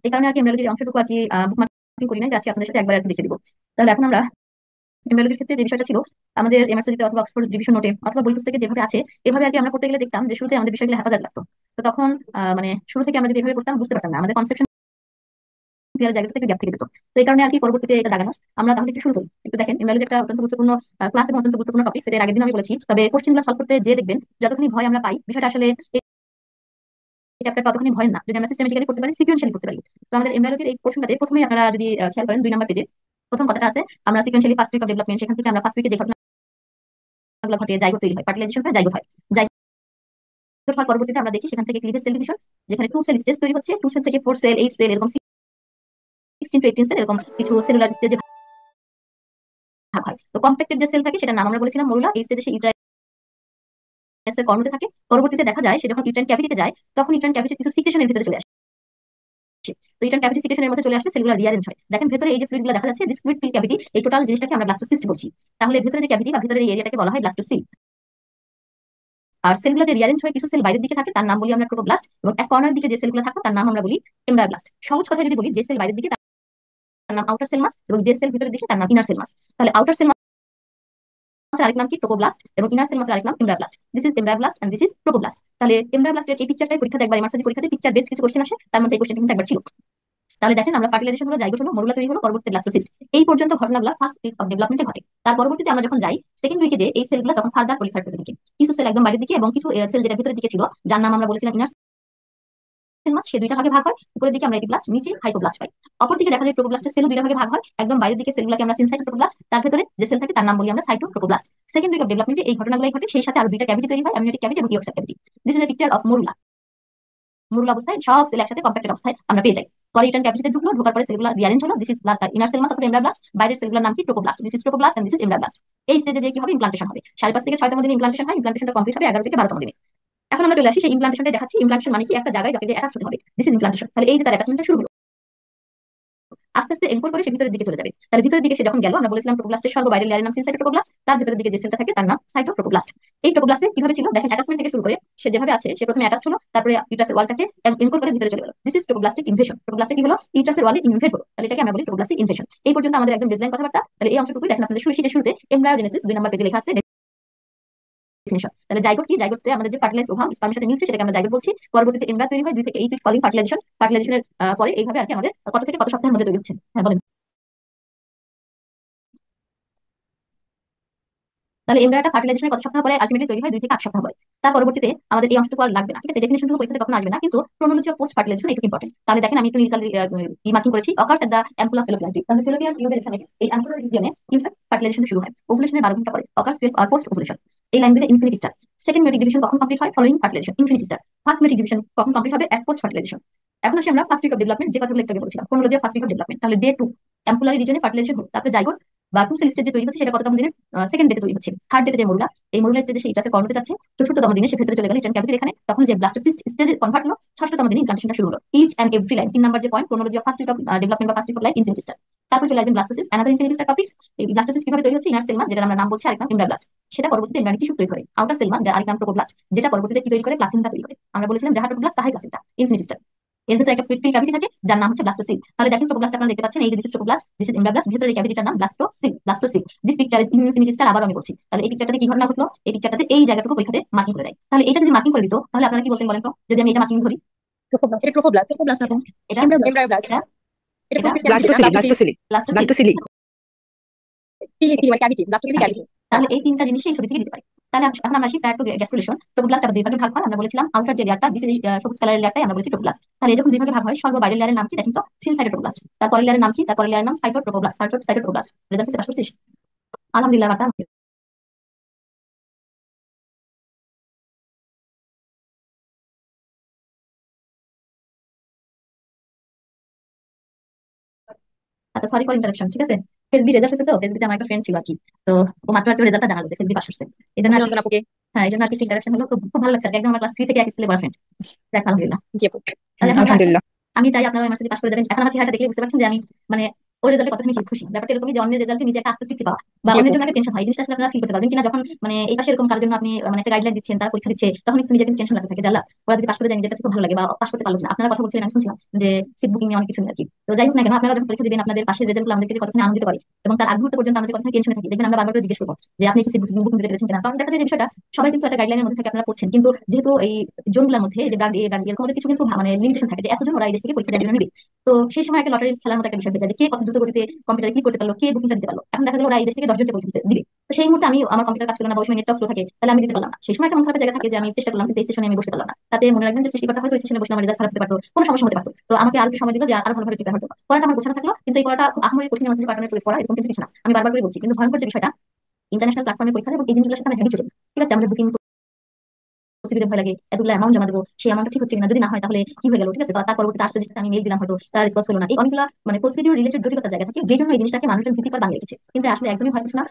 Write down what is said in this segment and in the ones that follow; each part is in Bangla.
এই কারণে আর কি এমব্রায়োলজির অংশটুকু আর কি বুকমার্কিং করি নাই, যাচ্ছি আপনাদের সাথে একবার আর কি দেখে দিব। তাহলে এখন আমরা এমব্রায়োলজির ক্ষেত্রে যে বিষয়টা ছিল, আমাদের এমআরসিতে অথবা অক্সফোর্ড ডিভিশন নোটে অথবা বই পুস্তকে যেভাবে আছে এভাবে আর কি আমরা পড়তে গেলে দেখতাম যে শুরুতে আমাদের বিষয়গুলো হেফাজত লাগতো। তো তখন মানে শুরু থেকে আমরা যদি এভাবে পড়তাম বুঝতে পারতাম না, আমাদের কনসেপশন ক্লিয়ার জায়গা থেকে গ্যাপ থেকে যেত। তো এই কারণে আর কি পরবর্তীতে এটা দাগানো। আমরা তাহলে একটু শুরু করি। একটু দেখেন, এমব্রায়োলজি একটা অত্যন্ত গুরুত্বপূর্ণ ক্লাস এবং অত্যন্ত গুরুত্বপূর্ণ টপিক, সেটা এর আগের দিন আমি বলেছি। তবে কোশ্চেনগুলো সলভ করতে যে দেখবেন যতখানি ভয় আমরা পাই, বিষয়টা আসলে এই চ্যাপ্টারটা ততখানি ভয় না যদি আমরা সিস্টেমেটিক্যালি করতে পারি, সিকুয়েন্সিয়ালি করতে পারি। তো আমাদের এমব্রায়োলজির এই পোর্শনটাতে প্রথমেই আপনারা যদি খেয়াল করেন 2 নম্বর পেজে প্রথম কথাটা আছে, আমরা sequentially first week of development, সেখান থেকে আমরা ফার্স্ট উইকে যে ঘটনাগুলো ঘটে জাইগোট তৈরি হয়, ফার্টিলাইজেশন হয়, জাইগোট হয়। জাইগোট হওয়ার পরবর্তীতে আমরা দেখি সেখান থেকে ক্লিভেজ সেল ডিভিশন, যেখানে 2 সেল স্টেজ তৈরি হচ্ছে, 2 সেল থেকে 4 সেল, 8 সেল, এরকম 16 to 18 সেল, এরকম কিছু সেলুলার স্টেজে ভাগ হয়। তো কম্প্যাক্টেড যে সেল থাকে সেটার নাম আমরা বলেছিলাম মরুলা। এই স্টেজে সে ইউটেরাসের কর্ণতে থাকে। পরবর্তীতে দেখা যায় সে যখন ইউটেরাইন ক্যাভিটিতে যায় তখন ইউটেরাইন ক্যাভিটির কিছু সিক্রেশনের ভিতরে চলে আসে। তো ইউটেরাইন ক্যাভিটি সিক্রেশনের মধ্যে চলে আসলে সেলুলার রিঅ্যারেঞ্জ হয়। দেখেন ভেতরে এই যে ফ্লুইডগুলো দেখা যাচ্ছে, দিস ফ্লুইড ফিল ক্যাভিটি, এই টোটাল জিনিসটাকে আমরা ব্লাস্টোসিস্ট বলছি। তাহলে ভেতরে যে ক্যাভিটি বা ভেতরের এই এরিয়াটাকে বলা হয় ব্লাস্টোসিল। আর সেলগুলো যে রিঅ্যারেঞ্জ হয় কিছু সেল বাইরের দিকে থাকে তার নাম বলি আমরা ট্রোপোব্লাস্ট, এবং এক কর্নার দিকে যে সেলগুলো থাকে তার নাম আমরা বলি এমব্রায়োব্লাস্ট। সহজ কথায় যদি বলি, যে সেল বাইরের দিকে তার নাম আউটার সেল মাস, এবং যে সেল ভিতরের দিকে তার নাম ইনার সেল মাস। তাহলে আউটার সেল মাসের আরেক নাম কি? ট্রোপোব্লাস্ট। এবং ইনার সেল মাসের আরেক নাম embryoblast. This is embryoblast and this is trophoblast. তাহলে এমব্রায়োব্লাস্টের এই পিকচারটাই পরীক্ষাতে একবার এমআরসি পরীক্ষাতে পিকচার বেস কিছু কোশ্চেন আসে, তার মধ্যে এই কোশ্চেনটা কিন্তু একবার ছিল। তাহলে দেখেন, আমরা ফার্টিলাইজেশন হলো, জাইগোট হলো, মরুলা তৈরি হলো, পরবর্তীতে ব্লাস্টোসিস্ট, এই পর্যন্ত ঘটনাগুলো ফার্স্ট উইক অফ ডেভেলপমেন্টে ঘটে। তার পরবর্তীতে আমরা যখন যাই সেকেন্ড উইকে, যে এই সেলগুলো তখন ফার্দার পলিফার করতে থাকে। কিছু সেল একদম বাইরের দিকে এবং কিছু সেল যেটা ভিতরের দিকে ছিল, যার নাম আমরা বলেছিলাম ইনার সেল মাস, সে দুইটা ভাগে ভাগ হয়। উপরের দিকে আমরা এপিব্লাস্ট, নিচে হাইপোব্লাস্ট পাই। অপরদিকে দেখা যায় ট্রোপোব্লাস্টের সেলও দুইটা ভাগে ভাগ হয়। একদম বাইরের দিকে সেলগুলোকে আমরা সিনসাইটোট্রোপোব্লাস্ট, তার ভেতরে যে সেল থাকে তার নাম বলি আমরা সাইটোট্রোপোব্লাস্ট। সেকেন্ড উইক অফ ডেভেলপমেন্টে এই ঘটনাগুলোই ঘটে, সেই সাথে আরো দুইটা ক্যাভিটি তৈরি হয়, অ্যামনিওটিক ক্যাভিটি এবং yolk sac cavity. This is a picture of morula. Morula অবস্থায় সব সেল একসাথে কম্প্যাক্টেড অবস্থায় আমরা পেয়ে যাই। পরে ইউটারিন ক্যাভিটিতে ঢুকলো, ঢোকার পরে সেলগুলো রিঅ্যারেঞ্জ হলো। This is inner cell mass অথবা এমব্রায়োব্লাস্ট। বাইরের সেলগুলোর নাম কি? Trophoblast. This is trophoblast and this is embryoblast. এই স্টেজে যে কি হবে? ইমপ্লান্টেশন হবে। 5.5 থেকে 6তম দিনে ইমপ্লান্টেশন হয়। ইমপ্লান্টেশনটা কমপ্লিট হবে 11 থেকে 12তম দিনে। এখন আমরা চলে আসি সেই ইমপ্লান্টেশনটা দেখাচ্ছি। ইমপ্লান্টেশন মানে কি? একটা জায়গায় যাকে অ্যাটাচ হতে হবে, দিস ইজ ইমপ্লান্টেশন। তাহলে এই যে তার অ্যাটাচমেন্টটা শুরু হলো, আস্তে আস্তে এনকোর করে সে ভিতরের দিকে চলে যাবে। তাহলে ভিতরের দিকে সে যখন গেল, আমরা বলেছিলাম ট্রোপোব্লাস্টের সর্ববাইরের লেয়ারের নাম সিনসাইটোট্রোপোব্লাস্ট, তার ভিতরের দিকে যে সেলটা থাকে তার নাম সাইটোট্রোপোব্লাস্ট। এই ট্রোপোব্লাস্টে কিভাবে ছিল দেখেন, অ্যাটাচমেন্ট থেকে শুরু করে সে যেভাবে আছে, সে প্রথমে অ্যাটাচ হলো, তারপরে ইউটাসের ওয়ালটাকে এনকোর করে ভিতরে চলে গেল। This is trophoblastic invasion. ট্রোপোব্লাস্টে কি হলো? ইউটাসের ওয়ালে ইনভেট হলো। তাহলে এটাকে আমরা বলি ট্রোপোব্লাস্টিক ইনভেশন। এই পর্যন্ত আমাদের একদম বেসলাইন কথাবার্তা। তাহলে এই অংশটুকুই দেখেন আপনাদের শীটের শুরুতে এমব্রায়োজেনেসিস 2 নম্বর পেজে লেখা আছে ডেফিনিশন। তাহলে জাইগোট কি? জাইগোটে আমাদের যে ফার্টিলাইজ ওভাম স্পার্মের সাথে মিলছে সেটাকে আমরা জাইগোট বলছি। পরবর্তীতে এমব্রায়ো তৈরি হয় 2 থেকে 8 উইক ফলোইং ফার্টিলাইজেশন। ফার্টিলাইজেশনের পরে এইভাবে আর কি আমাদের কত থেকে কত সপ্তাহের মধ্যে তৈরি হচ্ছে। হ্যাঁ বলেন। তাহলে এমব্রায়োটা ফার্টিলাইজেশনের কত সপ্তাহ পরে আলটিমেটলি তৈরি হয়? 2 থেকে 8 সপ্তাহ পরে। তার পরবর্তীতে আমাদের এই অংশটুকু আর লাগবে না, ঠিক আছে? ডেফিনিশনটুকু পরীক্ষাতে কখনো আসবে না, কিন্তু ক্রোনোলজি অফ পোস্ট ফার্টিলাইজেশন এটুকু ইম্পর্টেন্ট। তাহলে দেখেন, আমি একটু নীল কালার মার্কিং করেছি, অকার্স এট দা অ্যাম্পুলা ফেলোপিয়ান টিউব। তাহলে ফেলোপিয়ান টিউবের এখানে এই অ্যাম্পুলার রিজিয়নে ইনফ্যাক্ট ফার্টিলাইজেশন শুরু হয় ওভুলেশনের 12 ঘন্টা পরে, অকার্স 12 আওয়ার পোস্ট ওভুলেশন। এই লাইন দিলে infinity star. Second meiotic division কখন কমপ্লিট হয়? Following fertilisation, infinity star. First meiotic division কখন কমপ্লিট হবে? At post fertilisation. এখন আসি আমরা ফার্স্ট উইক অফ ডেভেলপমেন্ট, যে কথাগুলো একটু আগে বলছিলাম, chronology of first week of development. তাহলে ডে 2 অ্যাম্পুলার রিজিয়নে ফার্টিলাইজেশন হলো, তারপরে জাইগোট বা 2 সেল স্টেজ যে তৈরি হচ্ছে সেটা কততম দিনের? সেকেন্ড ডেতে তৈরি হচ্ছে। থার্ড ডেতে যে মরুলা, এই মরুলা স্টেজে সে ইউটাসের কর্ণতে যাচ্ছে। চতুর্থতম দিনে সে ভেতরে চলে গেল ইউটেরাইন ক্যাভিটির এখানে, তখন যে ব্লাস্টোসিস্ট স্টেজে কনভার্ট হলো। ষষ্ঠতম দিনে ইমপ্লান্টেশনটা শুরু হলো। Each and every line 3 number যে point, chronology of first week of development বা first week of life, infinity star. তারপর চলে আসবেন blastocyst, another infinity star topics. এই ব্লাস্টোসিস কিভাবে তৈরি হচ্ছে? ইনার সেল মাস, যেটা আমরা নাম বলছি আরেক নাম এমব্রায়োব্লাস্ট, সেটা পরবর্তীতে এমব্রায়োনিক টিস্যু তৈরি করে। আউটার সেল মাস, যার আরেক নাম ট্রোপোব্লাস্ট, যেটা পরবর্তীতে কি তৈরি করে? প্লাসেন্টা তৈরি করে। আমরা বলেছিলাম যাহা ট্রোপোব্লাস্ট তাহাই প্লাসেন্টা, ইনফিনিটি স্টার। এর ভিতরে একটা ফ্লুইড ফিল ক্যাভিটি থাকে যার নাম হচ্ছে ব্লাস্টোসিল। তাহলে দেখেন ট্রোপোব্লাস্ট আপনারা দেখতে পাচ্ছেন, এই যে দিস ইজ ট্রোপোব্লাস্ট, দিস ইজ এমব্রায়োব্লাস্ট, ভিতরে এই ক্যাভিটিটার নাম blastocoel, blastocoel. This picture is infinity star. আবার আমি বলছি, তাহলে এই পিকচারটাতে কি ঘটনা ঘটলো? এই পিকচারটাতে এই জায়গাটুকু পরীক্ষাতে মার্কিং করে দেয়। তাহলে এটা যদি মার্কিং করে দিত তাহলে আপনারা কি বলতেন বলেন তো, যদি আমি এটা মার্কিং ধরি? ট্রোফোব্লাস্ট। এটা ট্রোফোব্লাস্ট। ট্রোপোব্লাস্ট না তো, এটা এমব্রায়োব্লাস্ট। এটা এটা এটা ফ্লুইড ক্যাভিটি, যেটা ব্লাস্টোসিলি ব্লাস্টোসিল। ব্লাস্টোসিলি ব্লাস্টোসিল। ব্লাস্টোসিলি সিলি সিলি মানে ক্যাভিটি, ব্লাস্টোসিল ক্যাভিটি। হ্যাঁ। তাহলে এই তিনটা জিনিসই এই ছবি থেকে দিতে পারি। তাহলে এখন আমরা আসি প্রায় টু গ্যাস্ট্রুলেশন। ট্রোপোব্লাস্ট আবার দুই ভাগে ভাগ হয়। আমরা বলেছিলাম আউটার যে লেয়ারটা, দিস সবুজ কালারের লেয়ারটাই আমরা বলেছি ট্রোপোব্লাস্ট। তাহলে যখন দুই ভাগে ভাগ হয়, সর্ববাইরের লেয়ারের নাম কি দেখেন তো? সিনসাইটোট্রোপোব্লাস্ট। তারপরের লেয়ারের নাম কি? তারপরের লেয়ারের নাম সাইটোট্রোপোব্লাস্ট, সাইটোট্রোপোব্লাস্ট। রেজাল্ট কি পাস করছিস? আলহামদুলিল্লাহ। বার্তা আচ্ছা, সরি ফর ইন্টারাপশন, ঠিক আছে? ফেসবি রেজাল্ট হয়েছে, তো ফেসবিতে আমার একটা ফ্রেন্ড ছিল আর কি। তো ও মাত্র একটু রেজাল্টটা জানালো যে ফেসবি পাস করছে। এই জন্য আর কি, অভিনন্দন আপুকে। হ্যাঁ এই জন্য আর কি ইন্টারাকশন হলো। খুব খুব ভালো লাগছে আর কি, একদম আমার ক্লাস 3 থেকে এক স্কুলে পড়া ফ্রেন্ড। দেখ আলহামদুলিল্লাহ। জি আপু। তাহলে এখন আমরা আসি, আলহামদুলিল্লাহ। আমি চাই আপনারা আমার সাথে পাস করে যাবেন। এখন আমার চেহারাটা দেখে বুঝতে পারছেন যে আমি মানে ওর রেজাল্টে কতখানি খুশি। ব্যাপারটা এরকমই যে অন্যের রেজাল্টে নিজে একটা আত্মতৃপ্তি পাওয়া বা জি অন্যের আপু। জন্য একটা টেনশন হয়, এই জিনিসটা আসলে আপনারা ফিল করতে পারবেন কিনা যখন মানে এই পাশে এরকম কারোর জন্য আপনি মানে একটা গাইডলাইন দিচ্ছেন, তারা পরীক্ষা দিচ্ছে, তখন একটু নিজের কিন্তু টেনশন লাগতে থাকে, জানলা ওরা যদি পাশ করে যায় নিজের কাছে খুব ভালো লাগে, বা পাশ করতে পারলো না। আপনারা কথা বলছিলেন, আমি শুনছিলাম যে সিট বুকিং নিয়ে অনেক কিছু নিয়ে আর কি। তো যাই হোক না কেন, আপনারা যখন পরীক্ষা দিবেন আপনাদের পাশের রেজাল্টগুলো আমাদেরকে যে কতখানি আনন্দিত করে এবং তার আগ মুহূর্ত পর্যন্ত আমরা যে কতখানি টেনশনে থাকি, দেখবেন আমরা বারবার করে জিজ্ঞেস করবো যে আপনি কি সিট বুকিং বুকিং দিতে পেরেছেন কিনা। কারণ দেখা যায় যে বিষয়টা সবাই কিন্তু একটা গাইডলাইনের মধ্যে থাকে, আপনারা পড়ছেন, কিন্তু যেহেতু এই জোনগুলোর মধ্যে যে ব্র্যান্ড এ ব্র্যান্ড এরকম কিছু কিন্তু মানে লিমিটেশন থাকে, যে এতজন ওরা এই দেশ থেকে পরীক্ষা দেওয়ার জন্য নিবে। তো সেই সময় একটা লটারি খেলার মতো একটা বিষয় হয়ে যায় যে কে কত দ্রুত গতিতে কম্পিউটারে ক্লিক করতে পারলো, কে বুকিংটা দিতে পারলো। এখন দেখা গেল ওরা এই দেশ থেকে 10 জনকে পরীক্ষা দিতে দিবে। তো সেই মুহূর্তে আমি আমার কম্পিউটার কাজ ছিল না বা ওই সময় নেটটা স্লো থাকে, তাহলে আমি দিতে পারলাম না। সেই সময় একটা মন খারাপের জায়গা থাকে যে আমি চেষ্টা করলাম কিন্তু এই সেশনে আমি বসতে পারলাম না। তাতে মনে রাখবেন যে সৃষ্টিকর্তা হয়তো এই সেশনে বসলে আমার রেজাল্ট খারাপ হতে পারতো, কোনো সমস্যা হতে পারতো। তো আমাকে আরো একটু সময় দিল যে আরো ভালোভাবে প্রিপেয়ার হতে। পড়াটা আমার গোছানো থাকলো, কিন্তু এই পড়াটা খুব আহামরি কঠিন আমার প্যাটার্নের পড়া এরকম কিন্তু কিছু না। আমি বারবার করে বলছি, কিন্তু ভয়ঙ্কর যে বিষয়টা ইন্টারন্যাশনাল প্ল্যাটফর্মে পরীক্ষা এবং এই জিনিসগুলোর সাথে আমি হ্যাবিট হয়েছে। ঠিক আছে, আমাদের বুকিং প্রসিডিউরে ভয় লাগে, এতগুলো অ্যামাউন্ট জমা দেবো, সেই অ্যামাউন্ট ঠিক হচ্ছে কিনা, যদি না হয় তাহলে কি হয়ে গেল। ঠিক আছে, তো তার পরবর্তীতে আসছে যেটা আমি মেল দিলাম, হয়তো তারা রেসপন্স করলো না। এই অনেকগুলো মানে প্রসিডিউর রিলেটেড জটিলতা জায়গা থাকে, যে জন্য এই জিনিসটাকে মানুষজন ভীতি করে বানিয়ে রেখেছে, কিন্তু আসলে একদমই ভয় কিছু না।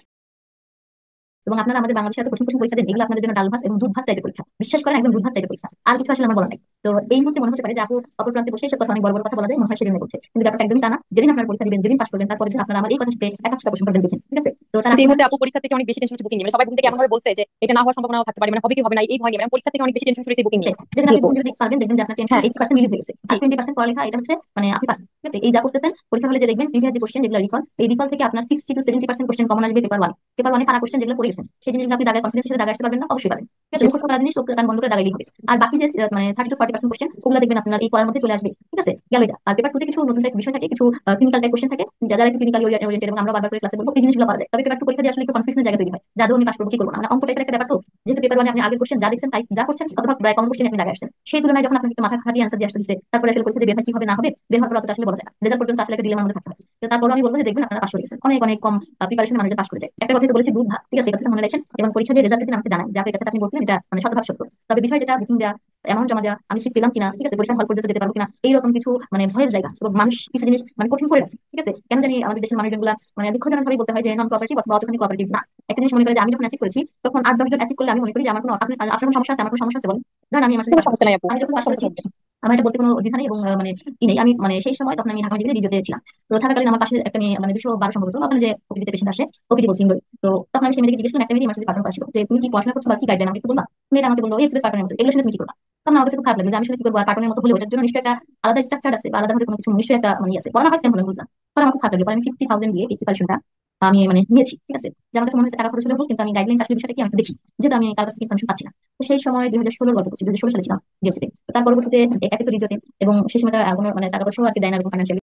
এবং আপনারা আমাদের বাংলাদেশে এত কঠিন কঠিন পরীক্ষা দেন, এগুলো আপনাদের জন্য ডাল ভাত এবং দুধ ভাত টাইপের পরীক্ষা, বিশ্বাস করেন একদম দুধ ভাত টাইপের পরীক্ষা, আর কিছু আসলে আমার বলা নাই। তো এই মুহূর্তে মনে হতে পারে যে আপু অপর প্রান্তে বসে এসব কথা অনেক বড় বড় কথা বলা যায়, মনে হয় সেদিনে বলছে, কিন্তু ব্যাপারটা একদমই তা না। যেদিন আপনারা পরীক্ষা দিবেন, যেদিন পাস করবেন, তারপরে দিন আপনারা আমার এই কথা সাথে এক একটা প্রশ্ন করবেন দেখেন। ঠিক আছে, তো তার কিন্তু আগে এই মনে মুহূর্তে হয় আপু পরীক্ষা থেকে অনেক বেশি টেনশন হচ্ছে বুকিং নিয়ে, মানে সবাই বুকিং থেকে এমন ভাবে বলছে যে এটা না হওয়ার সম্ভাবনাও থাকতে পারে, মানে হবে কি হবে না এই ভয় নিয়ে, মানে পরীক্ষা থেকে অনেক বেশি টেনশন শুরু হয়েছে বুকিং নিয়ে। যেদিন জি আপনি আপু। বুকিং যদি পারবেন, দেখবেন যে আপনার টেনশন হ্যাঁ। 80% রিলিভ হয়ে গেছে, আর জি। 20% পড়ালেখা এটা হচ্ছে মানে আপনি পারবেন। ঠিক আছে, এই যা করতেছেন পরীক্ষা হলে যে দেখবেন প্রিভিয়াস যে কোশ্চেন যেগুলো রিকল, এই রিকল থেকে আপনার 60 to 70% কোশ্চেন কমন আসবে পেপার ওয়ান। পেপার ওয়ানে পারা কোশ্চেন যেগুলো পড়ে গেছেন, সেই জিনিসগুলো আপনি দাগায় কনফিডেন্সের সাথে দাগায় আসতে পারবেন না, অবশ্যই পারবেন। ঠিক আছে, জি। মুখস্থ করা জিনিস চোখ কান বন্ধ করে দাগাইলেই হবে। আর বাকি যে মানে 30 to 40% কোশ্চেন, ওগুলো দেখবেন আপনার এই পড়ার মধ্যে চলে আসবে। ঠিক আছে, গেল এটা। আর পেপার টুতে কিছু নতুন টাইপ বিষয় থাকে, কিছু ক্লিনিক্যাল টাইপ কোশ্চেন থাকে, যারা একটু ক্লিনিক্যালি ওরিয়েন্টেড, এবং আমরা বারবার করে ক্লাসে বলবো এই জিনিসগুলো পারা যায়। তবে পেপার টু পরীক্ষা দিয়ে আসলে একটু কনফিউশনের জায়গা তৈরি হয়, যাদু আমি পাস করবো কি করবো না, মানে অঙ্ক টাইপের একটা ব্যাপার। তো যেহেতু পেপার ওয়ানে আপনি আগের কোশ্চেন যা দেখছেন তাই যা করছেন শতভাগ প্রায় কমন কোশ্চেন আপনি দাগায় আসছেন, সেই তুলনায় যখন আপনি একটু মাথা খাটিয়ে অ্যান্সার দিয়ে আসতে দিচ্ছে, তারপরে আসলে পরীক্ষা দিয়ে বের হয় কি হবে না হবে, বের হওয়ার পর অতটা আসলে বলা যায় না, রেজাল্ট পর্যন্ত আসলে একটা ডিলেমার মধ্যে থাকতে হয়। তো তারপরে আমি বলবো যে দেখবেন আপনারা পাস করে গেছেন, অনেক অনেক কম প্রিপারেশন মানুষ পাস করে যায়। একটা কথা তো বলেছি দুধ ভাত, ঠিক আছে, এই কথাটা মনে রাখেন এবং পরীক্ষা দিয়ে রেজাল্ট দিন আমাকে জানান যে আপনি কথাটা আপনি বলছিলেন এটা মানে শতভাগ সত্য। তবে বিষয় যেটা বুকিং দেওয়া, অ্যামাউন্ট জমা দেওয়া, আমি সিট পেলাম কিনা, ঠিক আছে, পরীক্ষা হল পর্যন্ত যেতে পারবো কিনা, এইরকম কিছু মানে ভয়ের জায়গা এবং মানুষ কিছু জিনিস মানে কঠিন করে রাখে। ঠিক আছে, কেন জানি আমাদের দেশের মানুষগুলো মানে দুঃখজনক ভাবে বলতে হয় যে নন কোঅপারেটিভ অথবা অতখানি কোঅপারেটিভ না। একটা জিনিস মনে করে যে আমি যখন অ্যাচিভ করেছি তখন 8-10 জন অ্যাচিভ করলে আমি মনে করি যে আমার কোনো আপনার কোনো সমস্যা আছে, আমার কোনো সমস্যা আছে বলেন। ধরেন আমি আমার সাথে কোনো পাশ করেছি, সমস্যা নাই আপু, আমি যখন কোনো পাশ করেছি সমস্যা হবে না। আমার এটা বলতে কোনো দ্বিধা নেই এবং মানে ই নেই। আমি মানে সেই সময় তখন আমি ঢাকা মেডিকেলে রিজিওতে ছিলাম। তো থাকাকালীন আমার পাশে একটা মেয়ে মানে 212 সম্ভবত, ওখানে যে ওপিডিতে পেশেন্ট আসে, ওপিডি বলছি ইন্ডোরে। তো তখন আমি সেই মেয়েকে জিজ্ঞেস করলাম, একটা মেয়ে আমার সাথে পাঠানো ছিল যে তুমি কি পড়াশোনা করছো বা কি গাইডলাইন আমাকে একটু বলবা। মেয়েটা আমাকে বললো এক্সপ্রেস পার্টনের মতো, এগুলো শুনে তুমি কি করবা। তখন আমার কাছে খুব খারাপ লাগলো যে আমি আসলে কি করবো, আর পার্টনের মতো হলে ওটার জন্য নিশ্চয়ই একটা আলাদা স্ট্রাকচার আছে বা আলাদা ভাবে কোনো কিছু নিশ্চয়ই একটা মানে আছে, পড়ানো হয় সেম হলে বুঝলাম। পরে আমার খুব খারাপ লাগলো, পরে আমি 50,000 দিয়ে এই প্রিপারেশনটা আমি মানে নিয়েছি। ঠিক আছে, যে আমার কাছে মনে হচ্ছে টাকা খরচ হলে হোক, কিন্তু আমি গাইডলাইন আসলে বিষয়টা কি আমি একটু দেখি, যেহেতু আমি কারোর কাছে ইনফরমেশন পাচ্ছি না। তো সেই সময় 2016 গল্প করছি, 2016 সালে ছিলাম ডিএফসিতে। তার পরবর্তীতে একে তো রিজোতে, এবং সেই সময় কোনো মানে টাকা পয়সাও আর কি দেয় না এরকম ফাইন্যান্সিয়ালি,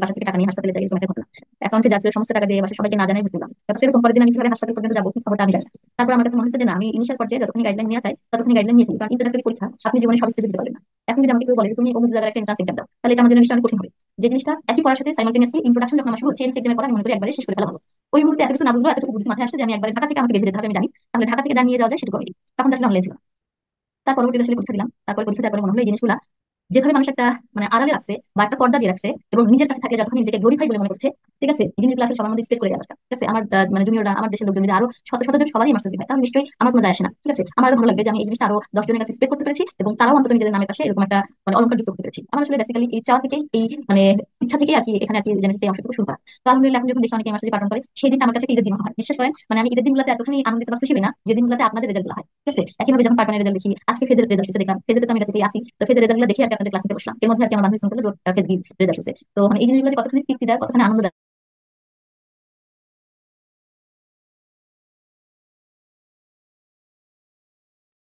বাসা থেকে টাকা নিয়ে হাসপাতালে যাই, এরকম একটা ঘটনা। অ্যাকাউন্টে যাত্রীর সমস্ত টাকা দিয়ে বাসা সবাইকে না জানাই ভর্তি হলাম। তারপর এরকম পরের দিন আমি কিভাবে হাসপাতাল পর্যন্ত যাবো খবরটা আমি জানি না। তারপর আমার কাছে মনে হচ্ছে যে না, আমি ইনিশিয়াল পর্যায়ে যতক্ষণ গাইডলাইন নিয়ে যায় ততক্ষণ গাইডলাইন নিয়েছি, কারণ ইন্টারভিউ পরীক্ষা আপনি জীবনে সব স্টেজে দিতে পারবেন না। এখন যদি আমাকে কেউ বলে তুমি অমুক জায়গায় একটা এন্ট্রান্স এক্সাম দাও, তাহলে এটা আমার জন্য নিশ্চয়ই অনেক কঠিন হবে। যে জিনিসটা একই পড়ার সাথে সাইমালটেনিয়াসলি ইন্ট্রোডাকশন যখন আমার শুরু হচ্ছে, এন্ট্রি এক্সামের পর আমি মনে করি একবারে শেষ করে ফেলা ভালো। ওই মুহূর্তে এত কিছু না বুঝলো, এতটুকু বুদ্ধি মাথায় আসছে যে আমি একবারে ঢাকা থেকে আমাকে বেঁধে যেতে হবে, আমি জানি তাহলে ঢাকা থেকে যা নিয়ে যাওয়া যায় সেটুকু আমি দিই। তখন তো আসলে অনলাইন ছিল। তার পরবর্তীতে আসলে পরীক্ষা দিলাম, তারপর পরীক্ষা দেওয়ার পরে মনে হলো এই জিনিসগুলো যেভাবে মানুষ একটা মানে আড়ালে রাখছে বা একটা পর্দা দিয়ে রাখছে এবং নিজের কাছে থাকলে যখন নিজেকে গ্লোরিফাই বলে মনে করছে, ঠিক আছে, এই জিনিসগুলো আসলে সবার মধ্যে স্প্রেড করে দেওয়া দরকার। ঠিক আছে, আমার মানে জুনিয়ররা, আমার দেশের লোকজন যদি আরো শত শত জন সবারই মাস্টার হয়, তাহলে নিশ্চয়ই আমার কোনো যায় আসে না। ঠিক আছে, আমার আরো ভালো লাগবে যে আমি এই জিনিসটা আরো 10 জনের কাছে স্প্রেড করতে পেরেছি এবং তারাও অন্তত নিজেদের নামের পাশে এরকম একটা মানে অলংকার যুক্ত করতে পেরেছি। আমার আসলে বেসিক্যালি এই চাওয়া থেকেই এই মানে ইচ্ছা থেকেই আর কি এখানে আর কি জেনেছি এই অংশটুকু শুরু করা। তো আলহামদুলিল্লাহ এখন যখন দেখি অনেকে আমার সাথে পালন করে, সেই দিনটা আমার কাছে একটা ঈদের দিন মনে হয়। বিশ্বাস করেন মানে আমি ঈদের দিনগুলোতে এতখানি আনন্দিত বা খুশি হই না যে দিনগুলোতে আপনাদের রেজাল্ট হয়। ঠিক আছে, একইভাবে যখন পার্টনার রেজাল্ট দেখি, আজকে ফেজের রেজাল্ট এসে দেখলাম, ফেজেতে তো আমি বেসিক্যালি আসি, তো ফেজের রেজাল্টগুলো দেখি আর কি আপনাদের ক্লাসে বসলাম। এর মধ্যে আর কি আমার বান্ধবী ফোন করলো যে ফেজ রেজাল্ট হয়েছে। তো মানে এই জিনিসগুলো যে কতখানি তৃপ্তি দেয়, কতখানি আনন্দ দেয়,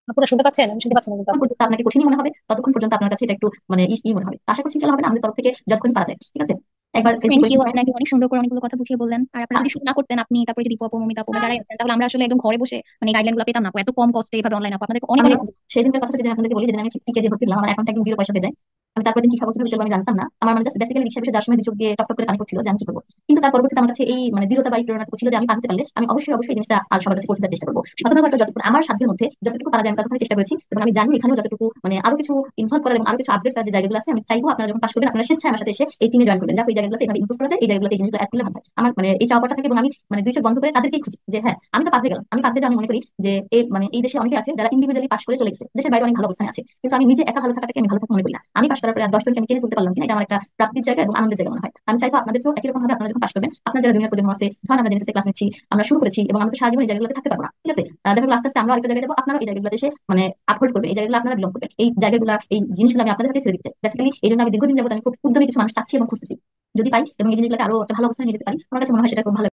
আপনারা শুনতে পাচ্ছেন? আমি শুনতে পাচ্ছি না কিন্তু ততক্ষণ আপু। পর্যন্ত আপনাকে কঠিনই মনে হবে, ততক্ষণ পর্যন্ত আপনার কাছে এটা একটু মানে ই মনে হবে। আশা করছি ইনশাআল্লাহ হবে না, আমাদের তরফ থেকে যতক্ষণ পারা যায়। ঠিক আছে, একবার ফেসবুক থ্যাংক ইউ, পরীক্ষা আপনাকে অনেক সুন্দর করে অনেকগুলো কথা বুঝিয়ে বললেন। আর আপনারা যদি শুরু না করতেন, আপনি তারপরে যদি দীপু আপু, মমিতা আপু বা যারাই আছেন, তাহলে আমরা আসলে একদম ঘরে বসে মানে গাইডলাইন গুলো পেতাম না আপু, এত কম কস্টে এভাবে অনলাইন আপু। আপনাদেরকে অনেক আমি অনেক সেদিনকার কথা যদি আমি আপনাদেরকে বলি, যেদিন আমি 50K দিয়ে ভর্তি হলাম, আমার অ্যাকাউন্টে একদম 0 পয়সা হয়ে যায়। আমি তারপর দিন কি খাবো কিভাবে চলবো আমি জানতাম না। আমার মানে জাস্ট বেসিক্যালি রিক্সা বিষয়ে যার সময় দু চোখ দিয়ে টপ টপ করে পানি পড়ছিল যে আমি কি করবো। কিন্তু তার পরবর্তীতে আমার কাছে এই মানে দৃঢ়তা বা এই প্রেরণাটুকু ছিল যে আমি পারতে পারলে আমি অবশ্যই অবশ্যই এই জিনিসটা আর সবার কাছে পৌঁছে দেওয়ার চেষ্টা করবো। শতভাগ যতটুকু আমার সাধ্যের মধ্যে যতটুকু পারা যায় আমি ততটুকু চেষ্টা করেছি, এবং আমি জানি এখানেও যতটুকু মানে আরো কিছু ইনভলভ করার এবং আরো কিছু আপডেট করার যে জায়গাগুলো আছে, আমি চাইবো আপনারা যখন পাস করবেন আপনারা স্বেচ্ছায় আমার সাথে এসে এই টিমে জয়েন করবেন। যাক ওই জায়গায় জায়গাগুলোতে এভাবে ইমপ্রুভ করা যায়, এই জায়গাগুলোতে এই জিনিসগুলো অ্যাড করলে ভালো হয়। আমার মানে এই চাওয়াটা থাকে এবং আমি মানে দুই চোখ বন্ধ করে তাদেরকেই খুঁজি যে হ্যাঁ আমি তো পার হয়ে গেলাম। আমি পার হয়ে যাওয়া আমি মনে করি যে এই দেশে অনেকে আছে যারা ইন্ডিভিজুয়ালি পাস করে চলে গেছে, দেশের বাইরে অনেক ভালো অবস্থানে আছে, কিন্তু আমি নিজে একা ভালো থাকাটাকে আমি ভালো থাকা মনে করি না। আমি পাস করার পরে আর 10 জনকে আমি টেনে তুলতে পারলাম কিনা, এটা আমার একটা প্রাপ্তির জায়গা এবং আনন্দের জায়গা মনে হয়। আমি চাইবো আপনাদেরকেও একই রকম ভাবে আপনারা যখন পাস করবেন, আপনার যারা জুনিয়র প্রজন্ম আছে, ধরেন আমরা জেনেসিসে ক্লাস নিচ্ছি, আমরা শুরু করেছি এবং আমরা তো সারা জীবন এই জায়গাগুলোতে থাকতে পারবো না, ঠিক আছে? দেখা গেলো আস্তে আস্তে আমরা আরেকটা জায়গায় যাবো, আপনারা এই জায়গাগুলো এসে মানে আপহোল্ড করবেন, এই জায়গাগুলো আপনারা বিলং করবেন, এই জায়গাগুলো এই জিনিসগুলো আমি আপনাদের হাতে ছেড়ে দিতে চাই। বেসিক্যালি এই জন্য আমি দীর্ঘদিন যাবত আমি খুব উদ্যমী কিছু মানুষ চাচ্ছি এবং খুঁজতেছি। যদি পাই এবং এই জিনিসগুলোকে আরো একটা ভালো অবস্থায় নিয়ে যেতে পারি, আমার কাছে মনে হয় সেটা খুব ভালো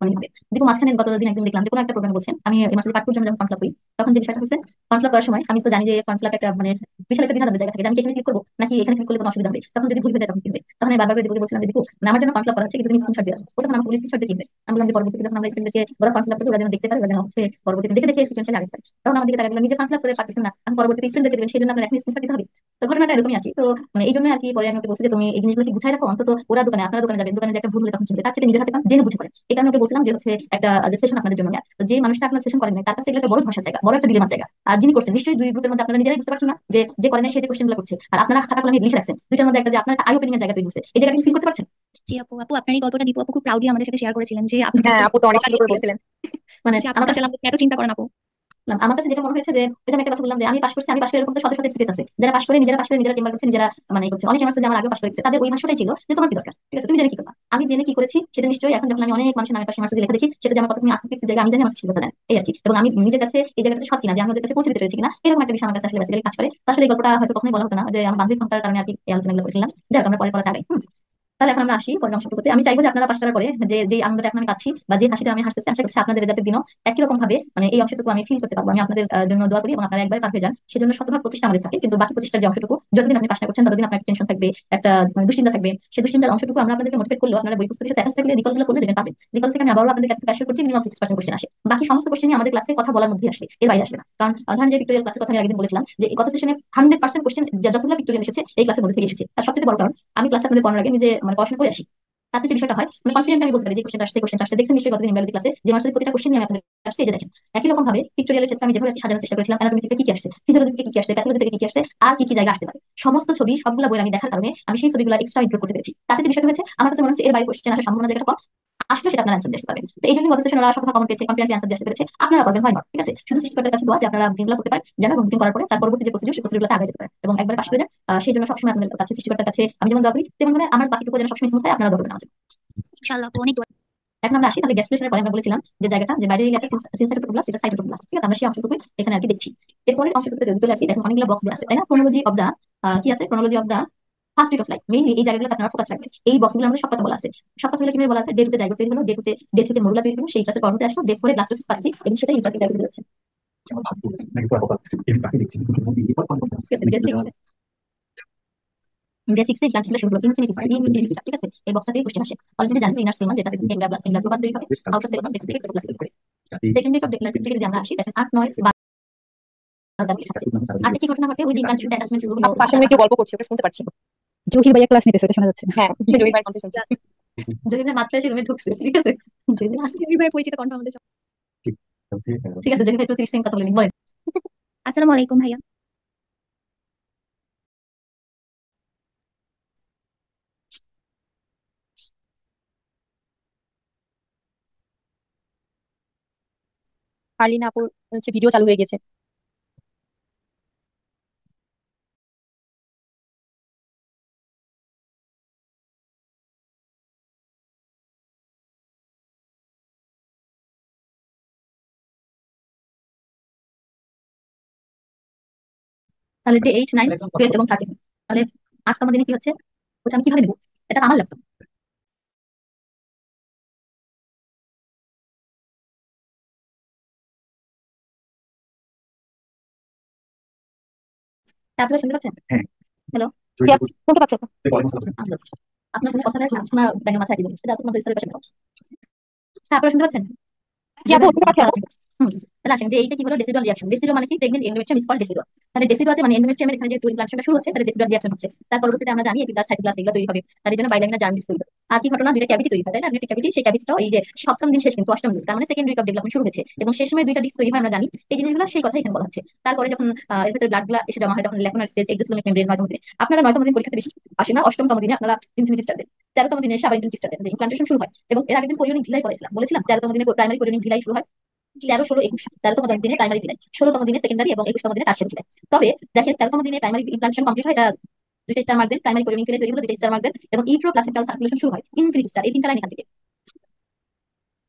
মানে হবে। দেখো মাঝখানে গতদিন একদিন দেখলাম যে কোনো একটা প্রোগ্রামে বলছেন, আমি এমার্জেন্সি পার্ট জন্য যখন ফর্ম ফিল করি, তখন যে বিষয়টা হচ্ছে ফর্ম ফিল করার সময় আমি তো জানি যে ফর্ম ফিল একটা মানে বিশাল একটা দ্বিধাদ্বন্দ্বের জায়গা থাকে যে আমি কি এখানে ক্লিক করবো নাকি এখানে ক্লিক করলে কোনো অসুবিধা হবে, তখন যদি ভুল হয়ে যায় তখন কি হবে। তখন আমি বারবার দেখে বলছিলাম যে দেখো মানে আমার জন্য ফর্ম ফিল করা হচ্ছে কিন্তু তুমি স্ক্রিনশট দিয়ে আসো, তখন আমি স্ক্রিনশট দিয়ে কি হবে। আমি বললাম যে পরবর্তীতে যখন আমরা স্ক্রিনটাকে ওরা ফর্ম ফিল করে ওরা যেন দেখতে পারে, ওরা যেন হচ্ছে পরবর্তীতে দেখে দেখে সিচুয়েশনে আগে পারে। তখন আমাদের টাকা নিজে ফর্ম ফিল করে পারতেছেন না, এখন পরবর্তীতে স্ক্রিন দেখে দেবেন, সেই জন্য আপনার এখন স্ক্রিনশট দিতে হবে। তো ঘটনাটা এরকমই আর কি। তো মানে এই জন্য আর কি পরে আমি ওকে বলছি যে তুমি এই জিনিসগুলো কি গুছাই রাখো, অন্তত ওরা দোকানে আপনারা দোকানে যাবেন, দোকানে যে একটা ভুল হলে তখন কি হবে, তার চেয়ে নিজের হাতে জেনে বুঝে করেন। এই কারণে ওকে বলছিলাম যে হচ্ছে একটা সেশন আপনাদের জন্য নেয়া। তো যে মানুষটা আপনার সেশন করেন নাই তার কাছে এগুলো একটা বড় ধসার জায়গা, বড় একটা ডিলেমার জায়গা। আর যিনি করছেন নিশ্চয়ই দুই গ্রুপের মধ্যে আপনারা নিজেরাই বুঝতে পারছেন না যে যে করেন নাই সে যে কোশ্চেন গুলো করছে আর আপনারা খাতা কলমে লিখে রাখছেন, দুইটার মধ্যে একটা যে আপনার একটা আই ওপেনিং এর জায়গা তৈরি হচ্ছে, এই জায়গাটা ফিল করতে পারছেন। জি আপু, আপনার এই গল্পটা দীপু আপু খুব প্রাউডলি আমাদের সাথে শেয়ার করেছিলেন যে আপনি হ্যাঁ, আপু তো অনেক বকা সুন্দর করে দিয়েছিলেন বলছিলেন। মানে যে আমার আপনার কাছে আসলে এত চিন্তা করেন আপু। আমার কাছে যেটা মনে হয়েছে যে ওই যে আমি একটা কথা বললাম যে আমি পাশ করছি, আমি পাশ করে এরকম তো শত শত এক্সপিরিয়েন্স আছে যারা পাশ করে নিজেরা চেম্বার করছে, নিজেরা মানে করছে, অনেকে আমার সাথে আমার আগে পাশ করেছে, তাদের ওই ভাষণটাই ছিল যে তোমার কি দরকার, ঠিক আছে তুমি জেনে কি করবা। আমি জেনে কি করেছি সেটা নিশ্চয়ই এখন যখন আমি অনেক মানুষের নামে পাশে আমার সাথে লেখা দেখি সেটা যে আমার কতখানি আত্মতৃপ্তির জায়গা আমি জানি আমার সৃষ্টি দেন এই আর কি। এবং আমি নিজের কাছে এই জায়গাটাতে সৎ কিনা যে আমি ওদের কাছে পৌঁছে দিতে পেরেছি কিনা, এরকম একটা বিষয় আমার কাছে আসলে বেসিক্যালি কাজ করে। তো আসলে এই গল্পটা হয়তো কখনোই বলা হতো না যে আমার বান্ধবী ফোন করার কারণে আর কি এই আলোচনাগুলো করেছিলাম। যাই হোক আমরা পরে পরে আগাই। তাহলে এখন আমরা আসি পরের অংশটুকুতে। আমি চাইবো যে আপনারা পাশ করার পরে যে আনন্দটা এখন আমি পাচ্ছি বা যে হাসিটা আমি হাসতেছি, আশা করছি আপনাদের রেজাল্টের দিনও একই রকম ভাবে মানে এই অংশটুকু আমি ফিল করতে পারবো। আমি আপনাদের জন্য দোয়া করি এবং আপনারা একবার পার হয়ে যান, সেজন্য শতভাগ প্রচেষ্টা আমাদের থাকে, কিন্তু বাকি প্রচেষ্টার যে অংশটুকু যতদিন আপনি পাশ না করছেন ততদিন আপনার টেনশন থাকবে, একটা মানে দুশ্চিন্তা থাকবে। সেই দুশ্চিন্তার অংশটুকু আমরা আপনাদেরকে মোটিভেট করলেও আপনারা বই পুস্তকের সাথে অ্যাটাচ থাকলে রিকল গুলো করলে দেখবেন পাবেন। রিকল থেকে আমি আবারও আপনাদেরকে এতটুকু অ্যাসিওর করছি মিনিমাম 60% কোশ্চেন আসে, বাকি সমস্ত কোশ্চেনই আমাদের ক্লাসে কথা বলার মধ্যে আসে, এর বাইরে আসবে না। কারণ ধরেন যে ভিক্টোরিয়াল ক্লাসের কথা আমি আগের দিন বলেছিলাম যে গত সেশনে 100% কোশ্চেন যতগুলো ভিক্টোরিয়াল এসেছে এই ক্লাসের মধ্যে থেকে এসেছে। তার সবচেয়ে বড় কারণ আমি ক্লাসে আপনাদের পড়ানোর আগে নিজে মানে পড়াশোনা করে আসি, তাতে যে বিষয়টা হয় আমি কনফিডেন্ট আমি বলতে পারি যে কোশ্চেনটা আসছে দেখছেন নিশ্চয়ই গতদিন ইংরেজি ক্লাসে যে আমার সাথে প্রতিটা কোশ্চেন নিয়ে আমি আপনাদের আসছে, এই যে দেখেন একই রকম ভাবে পিক্টোরিয়ালের ক্ষেত্রে আমি যেভাবে সাজানোর চেষ্টা করেছিলাম, অ্যানাটমি থেকে কি কি আসছে, ফিজিওলজি থেকে কি কি আসছে, প্যাথোলজি থেকে কি কি আসছে, আর কি কি জায়গা আসতে পারে, সমস্ত ছবি সবগুলা বই আমি দেখার কারণে আমি সেই ছবিগুলো এক্সট্রা ইনক্লুড করতে পেরেছি। তাতে যে বিষয়টা হয়েছে আমার কাছে মনে হচ্ছে এর বাইরে কোশ্চেন আসার সম্ভাবনা জায়গাটা কম, আসলে সেটা আপনারা অ্যান্সার দিতে পারবেন। তো এই জন্য গত সেশন ওরা শতভাগ কমন পেয়েছে, কনফিডেন্টলি অ্যান্সার দিয়ে আসতে পেরেছে, আপনারা পারবেন হয় নট, ঠিক আছে? শুধু সৃষ্টিকর্তার কাছে দোয়া যে আপনারা বুকিংগুলো করতে পারেন জানেন এবং বুকিং করার পরে তার পরবর্তী যে প্রসিডিউর সেই প্রসিডিউরগুলোতে আগে যেতে পারেন এবং একবার পাশ করে যান। সেই জন্য সবসময় আপনাদের কাছে সৃষ্টিকর্তার কাছে আমি যেমন দোয়া করি তেমন ভাবে আমার বাকিটুকু যেন সবসময় স্মুথ হয়, আপনারা দোয়া করবেন আমার জন্য। ইনশাআল্লাহ আপু, অনেক দোয়া। এখন আমরা আসি তাহলে গ্যাস্ট্রিশনের পরে আমরা বলেছিলাম যে জায়গাটা যে বাইরের এলাকা সিনসাইটোপ্লাস সেটা সাইটোপ্লাস, ঠিক আছে? আমরা সেই অংশটুকুই এখানে আর কি দেখছি। এরপরের অংশটুকুতে যদি চলে আসি দেখেন অনেকগুলো বক্স দেওয়া আছে তাই না, ক্রোনোলজি অফ দা কি আছে, chronology of the first week of life, mainly এই জায়গাগুলোতে আপনারা ফোকাস রাখবেন। এই বক্সগুলো আমাদের সব কথা বলা আছে। সব কথা হলে কিভাবে বলা আছে, ডে টুতে জাইগোট তৈরি হলো, ডে টুতে ডে থেকে মরুলা তৈরি হলো, সেই ক্লাসে কর্মতে আসলো, ডে ফোরে ব্লাস্টোসিস পাচ্ছি এবং সেটা ইউট্রাসে জাইগোট হচ্ছে, ঠিক আছে? ডে 6 এ ব্লাস্টোসিস শুরু হলো, ইনফিনিটি স্টার ইনফিনিটি স্টার, ঠিক আছে? এই বক্সটা থেকে কোশ্চেন আসে অলরেডি জানেন ইনার সেলমান যেটা থেকে এন্ডোপ্লাজম এন্ডোপ্লাজম তৈরি হবে, আউটার সেলমান যেটা থেকে প্রোটোপ্লাজম তৈরি করে। সেকেন্ড উইক অফ লাইফ থেকে যদি আমরা আসি দেখেন 8 9 আর কি ঘটনা ঘটে ওই যে ইন্টারনেট অ্যাটাচমেন্ট শুরু হলো। আপু পাশে মনে হয় কেউ গল্প করছে, ওটা শুনতে পাচ্ছি। জহির ভাইয়া ক্লাস নিতেছে, ওটা শোনা যাচ্ছে। হ্যাঁ, জয়ী ভাইয়ের কণ্ঠ শুনছি। যদি না মাত্র এসে রুমে ঢুকছে, ঠিক আছে? যদি না আসছে, জহির ভাইয়ের পরিচিত কণ্ঠ আমাদের সব। ঠিক আছে যদি একটু 30 সেকেন্ড কথা বলে নিন, বলেন। আসসালামু আলাইকুম ভাইয়া। আর্লিনা আপুর হচ্ছে ভিডিও চালু হয়ে গেছে। তাহলে ডে 8 9 12 এবং 13, তাহলে 8তম দিনে কি হচ্ছে ওটা আমি কিভাবে নেব, এটা আমার ল্যাপটপ। তারপরে শুনতে পাচ্ছেন? হ্যালো, জি আপু, শুনতে পাচ্ছি আপু। আপনার কোনো কথাটা শোনা ব্যাঙের মাথায় দিবেন সেটা আপনার স্তরের পাশে। তারপরে শুনতে পাচ্ছেন? জি আপু, শুনতে পাচ্ছি আপু। তাহলে আসেন যে এইটা কি হলো ডেসিডুয়াল রিঅ্যাকশন। ডেসিডুয়াল মানে কি pregnant endometrium is called decidual. তাহলে ডেসিডুয়ালতে মানে এন্ডোমেট্রিয়ামের এখানে যে ইমপ্লান্টেশনটা শুরু হচ্ছে তাহলে ডেসিডুয়াল রিঅ্যাকশন হচ্ছে। তার পরবর্তীতে আমরা জানি এপিপ্লাস্ট হাইপোপ্লাস্ট এগুলো তৈরি হবে, তার জন্য বাইলামিনার জার্মিস তৈরি হবে। আর কি ঘটনা, দুইটা ক্যাভিটি তৈরি হয় তাই না, দুইটা ক্যাভিটি, সেই ক্যাভিটিটাও এই যে সপ্তম দিন শেষ কিন্তু অষ্টম দিন, তার মানে সেকেন্ড উইক অফ ডেভেলপমেন্ট শুরু হয়েছে এবং শেষ সময় দুইটা ডিস্ক তৈরি হয় আমরা জানি। এই জিনিসগুলো সেই কথা এখানে বলা হচ্ছে। তারপরে যখন এর ভিতরে ব্লাড গুলা এসে জমা হয় তখন ল্যাকুনার স্টেজ এক্সোসোমিক মেমব্রেন 9তম দিনে। আপনারা 9তম দিন পরীক্ষাতে বেশি আসে না, অষ্টমতম দিনে আপনারা ইনফিনিটি স্টার দেন, 13তম দিনে এসে আবার ইনফিনিটি স্টার দেন, যে ইমপ্লান্টেশন শুরু হয়। এবং এর আগের দিন কোরিয়নিক ভিলাই করেছিলাম, বলেছিলাম 13তম দিনে প্রাইমারি কোরিয়নিক ভিলাই শুরু হয়, জি 13, 16, 21, 13তম দিনে প্রাইমারি ভিলাই, 16তম দিনে সেকেন্ডারি এবং 21তম দিনে টার্সিয়ারি ভিলাই। তবে দেখেন 13তম দিনে প্রাইমারি ইমপ্লান্টেশন কমপ্লিট হয়, এটা দুইটা স্টার মার্ক দেন, প্রাইমারি কোরিয়নিক ভিলাই তৈরি হলো, দুইটা স্টার মার্ক দেন, এবং ইন্ট্রো প্লাসেন্টাল সার্কুলেশন শুরু হয়, ইনফিনিটি স্টার, এই তিনটা লাইন এখান থেকে।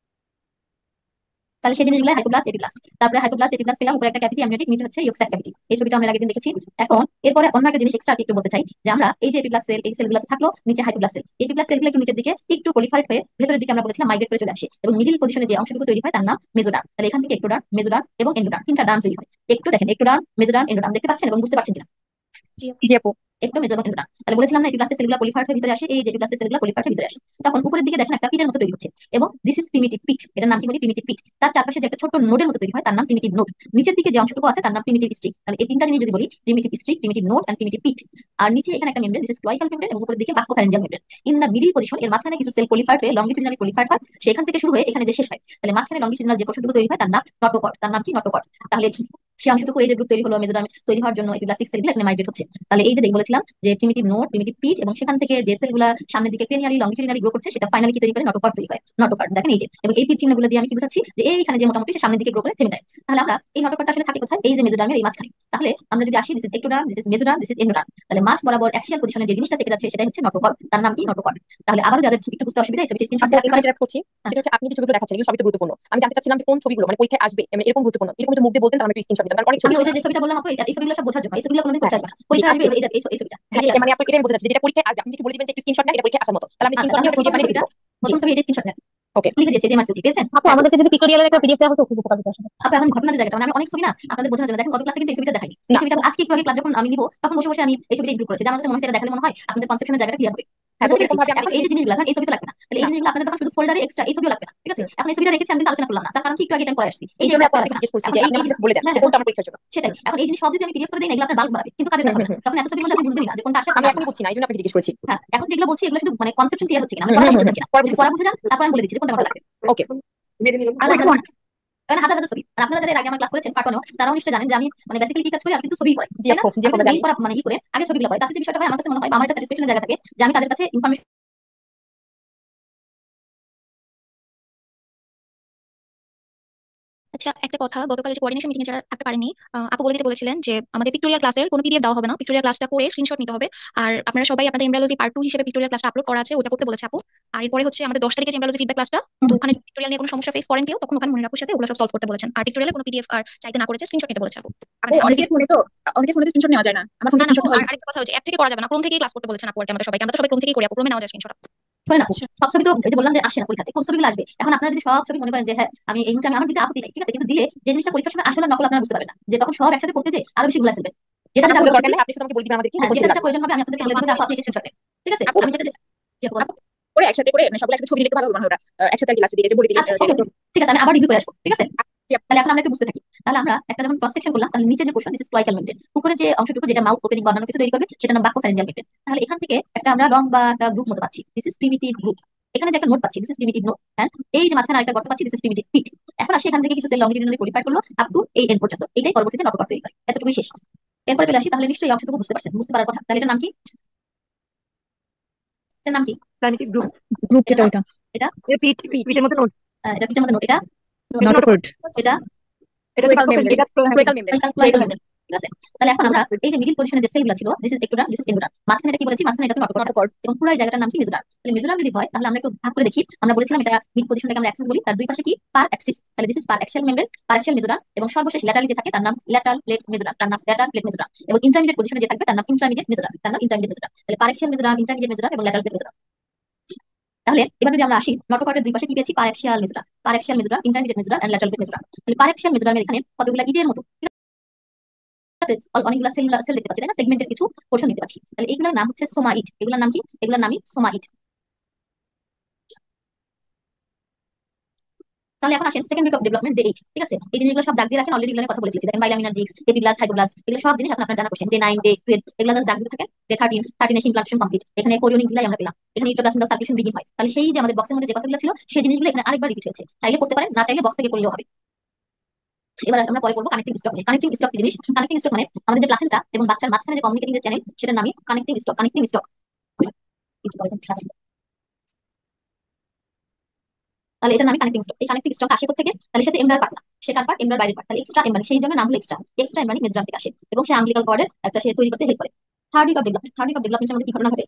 তাহলে সেই জিনিসগুলো হাইপোপ্লাস্ট এপিপ্লাস্ট, তারপরে হাইপোপ্লাস্ট এপিপ্লাস্ট পেলাম, উপরে একটা ক্যাভিটি অ্যামনিওটিক, নিচে হচ্ছে ইয়োক স্যাক ক্যাভিটি। এই ছবিটা আমরা এর আগে দিন দেখেছি। এখন এরপরে অন্য একটা জিনিস এক্সট্রা একটু বলতে চাই, যে আমরা এই যে এপিপ্লাস্ট সেল, এই সেলগুলো তো থাকলো, নিচে হাইপোপ্লাস্ট সেল, এপিপ্লাস্ট সেলগুলো একটু নিচের দিকে একটু পলিফারেট হয়ে ভেতরের দিকে আমরা বলেছিলাম মাইগ্রেট করে চলে আসে এবং মিডিল পজিশনে যে অংশটুকু তৈরি হয় তার নাম মেজোডার্ম। তাহলে এখান থেকে একটোডার্ম, মেজোডার্ম এবং এন্ডোডার্ম, তিনটা ডার্ম তৈরি হয়। একটু দেখেন একটোডার্ম, মেজোডার্ম, এন্ডোডার্ম দেখতে পাচ্ছেন এবং বুঝতে পারছেন কিনা? জি জি আপু। একটু মেজো এবং এন্ডোডার্ম। তাহলে বলেছিলাম না এপিপ্লাস্টের সেলগুলো পলিফারেট হয়ে ভিতরে আসে, এই যে এপিপ্লাস্টের সেলগুলো পলিফারেট হয়ে ভিতরে আসে। তখন উপরের দিকে দেখেন একটা পিটের মতো তৈরি হচ্ছে এবং দিস ইজ প্রিমিটিভ পিট, এটার নাম কি বলি প্রিমিটিভ পিট। তার চারপাশে যে একটা ছোট নোডের মতো তৈরি হয় তার নাম প্রিমিটিভ নোড। নিচের দিকে যে অংশটুকু আছে তার নাম প্রিমিটিভ স্ট্রিক। তাহলে এই তিনটা জিনিস যদি বলি, primitive streak, primitive node and primitive pit. আর নিচে এখানে একটা membrane, this is cloacal membrane, এবং উপরের দিকে buccopharyngeal membrane. In the middle position, এর মাঝখানে কিছু সেল পলিফারেট হয়ে লংগিটিউডিনালি পলিফারেট হয়, সেখান থেকে শুরু হয়ে এখানে যে শেষ হয়। তাহলে মাঝখানে লংগিটিউডিনাল যে পোর্শনটুকু তৈরি হয় তার নাম নটোকট, তার নাম কি নটোকট। তাহলে সেই অংশটুকু এই যে গ্রুপ তৈরি হলো মেজোডার্ম তৈরি হওয়ার জন্য এপিপ্লাস্টিক সেলগুলো এখানে মাইগ্রেট হচ্ছে। তাহলে এই যে বলেছিলাম যে প্রিমিটিভ নোড, প্রিমিটিভ পিট, এবং সেখান থেকে যে সেলগুলো সামনের দিকে ক্রেনিয়ালি লংগিটিউডিনালি গ্রো করছে সেটা ফাইনালি কি তৈরি করে, নটোকট তৈরি করে। নটোকট দেখেন এই যে, এবং এই তীর চিহ্নগুলো দিয়ে আমি কি বুঝাচ্ছি, যে এইখানে যে মোটামুটি সামনের দিকে গ্রো করে থেমে যায়। তাহলে আমরা এই নটোকটটা আসলে থাকে কোথায়, এই যে মেজোডার্মের এই মাঝখানে। তাহলে আমরা যদি আসি, this is ectoderm, this is mesoderm, this is endoderm, তাহলে মাঝ বরাবর অ্যাক্সিয়াল পজিশনে যে জিনিসটা থেকে যাচ্ছে সেটাই হচ্ছে নটোকট, তার নাম কি নটোকট। তাহলে আবারও যাদের একটু বুঝতে অসুবিধা, এই ছবিটি স্ক্রিনশট আপু দিয়ে রাখতে পারেন। ইন্টারাপ্ট করছি, সেটা হচ্ছে আপনি যে ছবিগুলো দেখাচ্ছেন এগুলো সবই তো গুরুত্বপূর্ণ। আমি জানতে চাচ্ছিলাম যে কোন ছবিগুলো মানে পরীক্ষায় আসবে, মানে এরকম গুরুত্বপূর্ণ, এরকম একটু মুখ দিয়ে বলতেন তাহলে আমি একটু স্ক্রিনশট নিতাম, কারণ অনেক ছবি। আমি ওই যে ছবিটা বললাম আপু, এই ছবিগুলো সব বোঝার জন্য, এই ছবিগুলো কোনোদিন হ্যাঁ পরীক্ষা হ্যাঁ আসবে না, জি পরীক্ষা আসবে আপনি। এই ছবিটা, এই হ্যাঁ যে মানে আসবে। আপনি এটাই বলতে চাচ্ছি, যেটা পরীক্ষায় আসবে আপনি কি বলে দিবেন যে স্ক্রিনশট না, এটা পরীক্ষায় আসার মতো, তাহলে আমি আচ্ছা স্ক্রিনশট তাহলে নিয়ে প্রথম পিডিএফ বানিয়ে ছবিটা, দিব। জি প্রথম ছবি এই স্ক্রিনশট নেন, ওকে। লিখে দিয়েছি যে মার্সি পেয়েছেন। আপু আমাদেরকে যদি পিক্টোরিয়ালের একটা পিডিএফ দেওয়া হতো খুব উপকার হতো আসলে। আপু এখন ঘটনা যে জায়গাটা, মানে আমি অনেক ছবি না আপনাদের বোঝানোর জন্য, দেখেন গত ক্লাসে কিন্তু এই ছবিটা দেখাইনি, এই না ছবিটা আজকে একটু আগে ক্লাস যখন আমি নিব তখন বসে বসে আমি এই ছবিটা ইনক্লুড করেছি, যে আমার কাছে মনে হচ্ছে এটা দেখালে মনে হয় আপনাদের কনসেপশনের জায়গাটা ক্লিয়ার হবে। হ্যাঁ তো বুঝতে এরকম পেরেছি। ভাবে আমি এখন দেখে এই যে দিচ্ছি। জিনিসগুলো, এখন এই ছবি তো লাগবে না, তাহলে এই না জিনিসগুলো আপনাদের তখন শুধু ফোল্ডারে এক্সট্রা এই ছবিও লাগবে না, ঠিক আছে। হুম। এখন এই ছবিটা রেখেছি আমি কিন্তু আলোচনা করলাম না, তার কারণ কি একটু আগে টাইম পরে আসছি, এই এই জন্য জিনিসটা আপু পরে আপনাকে লাগবে না। জিজ্ঞেস করছি এখন যে এই আপনি এই আমাকে জাস্ট বলে দেন হ্যাঁ যে হ্যাঁ কোনটা বলছি, আমার পরীক্ষার জন্য। সেটাই। এখন এই জিনিস সব যদি আমি পিডিএফ করে দিই না, এগুলো আপনার বাল্ক বাড়াবে, কিন্তু কাজের হুম কথা হুম হবে না। হুম। তখন এত ছবির মধ্যে আপনি বুঝবেন না যে কোনটা আসে আর আমি কোনটা আসবে এখনই না। বুঝছি না, এই জন্য আপনাকে জিজ্ঞেস করেছি। হ্যাঁ এখন যেগুলো বলছি এগুলো শুধু মানে কনসেপশন ক্লিয়ার হচ্ছে কিনা, মানে হুম পড়া হুম হুম বুঝেছেন হুম। কিনা, পরে যদি বুঝেছি। পড়া বুঝে যান তারপর আমি বলে দিচ্ছি যে কোনটা কোনটা লাগবে। ওকে। আর হাজার হাজার, কারণ হাজার হাজার ছবি, আর আপনারা যারা এর আগে আমার ক্লাস করেছেন পার্ট 1, তারাও নিশ্চয়ই জানেন যে আমি মানে বেসিক্যালি কি কাজ করি, আমি কিন্তু ছবি পড়াই, জি তাই না। আপু জি আমি আপু কিন্তু জানি। মেইন পড়া মানে করে আগে ছবিগুলো পড়াই, তাতে যে বিষয়টা হয় আমার কাছে মনে হয় বা আমার একটা স্যাটিসফ্যাকশনের জায়গা থাকে যে আমি তাদের কাছে ইনফরমেশন। আচ্ছা একটা কথা, গতকাল যে কোঅর্ডিনেশন মিটিং এ যারা থাকতে পারেনি, আপু বলে দিতে বলেছিলেন যে আমাদের পিক্টোরিয়াল ক্লাসের কোনো পিডিএফ দেওয়া হবে না, পিক্টোরিয়াল ক্লাসটা করে স্ক্রিনশট নিতে হবে। আর আপনারা সবাই আপনাদের এমব্রায়োলজি পার্ট 2 হিসেবে পিক্টোরিয়াল ক্লাসটা আপলোড করা আছে, ওটা করতে বলেছে আপু। আর এরপরে হচ্ছে আমাদের 10 তারিখে যে এমব্রায়োলজি ফিডব্যাক ক্লাসটা, তো ওখানে পিক্টোরিয়াল নিয়ে কোনো সমস্যা ফেস করেন কেউ, তখন ওখানে মনির আপুর সাথে ওগুলো সব সলভ করতে বলেছেন। আর পিক্টোরিয়ালের কোনো পিডিএফ আর চাইতে না করেছে, স্ক্রিনশট নিতে বলেছে আপু। আপু মানে আমাদের অনেকে ফোনে তো স্ক্রিনশট নেওয়া যায় না, আমার ফোনে না না আপু, স্ক্রিনশট আর হয়। আরেকটা কথা হচ্ছে অ্যাপ থেকে করা যাবে না, ক্রোম থেকেই ক্লাস করতে বলেছেন আপু আর কি আমাদের সবাইকে। আমরা তো সবাই ক্রোম থেকেই করি আপু, ক্রোমে নেওয়া যায় স্ক্রিনশট। হয় না, সব ছবি তো এই যে বললাম যে আসে না পরীক্ষাতে, কোন ছবিগুলো আসবে। এখন আপনারা যদি সব ছবি মনে করেন যে হ্যাঁ আমি এই মুহূর্তে আমার দিতে আপত্তি নেই, ঠিক আছে, কিন্তু দিলে যে জিনিসটা পরীক্ষার সময় আসলে নকল আপনারা বুঝতে পারবেন না, যে তখন সব একসাথে পড়তে যে আরো বেশি গুলা ফেলবেন। যেটা আমার যেটা আমি বলার দরকার করতেছি, নেই, আপনি শুধু আমাকে বলে দিবেন আমাদের কি হ্যাঁ কোন যেটা ছবি যেটা লাগবে। প্রয়োজন হবে আমি আপনাদেরকে বলে দেবো যে আপু আপনি স্ক্রিনশট নেন, ঠিক আছে। আপু আমি যেটা যে বলুন। আপু করে একসাথে করে মানে সবগুলো একসাথে ছবি নিলে একটু ভালো হবে মনে হয়, ওটা একসাথে আর কি লাস্টের দিকে যে বলে দিলেন আচ্ছা যে ওকে, ঠিক আছে আমি আবার রিভিউ করে আসবো, ঠিক আছে। জি আপু। তাহলে এখন আমরা একটু বুঝতে থাকি। তাহলে আমরা একটা যখন ক্রস সেকশন করলাম, তাহলে নিচে যে portion, this is cloacal membrane, উপরে যে অংশটুকু যেটা মাউথ ওপেনিং বা অন্যান্য কিছু তৈরি করবে সেটা নাম বাক্যোফ্যারিঞ্জিয়াল মেমব্রেন। তাহলে এখান থেকে একটা আমরা লং বা একটা গ্রুপ মতো পাচ্ছি, দিস ইজ প্রিমিটিভ গ্রুপ। এখানে যে একটা নোট পাচ্ছি, দিস ইজ প্রিমিটিভ নোট, হ্যাঁ। এই যে মাঝখানে আরেকটা গর্ত পাচ্ছি, দিস ইজ প্রিমিটিভ পিট। এখন আসি এখান থেকে কিছু সেল লংজিটিউডিনালি পলিফাই করলো আপ টু এই এন্ড পর্যন্ত, এটাই পরবর্তীতে নটোকট তৈরি করে, এতটুকুই শেষ। এরপরে চলে আসি, তাহলে নিশ্চয়ই এই অংশটুকু বুঝতে পারছেন, বুঝতে পারার কথা। তাহলে এটার নাম কি, এটার নাম কি, প্রাইমিটিভ গ্রুপ, গ্রুপ এটার যেটা নাম, ওইটা এটা পিট পিট পিটের মতো নোট। এটা পিটের মধ্যে নোট, এটা নটোকর্ড। এটা এটা হচ্ছে মেমব্রেন, এটা কোয়েকাল মেমব্রেন। ক্লোইকাল মেমব্রেন, ঠিক আছে। তাহলে এখন আমরা এই যে মিডিল পজিশনে যে সেলগুলো ছিল, this is ectoderm, this is endoderm, মাঝখানে এটা কি বলেছি, মাঝখানে এটা নটোকট নটোকর্ড। এবং পুরো এই জায়গাটার নাম কি, মেজোডার্ম। তাহলে মেজোডার্ম যদি হয় তাহলে আমরা একটু ভাগ করে দেখি। আমরা বলেছিলাম এটা মিড পজিশনটাকে আমরা অ্যাক্সিস বলি, তার দুই পাশে কি পার অ্যাক্সিস, তাহলে this is paraxial membrane, paraxial mesoderm, এবং সর্বশেষ ল্যাটারালি যে থাকে তার নাম ল্যাটারাল প্লেট মেজোডার্ম, তার নাম ল্যাটারাল প্লেট মেজোডার্ম, এবং ইন্টারমিডিয়েট পজিশনে যে থাকবে তার নাম ইন্টারমিডিয়েট মেজোডার্ম, তার নাম ইন্টারমিডিয়েট মেজোডার্ম। তাহলে পার অ্যাক্সিয়াল মেজোডার্ম, ইন্টারমিডিয়েট মেজোডার্ম এবং ল্যাটারাল প্লেট মেজোডার্ম। তাহলে এবার যদি আমরা আসি নটোকটের দুই পাশে কি পেয়েছি, paraxial mesoderm, paraxial mesoderm, intermediate mesoderm and lateral plate mesoderm. তাহলে পার অ্যাক্সিয়াল মেজোডার্মের এখানে কতগুলো ইটের মতো আছে, অনেকগুলো সেল দেখতে পাচ্ছি তাই না, সেগমেন্টের কিছু পোর্শন দেখতে পাচ্ছি। তাহলে এগুলোর নাম হচ্ছে সোমাইট, এগুলোর নাম কি, এগুলোর নামই সোমাইট। তাহলে এখন আসেন second week of development day 8, ঠিক আছে? এই জিনিসগুলো সব দাগ দিয়ে রাখেন, অলরেডি এগুলো কথা বলে ফেলেছি। দেখেন বাইলামিনার ডিস্ক, এপিব্লাস্ট, হাইড্রোব্লাস্ট, এগুলো সব জিনিস এখন আপনার জানা কোশ্চেন। ডে 9, ডে 12 এগুলো যদি দাগ দিতে থাকেন, ডে 13 এসে ইমপ্লান্টেশন কমপ্লিট। এখানে কোরিওনিক ভিলাই আমরা পেলাম, এখানে ইন্ট্রোপ্লাজমিক সার্কুলেশন বিগিন হয়। তাহলে সেই যে আমাদের বক্সের মধ্যে যে কথাগুলো ছিল সেই জিনিসগুলো এখানে আরেকবার রিপিট হয়েছে। চাইলে করতে পারেন, না চাইলে বক্স থেকে করলেও হবে। এবার আমরা পরে করবো কানেক্টিং স্টক। কানেক্টিং স্টক কি জিনিস? কানেক্টিং স্টক মানে আমাদের যে প্লাসেন্টা এবং বাচ্চার মাঝখানে যে কমিউনিকেটিং যে চ্যানেল, সেটার নামই কানেক্টিং স্টক। কানেক্টিং স্টক তাহলে এটার নামই কানেক্টিং স্টক। এই কানেক্টিং স্টক আসে থেকে, তাহলে সেটা এমব্রার পার্ট না, সে কার পার্ট? এমব্রার বাইরের পার্ট। তাহলে এক্সট্রা এমব্রানি, সেই জন্য নাম হলো এক্সট্রা। এক্সট্রা এমব্রানি মেজোরাম থেকে আসে এবং সে আম্বিলিকাল কর্ডের একটা সে তৈরি করতে হেল্প করে। Third week of development. Third week of ডেভেলপমেন্টের মধ্যে কি ঘটনা ঘটে?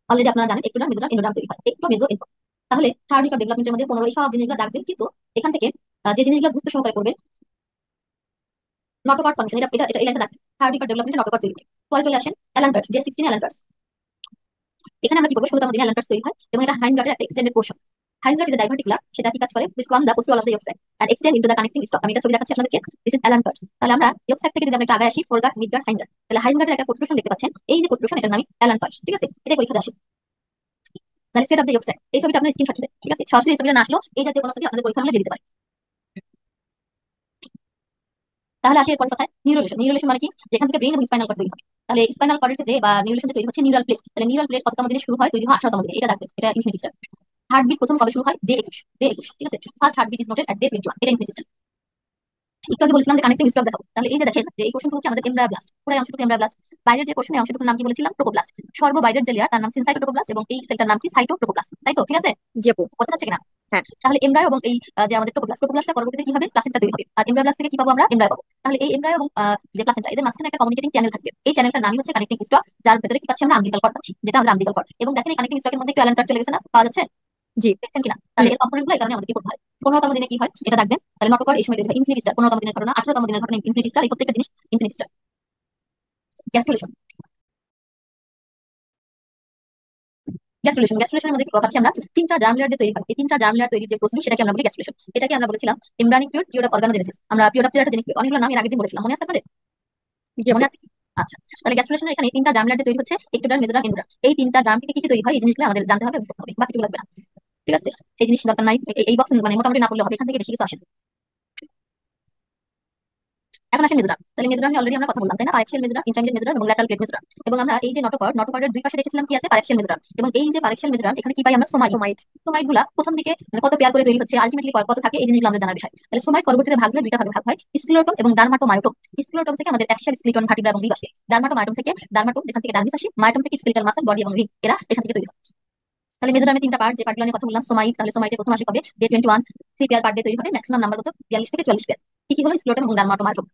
অলরেডি আপনারা জানেন একটু মেজোরাম এন্ডোরাম তৈরি হয়, একটু মেজো এন্ডো। তাহলে থার্ড উইক অফ ডেভেলপমেন্টের মধ্যে 15 সব জিনিসগুলো দাগ দিন, কিন্তু এখান থেকে যে জিনিসগুলো গুরুত্ব সহকারে করবেন, নটোকর্ড ফাংশন, এটা এটা এটা এই লাইনটা দাগ। থার্ড উইক অফ ডেভেলপমেন্টে নটোকর্ড তৈরি হয়। পরে চলে আসেন অ্যালান টার্স, ডে 16 অ্যালান টার্স। এখানে আমরা কি করবো? 16তম দিনে অ্যালান টার্স তৈরি হয় এবং এটা হাইন্ড গার্ডের একটা extended portion. Hind gut is the diverticular, সেটা কি কাজ করে? This form the postal of the yolk and extend into the connecting stalk. আমি এটা ছবি দেখাচ্ছি আপনাদেরকে। This is allantois. তাহলে আমরা ইয়োক থেকে যদি আমরা একটু আগে আসি, ফোরগার্ড, মিডগার্ড, হাইন্ড গার্ড, তাহলে হাইন্ড গার্ডের একটা প্রোট্রুশন দেখতে পাচ্ছেন। এই যে প্রোট্রুশন, এটার নামই অ্যালান টার্স, ঠিক আছে? এটা পরীক্ষাতে আসে। তাহলে ফেড অফ দ্য ইয়োক, এই ছবিটা আপনার স্ক্রিনশট নেবেন, ঠিক আছে? সরাসরি এই ছবিটা না আসলো, এই জাতীয় কোনো ছবি আপনাদের পরীক্ষা হলে দিয়ে দিতে পারে। তাহলে আসি এরপর কথায় নিউরোলেশন। নিউরোলেশন মানে কি? যেখান থেকে ব্রেন এবং স্পাইনাল কর্ড তৈরি হবে। তাহলে স্পাইনাল কর্ডের ক্ষেত্রে বা নিউরোলেশন তৈরি হচ্ছে নিউরাল প্লেট। তাহলে নিউরাল প্লেট কততম দিনে শুরু হয়? তৈরি হয় 18তম দিনে। এটা দেখবেন, এটা ইনফিনিটি স্টার। হার্টবিট প্রথম কবে শুরু হয়? ডে 21, ডে 21, ঠিক আছে? First heartbeat is noted at day 21, এটা ইনফিনিটি স্টার। একটু আগে বলেছিলাম যে কানেক্টিং স্টক দেখাবো। তাহলে এই যে দেখেন যে এই কোশ্চেনটুকু কি আমাদের এমব্রায়োব্লাস্ট, পুরো অংশটুকু এমব্রায়োব্লাস্ট। বাইরের যে কোশ্চেন, এই অংশটুকুর নাম কি বলেছিলাম? ট্রোপোপ্লাস্ট। সর্ববাইরের যে লেয়ার তার নাম সিনসাইটোট্রোপোপ্লাস্ট এবং এই সেলটার নাম কি? সাইটোট্রোপোপ্লাস্ট। তাই তো? ঠিক আছে? জি আপু। কথা হচ্ছে কিনা? হ্যাঁ। তাহলে এমব্রায়ো এবং এই যে আমাদের ট্রোপোপ্লাস্টটা পরবর্তীতে কি হবে? প্লাসেন্টা তৈরি হবে। আর এমব্রায়োব্লাস্ট থেকে কি পাবো আমরা? এমব্রায়ো পাবো। তাহলে এই এমব্রায়ো এবং যে প্লাসেন্টা, এদের মাঝখানে একটা কমিউনিকেটিং চ্যানেল থাকবে। এই চ্যানেলটার নামই হচ্ছে কানেক্টিং স্টক, যার ভেতরে কি পাচ্ছি আমরা? আমবিলিকাল কর্ড পাচ্ছি, যেটা আমরা আমবিলিকাল কর্ড। এবং দেখেন এই কানেক্টিং স্টকের মধ্যে একটু অ্যালান টার্চ চলে গেছে না? পাওয়া যাচ্ছে? জি। দেখছেন কিনা? তাহলে এর কম্পোনেন্ট গুলো এই কারণে আমাদের কি করতে হয়? 15তম দিনে কি হয় এটা দেখবেন। তাহলে নটোকর্ড এই সময় তৈরি হয় ইনফিনিটি স্টার। 15তম দিনের ঘটনা, 18তম দিনের ঘটনা ইনফিনিটি স্টার। এই প্রত্যেকটা জিনিস ইনফিনিটি স্টার। গ্যাস্ট্রুলেশন। গ্যাস্ট্রুলেশনের মধ্যে কি পাচ্ছি আমরা? তিনটা জার্ম লেয়ার যে তৈরি হয়, এই তিনটা জার্ম লেয়ার তৈরির যে প্রসেস, সেটাকে আমরা বলি গ্যাস্ট্রুলেশন। এটাকে আমরা বলেছিলাম এমব্রানিক পিরিয়ড, পিরিয়ড অফ অর্গানোজেনেসিস। আমরা পিরিয়ড অফ টেরাটোজেনিক পিরিয়ড, অনেকগুলো নাম এর আগের দিন বলেছিলাম, মনে আছে আপনাদের? জি আপু। মনে আছে? আচ্ছা, তাহলে গ্যাস্ট্রুলেশনের এখানে তিনটা জার্ম লেয়ার যে তৈরি হচ্ছে, একটোডার্ম, মেসোডার্ম, এন্ডোডার্ম। এই তিনটা জার্ম থেকে কি কি তৈরি হয় এই জিনিসগুলো আমাদের জানতে হবে এবং করতে হবে, বাকিগুলো লাগবে না, ঠিক আছে? এই জিনিস দরকার নাই, এই বক্স মানে মোটামুটি না পড়লে হবে, এখান থেকে বেশি কিছু আসে না। এখন আসেন মেজোরাম। তাহলে মেজোরাম নিয়ে অলরেডি আমরা কথা বললাম, তাই না? পারেক্সিয়াল মেজোরাম, ইন্টারমিডিয়েট মেজোরাম এবং ল্যাটারাল প্লেট মেজোরাম। এবং আমরা এই যে নটোকর্ডের দুই পাশে দেখেছিলাম কি আছে? পারেক্সিয়াল মেজোরাম। এবং এই যে পারেক্সিয়াল মেজোরাম, এখানে কি পাই আমরা? সোমাইট। সোমাইট। সোমাইট গুলা প্রথম দিকে মানে কত পেয়ার করে তৈরি হচ্ছে, আলটিমেটলি কত থাকে, এই জিনিসগুলো আমাদের জানার বিষয়। তাহলে সোমাইট পরবর্তীতে ভাগ হলে দুইটা ভাগে ভাগ হয়, স্ক্লিরোটম এবং ডার্মাটোমায়োটম। স্ক্লিরোটম থেকে আমাদের অ্যাক্সিয়াল স্কেলিটন, ভার্টিব্রা এবং লিভ আসে। ডার্মাটোমায়োটম থেকে ডার্মাটো, যেখান থেকে ডার্মিস আসে। মায়োটম থেকে স্কেলিটাল মাসল, বডি এবং লিভ, এরা এখান থেকে তৈরি হয়। তাহলে মেজোরামে তিনটা পার্ট, যে পার্টগুলো নিয়ে কথা বললাম সোমাইট। তাহলে সোমাইটে প্রথম আসে কবে? ডে 21, 3 পেয়ার পার্ট দিয়ে তৈরি হবে, ম্যাক্সিমাম নাম্বার কত? 42 থেকে 44 পেয়ার। কি কি হলো? স্ক্লিরোটম এবং ডার্মাটোমায়োটম।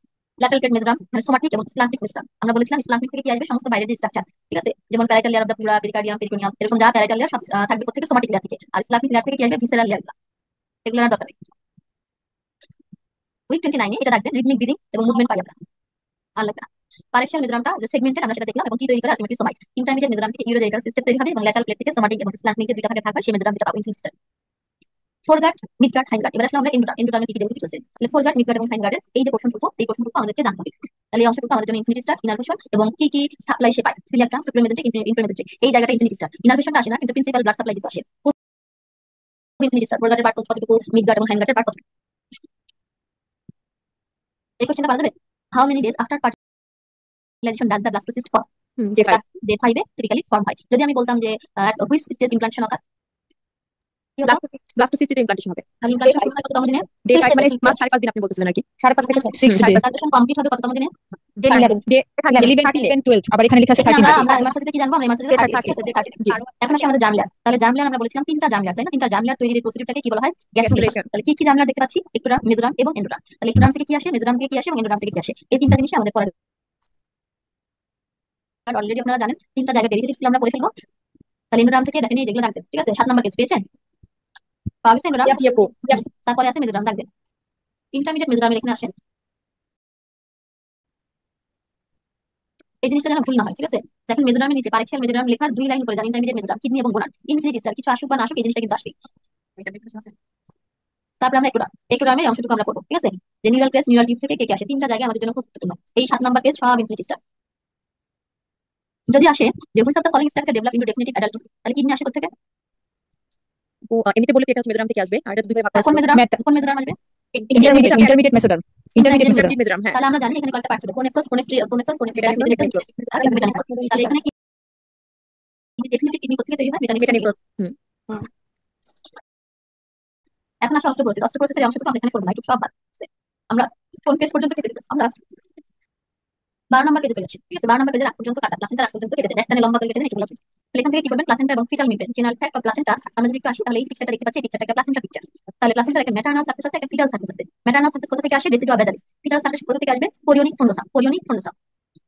ল্যাটারাল প্লেট মেজোরাম, মানে সোমাটিক এবং স্প্লান্টিক মেজোরাম। আমরা বলেছিলাম স্প্লান্টিক থেকে কি আসবে? সমস্ত বাইরের যে স্ট্রাকচার, ঠিক আছে? যেমন parietal layer of the pleura, pericardium, peritoneum, এরকম যা প্যারাইটাল লেয়ার সব থাকবে প্রত্যেকটা সোমাটিক লেয়ার থেকে। আর স্প্লান্টিক লেয়ার থেকে কি আসবে? ভিসেরাল লেয়ারগুলো, এগুলো আর দরকার নেই। উইক 29 এটা রাখবেন, রিদমিক ব্রিদিং এবং মুভমেন্ট পাই আমরা, আর লাগবে না। পারেশিয়াল মেজোরামটা যে সেগমেন্টেড, আমরা সেটা দেখলাম এবং কি তৈরি করে? Ultimately somite. ইন্টারমিডিয়েট মেজোরাম থেকে নিউরোজেনিক্যাল সিস্টেম তৈরি হবে এবং ল্যাটারাল প্লেট থেকে সোমাটিক এবং স্প্লান্টিক যে দুইটা ভাগে ভাগ হয়, সেই মেজোরাম যেটা পাবো ইনফিনিটি স্টার। ফোরগার্ড, মিডগার্ড, হাইন্ডগার্ড। এবার আসলে আমরা এন্ডোডার্মে কি কি দেখবো কিছু আছে। তাহলে ফোরগার্ড, মিডগার্ড এবং হাইন্ডগার্ডের এই যে পোর্শনটুকু, এই পোর্শনটুকু আমাদেরকে জানতে হবে। তাহলে এই অংশটুকু আমাদের জন্য ইনফিনিটি স্টার, ইনারভেশন এবং কি কি সাপ্লাই সে পায়, সিলিয়াক ট্রাঙ্ক, সুপ্রামেজেন্ট্রিক, ইনফ্রামেজেন্ট্রিক, এই জায়গাটা ইনফিনিটি স্টার। ইনারভেশনটা আসে না, কিন্তু প্রিন্সিপাল ব্লাড সাপ্লাই দিতে আসে। Infinity star. ফোরগার্ডের পার্ট কতটুকু, মিডগার্ড এবং হাইন্ডগার্ডের পার্ট কতটুকু, এই কোশ্চেনটা পারা যাবে। How many days after fertilisation does the blastocyst form? Day 5। Day 5 typically form হয়। যদি আমি বলতাম যে হুইচ স্টেজ ইমপ্লান্টেশন অকার, কি হতো? ব্লাস্টোসিস্টে ইমপ্লান্টেশন হবে তাহলে ইমপ্লান্টেশন শুরু হয় কততম দিনে? ডে 5, মানে মাস 5.5 দিন আপনি বলতেছিলেন আর কি। 5.5 থেকে 6 5.5 ডেজ। ইমপ্লান্টেশন কমপ্লিট হবে কততম দিনে? Day 11 day 11 13 day. 12 আবার এখানে লেখা আছে এখানে 13 আমরা এমার্সিতে কি জানবো? আমরা এমার্সিতে 30 জি। এখন আসি আমাদের জার্ম লেয়ার। তাহলে জার্ম লেয়ার আমরা বলেছিলাম তিনটা জার্ম লেয়ার, তাই না? তিনটা জার্ম লেয়ার তৈরির প্রসিডিউরটাকে কি বলা হয়? গ্যাস্ট্রুলেশন। গ্যাস্ট্রুলেশন। তাহলে কি কি জার্ম লেয়ার দেখতে পাচ্ছি? একটোডার্ম, মেজোডার্ম এবং এন্ডোডার্ম। তাহলে একটোডার্ম থেকে কি আসে, মেজোডার্ম থেকে কি আসে এবং এন্ডোডার্ম থেকে কি আসে, এই তিনটা জিনিসই আমাদের পড়ার। অলরেডি আপনারা জানেন তিনটা জায়গা ডেরিভেটিভস আমরা করে ফেলবো। তাহলে এন্ডোডার্ম থেকে দেখেন এই যেগুলো রাখবেন, ঠিক আছে? 7 নাম্বার পেজ পেয়েছেন? পাওয়া গেছে এন্ডোডার্ম? জি আপু। তারপরে আছে মেজোডার্ম, রাখবেন। ইন্টারমিডিয়েট মেজোডার্মের এখানে আসেন, এই জিনিসটা যেন ভুল না হয়, ঠিক আছে? দেখেন মেজোডার্মের নিচে পারেক্সিয়াল মেজোডার্ম লেখার 2 লাইন করে যান, ইন্টারমিডিয়েট মেজোডার্ম, কিডনি এবং গোনাড, ইনফিনিটি স্টার। কিছু আসুক বা না আসুক এই জিনিসটা কিন্তু আসবে। তারপরে আমরা একটোডার্মে এই অংশটুকু আমরা করবো, ঠিক আছে? যে নিউরাল ক্রেস্ট, নিউরাল টিউব থেকে কে কে আসে, তিনটা জায়গা আমাদের জন্য খুব গুরুত্বপূর্ণ। এই 7 নাম্বার পেজ সব ইনফিনিটি স্টার। যদি আসে যে which of the following structure develop into definitive adulthood, তাহলে কিডনি আসে কোথা থেকে? তো এমনিতে বললে কি এটা হচ্ছে মেজোরাম থেকে আসবে, আর এটা দুই ভাগে ভাগ করা কোন ছিল। মেজোরাম ম্যাট কোন মেজোরাম আসবে? Intermediate intermediate mesoderm intermediate mesoderm intermediate mesoderm, হ্যাঁ। তাহলে আমরা জানি এখানে কয়েকটা পার্ট ছিল, কোনেফ্রস কোনেফ্রিয়াস কোনেফ্রিয়াস মেটানিফাস, মেটানিফাস, আর মেটানিফাস। তাহলে এখানে কি ডেফিনেটলি কিডনি কোথা থেকে তৈরি হয়? মেটানিফাস থেকে। মেটানিফাস। হুম। এখন আসে অস্টিওপোরোসিস। অস্টিওপোরোসিসের অংশটুকু আমরা এখানে করব না, একটু সব বাদ আছে। আমরা কোন পেজ পর্যন্ত কেটে দেব? আমরা 12 নম্বর পেজে চলে আসি। ঠিক আছে, 12 নম্বর পেজের আগ পর্যন্ত কাটা, প্লাসেন্টার আগ পর্যন্ত কেটে দেন, একটা লম্বা করে কেটে দেন, এগুলো তাহলে এখান থেকে কি করবেন? প্লাসেন্টা এবং fetal membrane, general fact of placenta আমরা যদি একটু আসি, তাহলে এই পিকচারটা দেখতে পাচ্ছি, এই পিকচারটা একটা প্লাসেন্টা পিকচার। তাহলে প্লাসেন্টার একটা ম্যাটারনাল সারফেস আছে, একটা ফিটাল সারফেস আছে। ম্যাটারনাল সারফেস কোথা থেকে আসে? ডেসিডুয়া বেজালিস। ফিটাল সারফেস কোথা থেকে আসবে? Chorionic frondosum, chorionic frondosum.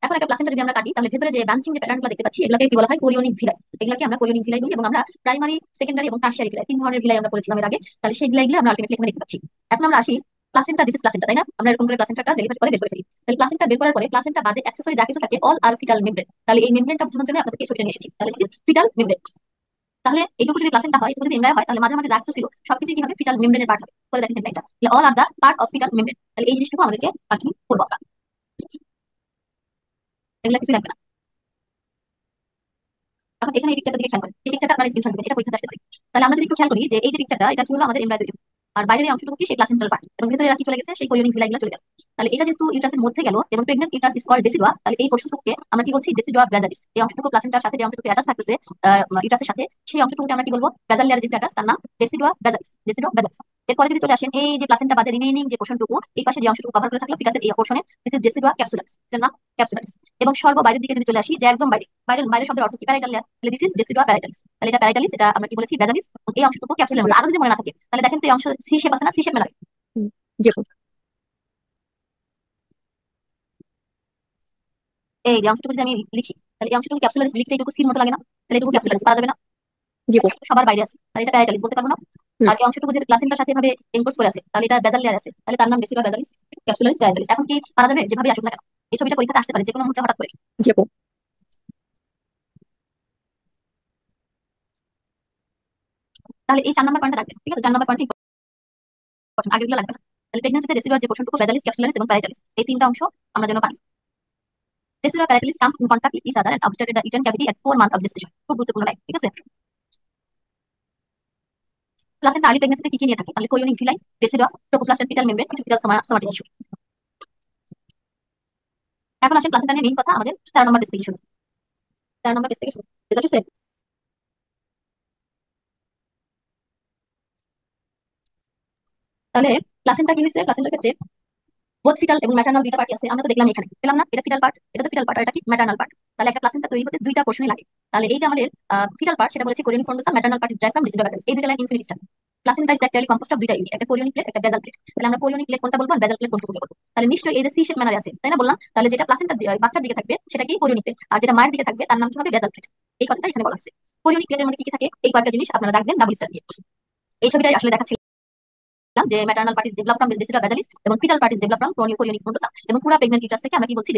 এখন একটা প্লাসেন্টা যদি আমরা কাটি, তাহলে ভেতরে যে ব্রাঞ্চিং যে প্যাটার্নগুলো দেখতে পাচ্ছি, এগুলোকে কি বলা হয়? Chorionic villi. এগুলোকে আমরা কোরিওনিক ভিলাই বলি, এবং আমরা প্রাইমারি, সেকেন্ডারি এবং টারশিয়ারি ভিলাই, তিন ধরনের ভিলাই আমরা পড়েছিলাম এর আগে। তাহলে সেই ভিলাইগুলো আমরা আলটিমেটলি এখানে দেখতে পাচ্ছি। এখন আমরা আসি প্লাসেন্টা, দিস ইজ প্লাসেন্টা, তাই না? আমরা এরকম করে প্লাসেন্টাটা ডেলিভারি করে বের করে ফেলি। তাহলে প্লাসেন্টা বের করার পরে প্লাসেন্টা বাদে অ্যাক্সেসরি যা কিছু থাকে, অল আর ফিটাল মেমব্রেন। তাহলে এই মেমব্রেনটা বোঝানোর জন্য আপনাদেরকে এই ছবিটা নিয়ে এসেছি। তাহলে দিস ইজ ফিটাল মেমব্রেন। তাহলে এইটুকু যদি প্লাসেন্টা হয়, এটুকু যদি এমব্রায়ো হয়, তাহলে মাঝে মাঝে যা কিছু ছিল সবকিছু কি হবে? ফিটাল মেমব্রেনের পার্ট হবে। করে দেখেন হেডলাইনটা, তাহলে all are the part of foetal membrane. তাহলে এই জিনিসটুকু আমাদেরকে আর কি করবো আমরা, এগুলো কিছু লাগবে না। এখন এখানে এই পিকচারটা দিকে খেয়াল করেন, এই পিকচারটা আপনারা স্ক্রিনশট দিবেন, এটা পরীক্ষাতে আসতে পারে। তাহলে আমরা যদি একটু খেয়াল করি যে এই যে পিকচারটা, এটা কি হলো? আমাদের এমব্রায়ো, আর বাইরের এই অংশটুকু কি? সেই প্লাসেন্টাল পার্ট, এবং ভেতরে এরা কি চলে গেছে? সেই কোরিওনিক ভিলাইগুলো চলে গেল। তাহলে এটা যেহেতু ইউটাসের মধ্যে গেল, এবং প্রেগন্যান্ট ইউটাস ইজ কল্ড ডেসিডুয়া, তাহলে এই পোরশনটুকুকে আমরা কি বলছি? ডেসিডুয়া ব্যাজালিস। এই অংশটুকু প্লাসেন্টার সাথে যে অংশটুকু অ্যাটাচ থাকতেছে ইউটাসের সাথে, সেই অংশটুকুকে আমরা কি বলবো? বেজাল লেয়ারে যেটা অ্যাটাচ, তার নাম ডেসিডুয়া ব্যাজালিস, ডেসিডুয়া ব্যাজালিস। এরপরে যদি চলে আসেন এই যে প্লাসেন্টা বাদে রিমেইনিং যে পোরশনটুকু, এই পাশে যে অংশটুকু কভার করে থাকলো ফিটাসের এই পোরশনে, দিস ইজ ডেসিডুয়া ক্যাপসুলারিস, এটার নাম ক্যাপসুলারিস। এবং সর্ব বাইরের দিকে যদি চলে আসি, যে একদম বাইরে, বাইরের শব্দের অর্থ কি? প্যারাইটাল লেয়ার, তাহলে দিস ইজ ডেসিডুয়া প্যারাইটালিস। তাহলে এটা প্যারাইটালিস, এটা আমরা কি বলেছি? বেজালিস। এই অংশটুকু ক্যাপসুলের মধ্যে। আরো যদি মনে না থাকে, তাহলে দেখেন তো এই অংশ সি শেপ আছে না? সি শেপ মেলা, হুম। জি আপু। এই যে অংশটুকু যদি আমি লিখি, তাহলে এই অংশটুকু ক্যাপসুলারিস লিখতে এটুকু সির মতো লাগে না? তাহলে এটুকু ক্যাপসুলারিস পারা যাবে না? জি আপু। সবার বাইরে আছে, তাহলে এটা প্যারাইটালিস বলতে পারবো না? হুম। আর এই অংশটুকু যেটা প্লাসেন্টার সাথে এভাবে এনকোর্স করে আছে, তাহলে এটা বেজাল লেয়ার আছে, তাহলে তার নাম ডেসিডুয়া বেজালিস, ক্যাপসুলারিস প্যারাইটালিস। এখন কি পারা যাবে? যেভাবে আসুক না কেন, এই ছবিটা পরীক্ষাতে আসতে পারে যে কোনো মুহূর্তে হঠাৎ করে। জি আপু। তাহলে এই 4 নম্বর পয়েন্টটা রাখবেন, ঠিক আছে? 4 নম্বর পয়েন্ট ইম্পর্টেন্ট, আগেগুলো লাগবে না। তাহলে প্রেগন্যান্সিতে রেসিডুয়ার যে পোরশনটুকু, বেজালিস, ক্যাপসুলারিস এবং প্যারাইটালিস, এই তিনটা অংশ আমরা যেন পাই। Decidua parietalis comes in contact with each other and obstructed the uterine cavity at 4 month of gestation. খুব গুরুত্বপূর্ণ লাইন, ঠিক আছে? প্লাসেন্টা আর্লি প্রেগন্যান্সিতে কি কি নিয়ে থাকে? তাহলে কোরিওনিক ভিলাই, রেসিডুয়া, ট্রোপোপ্লাস্ট, ফিটাল মেমব্রেন, কিছু ফিটাল সোমাটিক টিস্যু। এখন আসেন প্লাসেন্টা নিয়ে মেইন কথা, আমাদের 13 নম্বর পেজ থেকে শুরু। 13 নম্বর পেজ থেকে শুরু, রেজাল্ট হচ্ছে। তাহলে প্লাসেন্টা কি হয়েছে? প্লাসেন্টার ক্ষেত্রে বোথ ফিটাল এবং ম্যাটারনাল দুইটা পার্টি আছে, আমরা তো দেখলাম এখানে, পেলাম না? এটা ফিটাল পার্ট, এটা তো ফিটাল পার্ট, আর এটা কি? Maternal part. তাহলে একটা প্লাসেন্টা তৈরি হতে দুইটা পোর্শনই লাগে। তাহলে এই যে আমাদের ফিটাল পার্ট, সেটা বলেছে chorionic frondosum, maternal part is diaphragm, decidua basalis, এই দুইটা line infinity structure. Placenta is actually composed of দুইটা ইউনিট, একটা কোরিওনিক প্লেট, একটা বেজাল প্লেট। তাহলে আমরা কোরিওনিক প্লেট কোনটা বলবো আর বেজাল প্লেট কোনটা বলবো? তাহলে নিশ্চয়ই এই যে সি শেপ ম্যানারে আছে, তাই না? বললাম, তাহলে যেটা প্লাসেন্টা বাচ্চার দিকে থাকবে সেটা কি? কোরিওনিক প্লেট, আর যেটা মায়ের দিকে থাকবে তার নাম কি হবে? বেজাল প্লেট। এই কথাটা এখানে বলা হয়েছে। কোরিওনিক প্লেটের মধ্যে কি কি থাকে? এই কয়েকটা জিনিস আপনারা রাখবেন ডাবল স্টার দিয়ে। এই ছবিটাই আসলে দেখাচ্ছিল যে maternal part is develop from decidua basalis, এবং fetal part is develop from chorionic frondosum. এবং পুরো প্রেগন্যান্ট ইউটাস থেকে আমরা কি বলছি?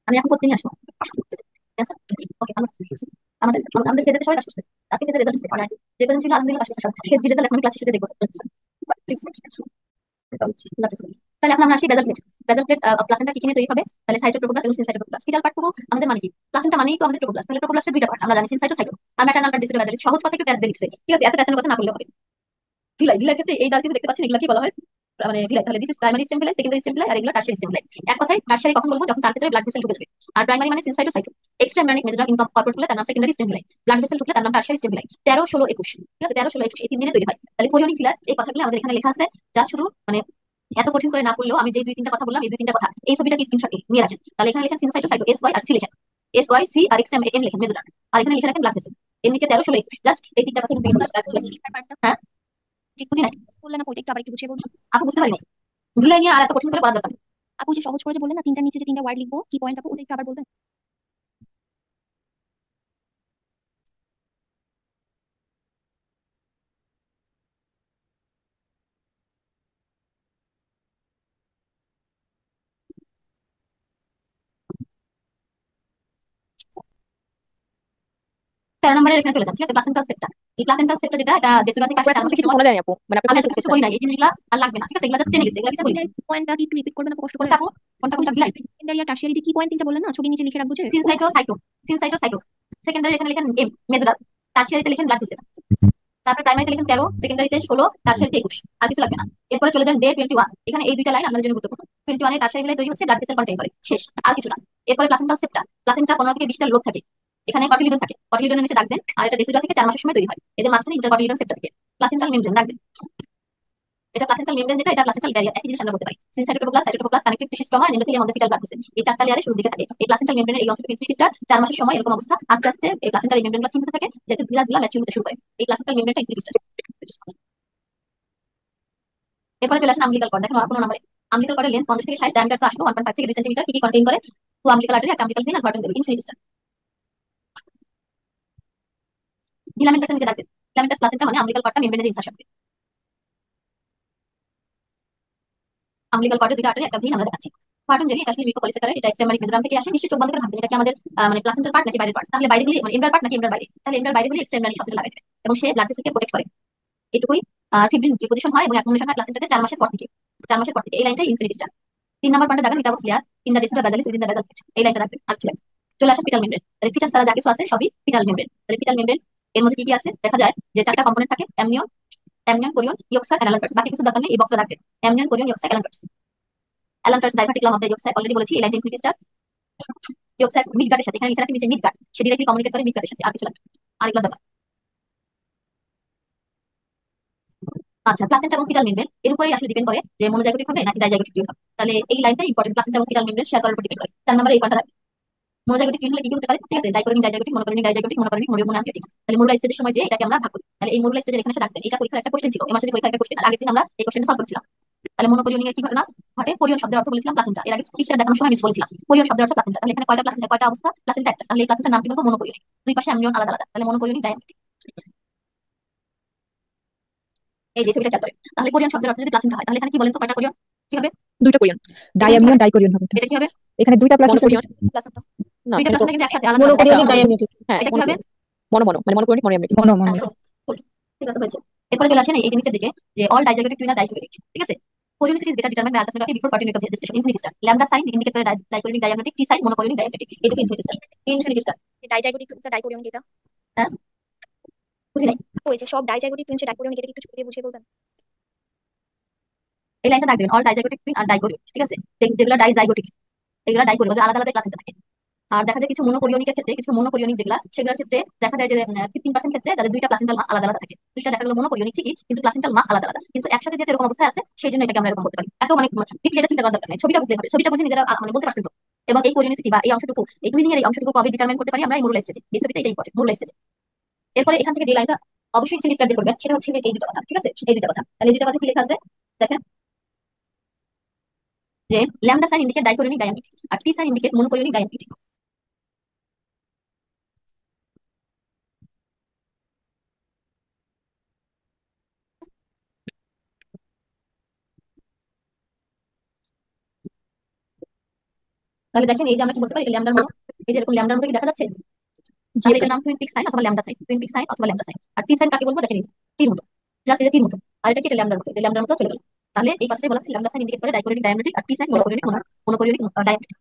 আমি এখন প্রতিদিনই আসবো, ঠিক আছে? ওকে, আমাদের আমাদের খেতে সবাই কাজ করছে, আজকে খেতে রেজাল্ট হচ্ছে, মানে যে কজন ছিল আলহামদুলিল্লাহ কাজ করছে সব। খেতে রেজাল্ট এখন আমি ক্লাস শেষে দেখবো, ঠিক আছে? তাহলে এখন আমরা আসি বেজাল প্লেট। বেজাল প্লেট প্লাসেন্টা কি কি নিয়ে তৈরি হবে? তাহলে সাইটোট্রোপোপ্লাস্ট এবং সিনসাইটোপ্লাস্ট। ফিটাল পার্টটুকু আমাদের মানে কি? প্লাসেন্টা মানেই তো আমাদের ট্রোপোপ্লাস্ট। তাহলে ট্রোপোপ্লাস্টের দুইটা পার্ট আমরা জানি, সিনসাইটো, সাইটো। আর ম্যাটারনাল পার্ট ডিসিডুয়া বেজালিস, সহজ কথা একটু প্যাচ দিয়ে লিখছে, ঠিক আছে? এত প্যাচের কথা না বললে হবে। ভিলাই, ভিলার ক্ষেত্রে এই যা কিছু দেখতে পাচ্ছেন, এগুলা কি বলা হয়? মানে ভিলাই। তাহলে this is primary stem villi, secondary stem villi, আর এগুলো টারশিয়ারি স্টেম ভিলাই। এক কথায় টারশিয়ারি কখন বলবো? যখন তার ভিতরে ব্লাড ভেসেল ঢুকে যাবে। আর প্রাইমারি মানে সিনসাইটো, সাইটো। এক্সট্রা এমব্রায়োনিক মেজোরাম ইনকর্পোরেট হলে তার নাম secondary stem villi. Blood vessel ঢুকলে তার নাম টারশিয়ারি স্টেম ভিলাই। 13, 16, 21, ঠিক আছে? 13, 16, 21 এই 3 দিনে তৈরি হয়। তাহলে কোরিওনিক ভিলার এই কথাগুলো আমাদের এখানে লেখা আছে। জাস্ট শুধু মানে এত কঠিন করে না পড়লেও, আমি যে দুই তিনটা কথা বললাম, এই দুই তিনটা কথা এই ছবিটাকে স্ক্রিনশট নিয়ে রাখেন। তাহলে এখানে লেখেন সিনসাইটো, সাইটো, এস ওয়াই আর সি লেখেন, এস ওয়াই সি, আর এক্সট্রা এম লেখেন মেজোরাম। আর এখানে লিখে রাখেন ব্লাড ভেসেল। এর নিচে 13, 16, 21, জাস্ট এই তিনটা কথা কিন্তু হ্যাঁ, বুঝি নাই? বললেন আপু, এটা একটু আবার একটু বুঝিয়ে বলুন। আপু বুঝতে পারিনি, ভিলাই নিয়ে আর এত কঠিন করে পড়ার দরকার নেই। আপু যে সহজ করে যে বললেন না, তিনটার নিচে যে তিনটা ওয়ার্ড লিখবো, কি পয়েন্ট আপু, ওটা একটু আবার বলবেন? এখানে চলে যান, ঠিক আছে। প্লাসেন্টাল সেপ্টা, এই প্লাসেন্টাল সেপ্টা যেটা, এটা ডেসিডুলা থেকে আসে 4 এখন মাসের কিছু সময়। বলা যায় না আপু, মানে আপনি আমি কোথায় এত থেকে কিছু বলছেন? বলি নাই, এই জিনিসগুলো আর লাগবে না, ঠিক আছে। এগুলো জাস্ট টেনে গেছে, এগুলো কিছু বলি নাই। পয়েন্টটা কি একটু রিপিট করবেন আপু, কষ্ট করে? কোনটা আপু? কোনটা ভিলাই? সেকেন্ডারি আর টারশিয়ারিতে কি পয়েন্ট তিনটা বললেন না, ছবির নিচে লিখে রাখবো যে। সিনসাইটো সাইটো, সিনসাইটো সাইটো। সেকেন্ডারি এখানে লিখেন এম মেজোরাল, টারশিয়ারিতে লিখেন ব্লাড ভেসেল। তারপরে প্রাইমারিতে লিখেন 13, সেকেন্ডারিতে 16, টারশিয়ারিতে 21, আর কিছু লাগবে না। এরপরে চলে যান ডে 21, এখানে এই দুইটা লাইন আপনাদের জন্য গুরুত্বপূর্ণ। 21 এ টারশিয়ারি তৈরি হচ্ছে, ব্লাড ভেসেল কন্টেইন করে, শেষ, আর কিছু না। এরপরে প্লাসেন্টাল সেপ্টা, প্লাসেন্টা 15 থেকে 20টা লোব থাকে, এখানে কটিলিডন থাকে, কটিলিডনের নিচে দাগ দেন, আর এটা ডেসিডুলা থেকে 4 মাসের সময় তৈরি হয়, এদের মাঝখানে ইন্টারকটিলিডন সেপ্টা থাকে। প্লাসেন্টাল মেমব্রেন দাগ দেন, এটা প্লাসেন্টাল মেমব্রেন, যেটা এটা প্লাসেন্টাল ব্যারিয়ার, একই জিনিস আমরা বলতে পারি। Syncytiotrophoblast, cytotrophoblast, connective tissue stroma, endothelium of the fetal blood vessel, এই চারটা লেয়ারে শুরুর দিকে থাকে। এই প্লাসেন্টাল মেমব্রেনের এই অংশটুকু ইনফিনিটি স্টার, 4 মাসের সময় এরকম অবস্থা, আস্তে আস্তে এই প্লাসেন্টাল মেমব্রেনগুলো চিনতে থাকে, যেহেতু ভিলাসগুলো ম্যাচিউর হতে শুরু করে। এই প্লাসেন্টাল মেমব্রেনটা ইনফিনিটি স্টার। এরপরে চলে আসেন আম্বিলিকাল কর্ড, দেখেন আর কোনো নাম্বারে। আম্বিলিকাল কর্ডের লেন্থ 50 থেকে 60, ডায়ামিটার তো আসলো 1.5 থেকে 2 সেন্টিমিটার। কি কি কন্টেইন করে? টু আম্বিলিকাল আর্টারি, একটা আম্বিলিকাল ভেইন, আর ভার্টেন ভেইন, ইনফিনিটি স্টার। ফিলামেন্টাসের নিচে রাখবেন, ফিলামেন্টাস প্লাসেন্টা মানে আম্বিলিকাল কর্ডটা মেমব্রেনে যে ইনসার্শন হবে। আম্বিলিকাল কর্ডের দুইটা আর্টারি, একটা ভেইন আমরা দেখাচ্ছি। ভার্টেনজেলি এটা আসলে মিউকোপলিস্যাকারাইড, এটা এক্সট্রামারিক মেজোরাম থেকে আসে। নিশ্চয়ই চোখ বন্ধ করে ভাববেন এটা কি আমাদের মানে প্লাসেন্টাল পার্ট নাকি বাইরের পার্ট। তাহলে বাইরে হলে মানে এমব্রার পার্ট নাকি এমব্রার বাইরে, তাহলে এমব্রার বাইরে হলে এক্সট্রামারি শব্দটা লাগাই দেবে, এবং সে ব্লাড ভেসেলকে প্রোটেক্ট করে, এটুকুই। আর ফিব্রিন ডিপোজিশন হয় এবং অ্যাকুমুলেশন হয় প্লাসেন্টাতে 4 মাসের পর থেকে, 4 মাসের পর থেকে। এই লাইনটাই ইনফিনিটি স্টার। 3 নাম্বার পয়েন্টে দাগান Nitabuch layer in the decidua basalis within the basal plate, এই লাইনটা রাখবেন, আর কিছু লাগবে। চলে আসে ফিটাল মেমব্রেন, তাহলে ফিটাস ছাড়া যা কিছু আছে সবই ফিটাল মেমব্রেন। তাহলে ফিটাল মেমব্রেন এর মধ্যে কি কি আছে দেখা যায় যে 4টা কম্পোনেন্ট থাকে, amnion, amnion, chorion, yolk sac, allantois. বাকি কিছু দরকার নেই, এই বক্সে রাখবেন amnion, chorion, yolk sac, allantois. Allantois diverticulum of the yolk sac, already বলেছি, এই লাইনটা ইনফিনিটি স্টার। ইয়োক্সার মিড গাটের সাথে, এখানে লিখে রাখেন নিচে মিড গাট, সে ডিরেক্টলি কমিউনিকেট করে মিড গাটের সাথে, আর কিছু লাগবে, আর এগুলো দরকার। আচ্ছা, প্লাসেন্টা এবং ফিটাল মেমব্রেন এর উপরেই আসলে ডিপেন্ড করে যে মনোজাইগোটিক হবে নাকি ডাইজাইগোটিক টিউন হবে। তাহলে এই লাইনটা ইম্পর্টেন্ট, প্লাসেন্টা এবং ফিটাল মেমব্রেন শেয়ার করার উপর ডিপেন্ড করে। 4 নম্বরে এই পয়েন্টটা রাখবেন। মনোজাইগোটিক টিউন হলে কি কি হতে পারে, ঠিক আছে। ডাইকোরিনিক ডাইজাইগোটিক, মনোকোরিনিক ডাইজাইগোটিক, মনোকোরিনিক মোনোআমিওটিক। তাহলে মোরুলা স্টেজের সময় যে এটাকে আমরা ভাগ করি, তাহলে এই মোরুলা স্টেজের এখানে এসে রাখবেন। এটা পরীক্ষার একটা কোশ্চেন ছিল, এই মাসের পরীক্ষার একটা কোশ্চেন, আগের দিন আমরা এই কোশ্চেনটা সলভ করেছিলাম। তাহলে মনোকোরিয়নিক কি ঘটনা ঘটে? কোরিয়ন শব্দের অর্থ বলেছিলাম প্লাসেন্টা, এর আগে পিকচার দেখানোর সময় আমি বলেছিলাম কোরিয়ন শব্দের অর্থ প্লাসেন্টা। তাহলে এখানে কয়টা প্লাসেন্টা, কয়টা অবস্থা? প্লাসেন্টা একটা, তাহলে এই প্লাসেন্টার নাম কি বলবো? মনোকোরিয়নিক। দুই পাশে অ্যামনিয়ন আলাদা আলাদা, তাহলে মনোকোরিয়নিক ডায়ামিটিক। এই যে ছবিটা খেয়াল করেন, তাহলে কোরিয়ন শব্দের অর্থ যদি প্লাসেন্টা হয়, তাহলে এখানে কি বলেন তো, কয়টা কোরিয়ন? কি হবে? দুইটা কোরিয়ান। ডায়ামিয়ন ডাইকোরিয়ন হবে এটা। এটা কি হবে? এখানে দুইটা প্লাসেন্টা, মনোকোরিয়ান প্লাসেন্টা। না, দুইটা এখানে তো প্লাসেন্টা কিন্তু একসাথে আলাদা আলাদা, মনোকোরিয়ানিক একটা ডায়ামিওটিক। হ্যাঁ, এটা কি হবে? মনো মনো মানে মনোকোরিয়ানিক মোনোঅ্যামিওটিক। মনো মনো। হ্যাঁ, cool, ঠিক আছে হয়েছে। এরপরে চলে আসেন এই যে নিচের দিকে, যে অল ডাইজাইগোটিক টুইন আর ডাইকোরিয়নিক, ঠিক আছে। Chorionicity is better determined by ultrasonography before 14 week of gestation, infinity star. Lambda sign indicate করে dichorionic diagnostic, T sign monochorionic diagnostic, এটুকু infinity star, infinity star. Dizygotic twins dichorionic এটা হ্যাঁ, বুঝি নাই। ওই যে সব ডাইজাইগোটিক টুইনস ডাইকোরিয়নিক, এটা কি একটু ছবি দিয়ে বুঝিয়ে বলবেন? এই লাইনটা রাখবেন, অল ডাইজাইগোটিক টুইন আর ডাইকোরিয়নিক, ঠিক আছে। যেগুলো ডাইজাইগোটিক, এগুলো ডাইকোরিয়নিক, ওদের আলাদা আলাদা প্লাসেন্টা থাকে। আর দেখা যায় কিছু মনোকোরিয়নিকের ক্ষেত্রে, কিছু মনোকোরিয়নিক যেগুলা, সেগুলোর ক্ষেত্রে দেখা যায় যে 15% ক্ষেত্রে তাদের দুইটা প্লাসেন্টাল মাস আলাদা আলাদা থাকে। দুইটা দেখা গেল মনোকোরিয়নিক ঠিকই, কিন্তু প্লাসেন্টাল মাস আলাদা আলাদা, কিন্তু একসাথে যেহেতু এরকম অবস্থায় আছে, সেই জন্য এটাকে আমরা এরকম বলতে পারি। এত মানে ডিপলি এটা চিন্তা করার দরকার নেই, ছবিটা বুঝলে হবে, ছবিটা বুঝে নিজেরা মানে বলতে পারছেন তো। এবং এই কোরিয়নিসিটি বা এই অংশটুকু, এই টুইনিং এর এই অংশটুকু কবে ডিটারমাইন করতে পারি আমরা? এই মোরুলা স্টেজে, এই ছবিতে এটা ইম্পর্টেন্ট, মোরুলা স্টেজে। এরপরে এখান থেকে যে লাইনটা অবশ্যই ইনফিনিটি স্টার দিয়ে করবেন, সেটা হচ্ছে এই দুটো কথা, ঠিক আছে, এই দুটো কথা। তাহলে এই দুটো কথা কি লেখা আছে দেখেন, যে ল্যাম্ডা সাইন ইন্ডিকেট ডাইকোরিয়নিক ডায়ামিটিক, আর টি সাইন ইন্ডিকেট মনোকোরিয়নিক ডায়ামিটিক। তাহলে দেখেন এই যে আমরা কি বলতে পারি, এটা ল্যামডার মতো, এই যে এরকম ল্যামডার মতো কি দেখা যাচ্ছে, তাহলে এটার নাম টুইন পিক সাইন অথবা lambda sign, twin peak sign অথবা ল্যামডা সাইন। আর টি সাইন কাকে বলবো দেখেন, এই যে টির মতো, জাস্ট এই যে টির মতো। আর এটা কি, এটা ল্যামডার মতো, এই ল্যামডার মতো চলে গেল। তাহলে এই কথাটাই বলা হয় ল্যামডা সাইন ইন্ডিকেট করে ডাইকোরিয়নিক ডায়ামিটিক, আর T sign মনোকোরিয়নিক মনোকোরিয়নিক ডায়ামিটিক।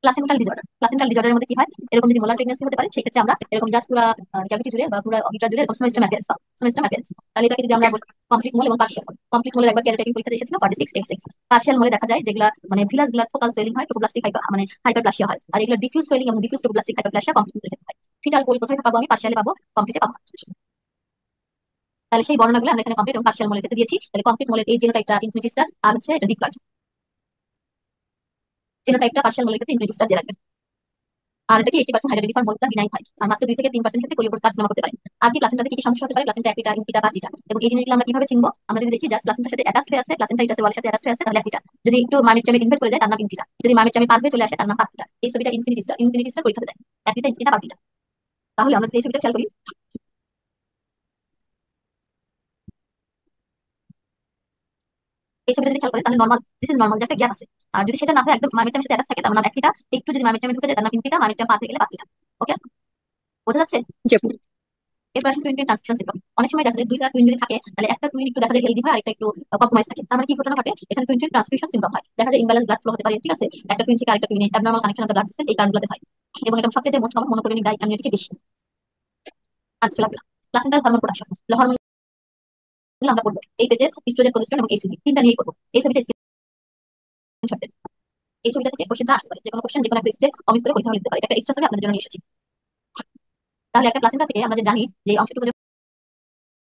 Placental disorder, placental ডিজঅর্ডারের মধ্যে কি হয়, এরকম যদি মোলার প্রেগন্যান্সি হতে পারে, সেই ক্ষেত্রে আমরা এরকম জাস্ট পুরো ক্যাভিটি জুড়ে বা পুরো ইউট্রাস জুড়ে এরকম সোমেস্টাম অ্যাপিয়ারেন্স, সোমেস্টাম অ্যাপিয়ারেন্স। তাহলে এটাকে যদি আমরা বলি কমপ্লিট মোল এবং পার্শিয়াল মোল। কমপ্লিট মোলের একবার ক্যারোটাইপিং পরীক্ষাতে এসেছিল 46xx। পার্শিয়াল মোলে দেখা যায় যেগুলা মানে ভিলাস ব্লাড ফোকাল সোয়েলিং হয়, ট্রোপোপ্লাস্টিক মানে হাইপারপ্লাসিয়া হয়, আর এগুলো ডিফিউজ সোয়েলিং এবং ডিফিউজ ট্রোপোপ্লাস্টিক হাইপারপ্লাসিয়া কমপ্লিট মোলে হয়। ফিটাল কোল কোথায় পাবো আমি? পার্শিয়ালে পাবো, কমপ্লিটে পাবো। তাহলে সেই বর্ণনাগুলো আমরা এখানে কমপ্লিট এবং পার্শিয়াল মোলের ক্ষেত্রে দিয়েছি। তাহলে কমপ্লিট মোলের এই জিনোটাইপটা ইনফিনিটি স্টার, আর হচ্ছে এটা ডিপ্লয়েড জিনোটাইপটা পার্শিয়াল মোলের ক্ষেত্রে ইনফিনিটি স্টার দিয়ে রাখবেন। আর এটা কি 80% হাইড্রোডিফার মোলটা বিনাইন হয়, আর মাত্র 2 থেকে 3% ক্ষেত্রে কোরিওপোর কার্সিনোমা করতে পারে। আর কি প্লাসেন্টাতে কি কি সমস্যা হতে পারে? প্লাসেন্টা অ্যাক্টিটা, ইনকিটা, পার্টিটা, এবং এই জিনিসগুলো আমরা কিভাবে চিনবো? আমরা যদি দেখি জাস্ট প্লাসেন্টার সাথে অ্যাটাচড হয়ে আছে, প্লাসেন্টা ইউটাসের ওয়ালের সাথে অ্যাটাচড হয়ে আছে, তাহলে অ্যাক্টিটা। যদি একটু মামিট ইনভার্ট করে যায়, তার নাম ইনকিটা। যদি মামিট পার হয়ে চলে আসে, তার নাম পার্টিটা। এই ছবিটা ইনফিনিটি স্টার, ইনফিনিটি স্টার পরীক্ষাতে দেয়, অ্যাক্টিটা, ইনকিটা, পার্টিটা। তাহলে আমরা যদি এই ছবিটা খেয়াল করি, এই ছবিটা যদি খেয়াল করেন, তাহলে নরমাল, দিস ইজ নরমাল, যে একটা গ্যাপ আছে। আর যদি সেটা না হয় একদম মামিটামের সাথে অ্যাটাচ থাকে, তার নাম অ্যাক্টিটা। একটু যদি মামিটামে ঢুকে যায়, তার নাম ইনকিটা। মামিটাম পার হয়ে গেলে পার্টিটা। ওকে, বোঝা যাচ্ছে? জি আপু। এরপর আসলে টুইন টুইন ট্রান্সমিশন সিন্ড্রোম। অনেক সময় দেখা যায় দুইটা টুইন যদি থাকে তাহলে একটা টুইন একটু দেখা যায় হেলদি হয়, আরেকটা একটু কম্প্রোমাইজ থাকে। তার মানে কি ঘটনা ঘটে এখানে? টুইন টুইন ট্রান্সমিশন সিন্ড্রোম হয়। দেখা যায় ইমব্যালেন্স ব্লাড ফ্লো হতে পারে, ঠিক আছে, একটা টুইন থেকে আরেকটা টুইনে abnormal connection of the blood vessel, এই কারণগুলোতে হয়। এবং এটা সবচেয়ে মোস্ট কমন মনোক্লোনিক ডাইঅ্যামিনিটিকে বেশি। আচ্ছা লাগবে প্লাসেন্টাল হরমোন প্রোডাকশন, হরমোন আমরা পড়বো এই পেজে ইস্ট্রোজেন, প্রোজেস্টেরন এবং এইসিজি তিনটা নিয়ে পড়বো। এই ছবিটা স্ক্রিনশট দেন। এই ছবিটা থেকে কোশ্চেনটা আসতে পারে, যে কোনো কোশ্চেন যে কোনো একটা স্টেট অমিট করে পরীক্ষা লিখতে পারে। এটা একটা এক্সট্রা ছবি আপনাদের জন্য নিয়ে এসেছি। তাহলে একটা প্লাসেন্টা থেকে আমরা যে জানি যে অংশটুকু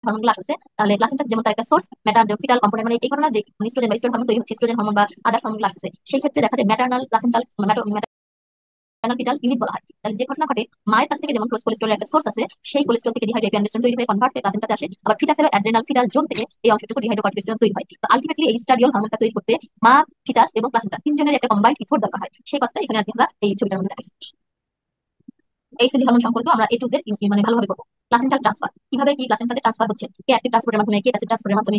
হরমোনগুলো আসছে, তাহলে প্লাসেন্টা যেমন তার একটা সোর্স, ম্যাটার যেমন ফিটাল কম্পোনেন্ট, মানে এই ঘটনা যে ইস্ট্রোজেন বা ইস্ট্রোজেন হরমোন তৈরি হচ্ছে, ইস্ট্রোজেন হরমোন বা আদার্স হরমোনগুলো আসছে, সেই ক্ষেত্রে দেখা যায় maternal placental maternal fetal unit বলা হয়। তাহলে যে ঘটনা ঘটে মায়ের কাছ থেকে যেমন কোলেস্ট্রলের একটা সোর্স আছে, সেই কোলেস্ট্রল থেকে ডিহাইড্রোকর্টিসোন তৈরি হয়ে কনভার্ট হয়ে প্লাসেন্টাতে আসে। আবার ফিটাসেরও অ্যাড্রেনাল ফিটাল জোন থেকে এই অংশটুকু ডিহাইড্রোকর্টিসোন তৈরি হয়। তো আলটিমেটলি এই স্টাডিয়াল হরমোনটা তৈরি করতে মা, ফিটাস এবং প্লাসেন্টা তিনজনের একটা কম্বাইন্ড এফোর্ট দরকার হয়। সেই কথাটা এখানে আর কি আমরা এই ছবিটার মধ্যে দেখাইছি। এইচসিজি হরমোন সম্পর্কে আমরা এ টু জেড মানে ভালোভাবে করবো। প্লাসেন্টাল ট্রান্সফার কিভাবে কি প্লাসেন্টাতে ট্রান্সফার হচ্ছে, কে অ্যাক্টিভ ট্রান্সপোর্টের মাধ্যমে, কে প্যাসিভ ট্রান্সপোর্টের মাধ্যমে,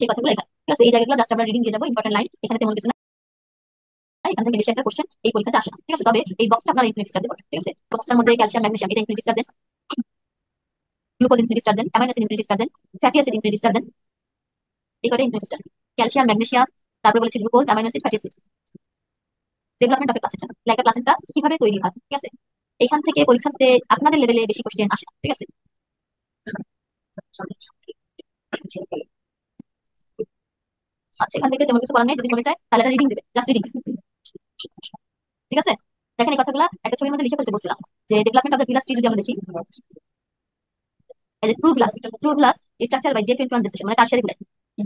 সেই কথাগুলো এখানে, ঠিক আছে। এই জায়গাগুলো জাস্ট আমরা রিডিং দিয়ে যাবো, ইম্পর্টেন্ট লাইন এখানে তেমন কিছু না। এখান থেকে বেশি একটা কোশ্চেন এই পরীক্ষাতে আসে না, ঠিক আছে। তবে এই বক্সটা আপনারা ইনফিনিটি স্টার দেবেন, ঠিক আছে। বক্সটার মধ্যে ক্যালসিয়াম, ম্যাগনেসিয়াম এটা ইনফিনিটি স্টার দেন, গ্লুকোজ ইনফিনিটি স্টার দেন, অ্যামাইনো অ্যাসিড ইনফিনিটি স্টার দেন, ফ্যাটি অ্যাসিড ইনফিনিটি স্টার দেন। এই কয়টা ইনফিনিটি স্টার, ক্যালসিয়াম, ম্যাগনেসিয়াম, তারপরে বলেছি glucose, amino acid, fatty acid. Development of placenta, like placenta কিভাবে তৈরি হয়, ঠিক আছে। এখান থেকে পরীক্ষাতে আপনাদের লেভেলে বেশি কোশ্চেন আসে না, ঠিক আছে। আচ্ছা, এখান থেকে তেমন কিছু করার নেই, যদি মনে চায় তাহলে এটা রিডিং দেবে, জাস্ট রিডিং, ঠিক আছে। দেখেন এই কথাগুলো একটা ছবির মধ্যে লিখে ফেলতে বলছিলাম, যে development of the villous tree যদি আমরা দেখি, এই যে true villous structure by day 21 gestation, মানে tertiary villi,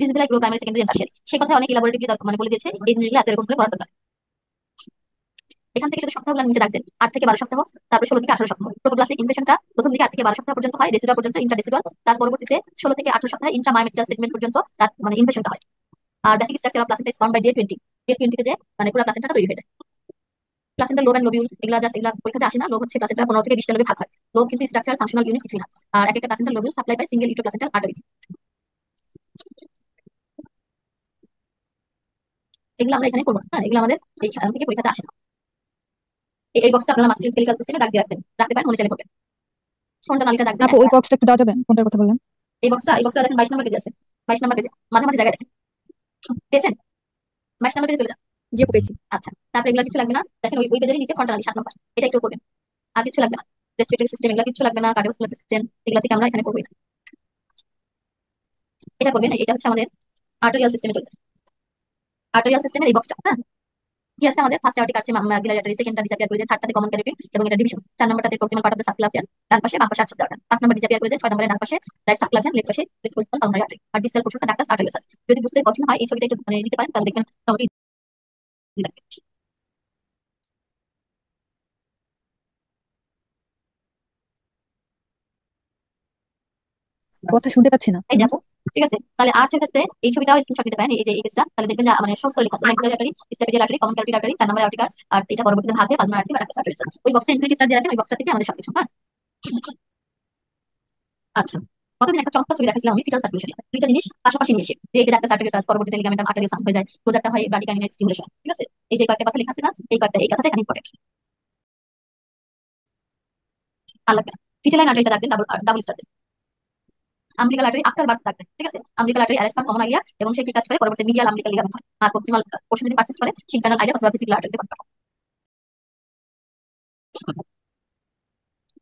this villi grow primary secondary and tertiary, সেই কথা অনেক ইলাবোরেটিভলি মানে বলে দিয়েছে। এই জিনিসগুলো এত এরকম করে করার দরকার। এখান থেকে যদি সপ্তাহগুলো নিচে রাখতেন, 8 থেকে 12 সপ্তাহ, তারপরে 16 থেকে 18 সপ্তাহ। প্রোটোপ্লাস্টিক ইনফেকশনটা প্রথম দিকে 8 থেকে 12 সপ্তাহ পর্যন্ত হয়, রেসিডুয়াল পর্যন্ত, ইন্ট্রাডেসিডুয়াল, তার পরবর্তীতে 16 থেকে 18 সপ্তাহে ইন্ট্রামায়োমেট্রিয়াল সেগমেন্ট পর্যন্ত তার মানে ইনফেকশনটা হয়। আর basic structure of placenta is found by day 20, day 20 তে যে মানে পুরো প্লাসেন্টাটা তৈরি হয়ে যায়। প্লাসেন্টা লোব এন্ড লোবিউল এগুলা জাস্ট এগুলা পরীক্ষাতে আসে না। লোব হচ্ছে প্লাসেন্টা 15 থেকে 20টা লোবে ভাগ হয়। লোব কিন্তু স্ট্রাকচার, ফাংশনাল ইউনিট কিছুই না। আর এক একটা placental lobule supply by single uteroplacental artery. এগুলো আমরা এখানে করবো, হ্যাঁ, এগুলো আমাদের এইখান থেকে পরীক্ষাতে আসে না। এই বক্সটা আপনারা মাসকুলার সিস্টেমে দাগ দিয়ে রাখতে পারেন, মনে চাইলে করবেন। ফোনটা নালিটা দাগ আপু দেন। ওই বক্সটা একটু দেওয়া যাবে, কোনটার কথা বললেন? এই বক্সটা দেখেন 22 নম্বর পেজে আছে। 22 নম্বর পেজে মাঝামাঝি জায়গায় দেখেন, পেয়েছেন? 22 নম্বর পেজে চলে যান। জি আপু পেয়েছি। আচ্ছা, তারপরে এগুলো কিছু লাগবে না। দেখেন ওই পেজের নিচে ফন্টানালি 7 নম্বর, এটা একটু করবেন। আর কিছু লাগবে না। রেসপিরেটরি সিস্টেম এগুলো কিছু লাগবে না। কার্ডিওভাস্কুলার সিস্টেম এগুলো থেকে আমরা এখানে করবোই না। এটা করবেন, এটা হচ্ছে আমাদের আর্টেরিয়াল সিস্টেমে চলে যাচ্ছে। আর্টেরিয়াল সিস্টেমের এই বক্সটা, হ্যাঁ, কি আছে আমাদের? ফার্স্ট আর্টিক আছে মাগিলারি আর্টারি, সেকেন্ডটা ডিসঅ্যাপিয়ার করে যায়, থার্ডটাতে কমন ক্যারোটিড এবং এটা ডিভিশন, 4 নম্বরটাতে proximal part of the subclavian, ডান পাশে বাম পাশে আর্টারি, 5 নম্বর ডিসঅ্যাপিয়ার করে যায়, 6 নম্বরে ডান পাশে রাইট সাবক্লাভিয়ান, লেফট পাশে লেফট পালমোনারি আর্টারি, আর ডিসটাল পোর্শনটা ডাক্টাস আর্টেরিওসাস। যদি বুঝতে কঠিন হয় এই ছবিটা একটু মানে নিতে পারেন, তাহলে দেখবেন মোটামুটি easy লাগবে। কথা শুনতে পাচ্ছি না। এই দেখো, ঠিক আছে। তাহলে আর্টের ক্ষেত্রে এই ছবিটাও স্ক্রিনশট দিতে পারেন, এই যে এই পেজটা, তাহলে দেখবেন যে মানে সহজ করে লেখা আছে maxillary artery, stapedial artery, common carotid artery, 4 নম্বরে আর্টিক আর্চ, আর এটা পরবর্তীতে ভাগ হয়ে পালমোনারি আর্টারি বা ডাক্টাস আর্টেরিওসাস। ওই বক্সটা ইনফিনিটি স্টার দিয়ে রাখেন, ওই বক্সটা থেকে আমাদের সবকিছু, হ্যাঁ। আচ্ছা, কতদিন একটা চমৎকার ছবি দেখাছিলাম আমি ফিটাল সার্কুলেশনে, দুইটা জিনিস পাশাপাশি নিয়ে এসে, যে এই যে ডাক্তার আর্টেরিওসাস, পরবর্তীতে লিগামেন্টাম আর্টেরিওসাম হয়ে যায়, ক্লোজারটা হয় ব্রাডিকাইনেট স্টিমুলেশন, ঠিক আছে। এই যে কয়েকটা কথা লেখা আছে না, এই কথাটা এখানে ইম্পর্টেন্ট। আর লাগবে না। ফিটালাইন আর্টারিটা রাখবেন, ডাবল ডাবল স্টার দেন। আম্বিলিকাল আর্টারি আফটার বার্থ রাখবেন, ঠিক আছে। Umbilical artery arrest common idea, এবং সে কি কাজ করে? পরবর্তী মিডিয়াল আম্বিলিকাল লিগামেন্ট হয়। আর প্রক্সিমাল পোর্শন যদি পারসিস্ট করে, সে ইন্টারনাল আইডিয়া অথবা ফিজিক্যাল আর্টারিতে কনভার্ট হয়।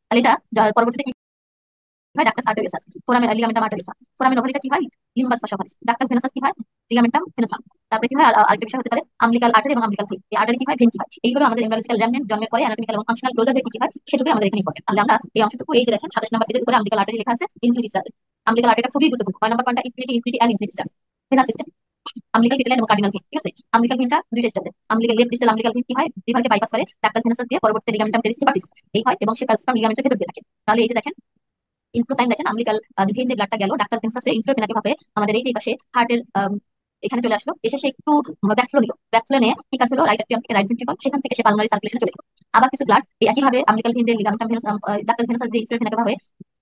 তাহলে এটা পরবর্তীতে কি হয়? ডাক্তাস আর্টেরিওসাস, ফোরামেন লিগামেন্টাম আর্টেরিওসাম, ফোরামেন ওভারিটা কি হয়? লিম্বাস ফাসা ওভারিস, ডাক্তাস ভেনাসাস কি হয়? লিগামেন্টাম ভেনাসাম। তারপরে কি হয়? আর আরেকটা বিষয় হতে পারে আম্বিলিকাল আর্টারি এবং আম্বিলিকাল ভেন। এই আর্টারি কি হয়, ভেন কি হয়? এইগুলো আমাদের এমব্রিয়োলজিক্যাল রেমনেন্ট জন্মের পরে অ্যানাটমিক্যাল এবং ফাংশনাল ক্লোজার কি হয়, সেটুকুই আমাদের এখানে ইম্পর্টেন্ট। তাহলে আমরা এই অংশটুকু, এই যে দেখেন 27 নম্বর পেজের উপরে আম্বিলিকাল আর্টারি লেখা আছে, ইনফিনিটি স্টার। আম্বিলিকাল আর্টারিটা খুবই গুরুত্বপূর্ণ। 9 নম্বর পয়েন্টটা infinity, infinity and infinity star. Venous system, umbilical vitelline এবং কার্ডিনাল ভেন, ঠিক আছে। আম্বিলিকাল ভেনটা দুইটা স্টার দেন। Umbilical left distal umbilical vein কি হয়? লিভারকে বাইপাস করে ডাক্তাস ভেনাসাস দিয়ে পরবর্তীতে লিগামেন্টাম টেরিস হেপাটিস এই হয়, এবং সে ফ্যালসপাম লিগামেন্টের ভেতর দিয়ে থাকে। তাহলে এই যে দেখেন ইনফ্লো সাইন দেখেন, আম্বিলিকাল যে ভেন দিয়ে ব্লাডটা গেল, ডাক্তাস ভেনাসাসে ইনফ্লো ভেনাকে ভাবে আমাদের এই যে পাশে হার্টের এখানে চলে আসলো, এসে সে একটু ব্যাকফ্লো নিল। ব্যাকফ্লো নিয়ে কি কাজ হলো? রাইট অ্যাট্রিয়াম থেকে রাইট ভেন্ট্রিকল, সেখান থেকে সে পালমোনারি সার্কুলেশন চলে গেল। আবার কিছু ব্লাড একই ভাবে আম্বিলিকাল ভেন দিয়ে লিগামেন্টাম ভেনাস ডাক্তাস ভেনাসাস দিয়ে ইনফ্লো ভেনাকে ভাবে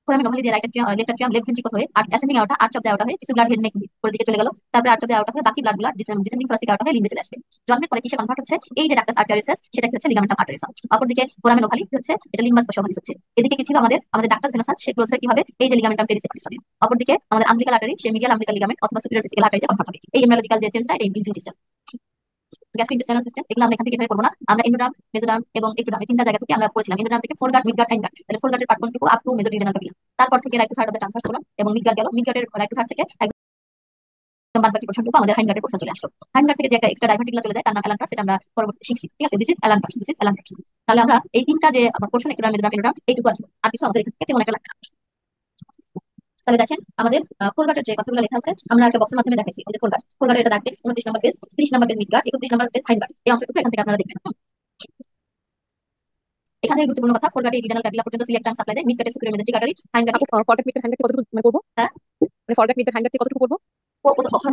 ফোরামেন ওভালি দিয়ে right atrium left atrium left ventricle হয়ে আর অ্যাসেন্ডিং আউটা আর্চ অফ দ্য আউটা হয়ে কিছু ব্লাড হেড নেক করে দিকে চলে গেল, তারপরে আর্চ অফ দ্য আউটা হয়ে বাকি ব্লাড গুলো ডিসেন্ডিং থোরাসিক আউটা হয়ে লিম্বে চলে আসবে। জন্মের পরে কিসে কনভার্ট হচ্ছে? এই যে ডাক্টাস আর্টারিয়াস সেটা কি হচ্ছে লিগামেন্ট অফ আর্টারিয়াস। অপরদিকে ফোরামেন ওভালি হচ্ছে এটা লিম্বাস বা ওভালিস হচ্ছে। এদিকে কি ছিল আমাদের আমাদের ডাক্টাস ভেনাসাস সে ক্লোজ হয়ে কি হবে? এই যে লিগামেন্ট অফ টেরিসেপ্টিস হবে। অপরদিকে আমাদের আম্বিকাল আর্টারি সে মিডিয়াল আম্বিকাল লিগামেন্ট অথবা সুপিরিয়র ভেসিকুলার আর্টারিতে কনভার্ট হবে। এই এমব্রায়োলজিক্যাল যে চেঞ্জটা এটা ইনফিনিটি স্টেপ। গ্যাস্ট্রোইন্টেস্টাইনাল সিস্টেম এগুলো আমরা এখান থেকে কিভাবে করবো না, আমরা এন্ডোডার্ম মেসোডার্ম এবং এক্টোডার্ম এই তিনটা জায়গা থেকে আমরা পড়েছিলাম। এন্ডোডার্ম থেকে ফোরগার্ড মিডগার্ড হাইন্ডগার্ড, তাহলে ফোরগার্ডের পার্ট কোনটুকু আপ টু মেসোডিউডেনাল কাপিলা, তারপর থেকে right two third of the transverse colon এবং মিডগার্ড গেল, মিডগার্ডের রাইট টু থার্ড থেকে একদম বাদ বাকি পোর্শনটুকু আমাদের হাইন্ডগার্ডের পোর্শন চলে আসলো। হাইন্ডগার্ড থেকে যে একটা এক্সট্রা ডাইভার্টিকুলার চলে যায় তার নাম অ্যালান্টার, সেটা আমরা পরবর্তী শিখছি। ঠিক আছে, দিস ইজ অ্যালান্টার, দিস ইজ অ্যালান্টার। তাহলে আমরা এই তিনটা যে পোর্শন এক্টোডার্ম মেসোডার্ম এন্ডোডার্ম এইটুকু আর কিছু আমাদের এখান থেকে তেমন একটা লাগবে না। তাহলে দেখেন আমাদের ফোরগার্ডের যে কথাগুলো লেখা আছে আমরা একটা বক্সের মাধ্যমে দেখাইছি। এই যে ফোরগার্ড এটা দেখবেন 29 নম্বর পেজ, 30 নম্বর পেজ মিডগার্ড, 31 নম্বর পেজ হাইন্ডগার্ড, এই অংশটুকু এখান থেকে আপনারা দেখবেন। এখানে গুরুত্বপূর্ণ কথা, ফোরগার্ডে ইরিডিনাল ক্যাপিলা পর্যন্ত সিলিয়াক টার্ম সাপ্লাই দেয়, মিডগার্ডে সুপিরিয়র মেজেন্টিক আর্টারি, হাইন্ডগার্ডে ফরগ্যাট মিডগার্ড হ্যান্ডগার্ড কতটুকু মানে করবো? হ্যাঁ মানে ফরগ্যাট মিডগার্ড হ্যান্ডগার্ড কতটুকু করবো?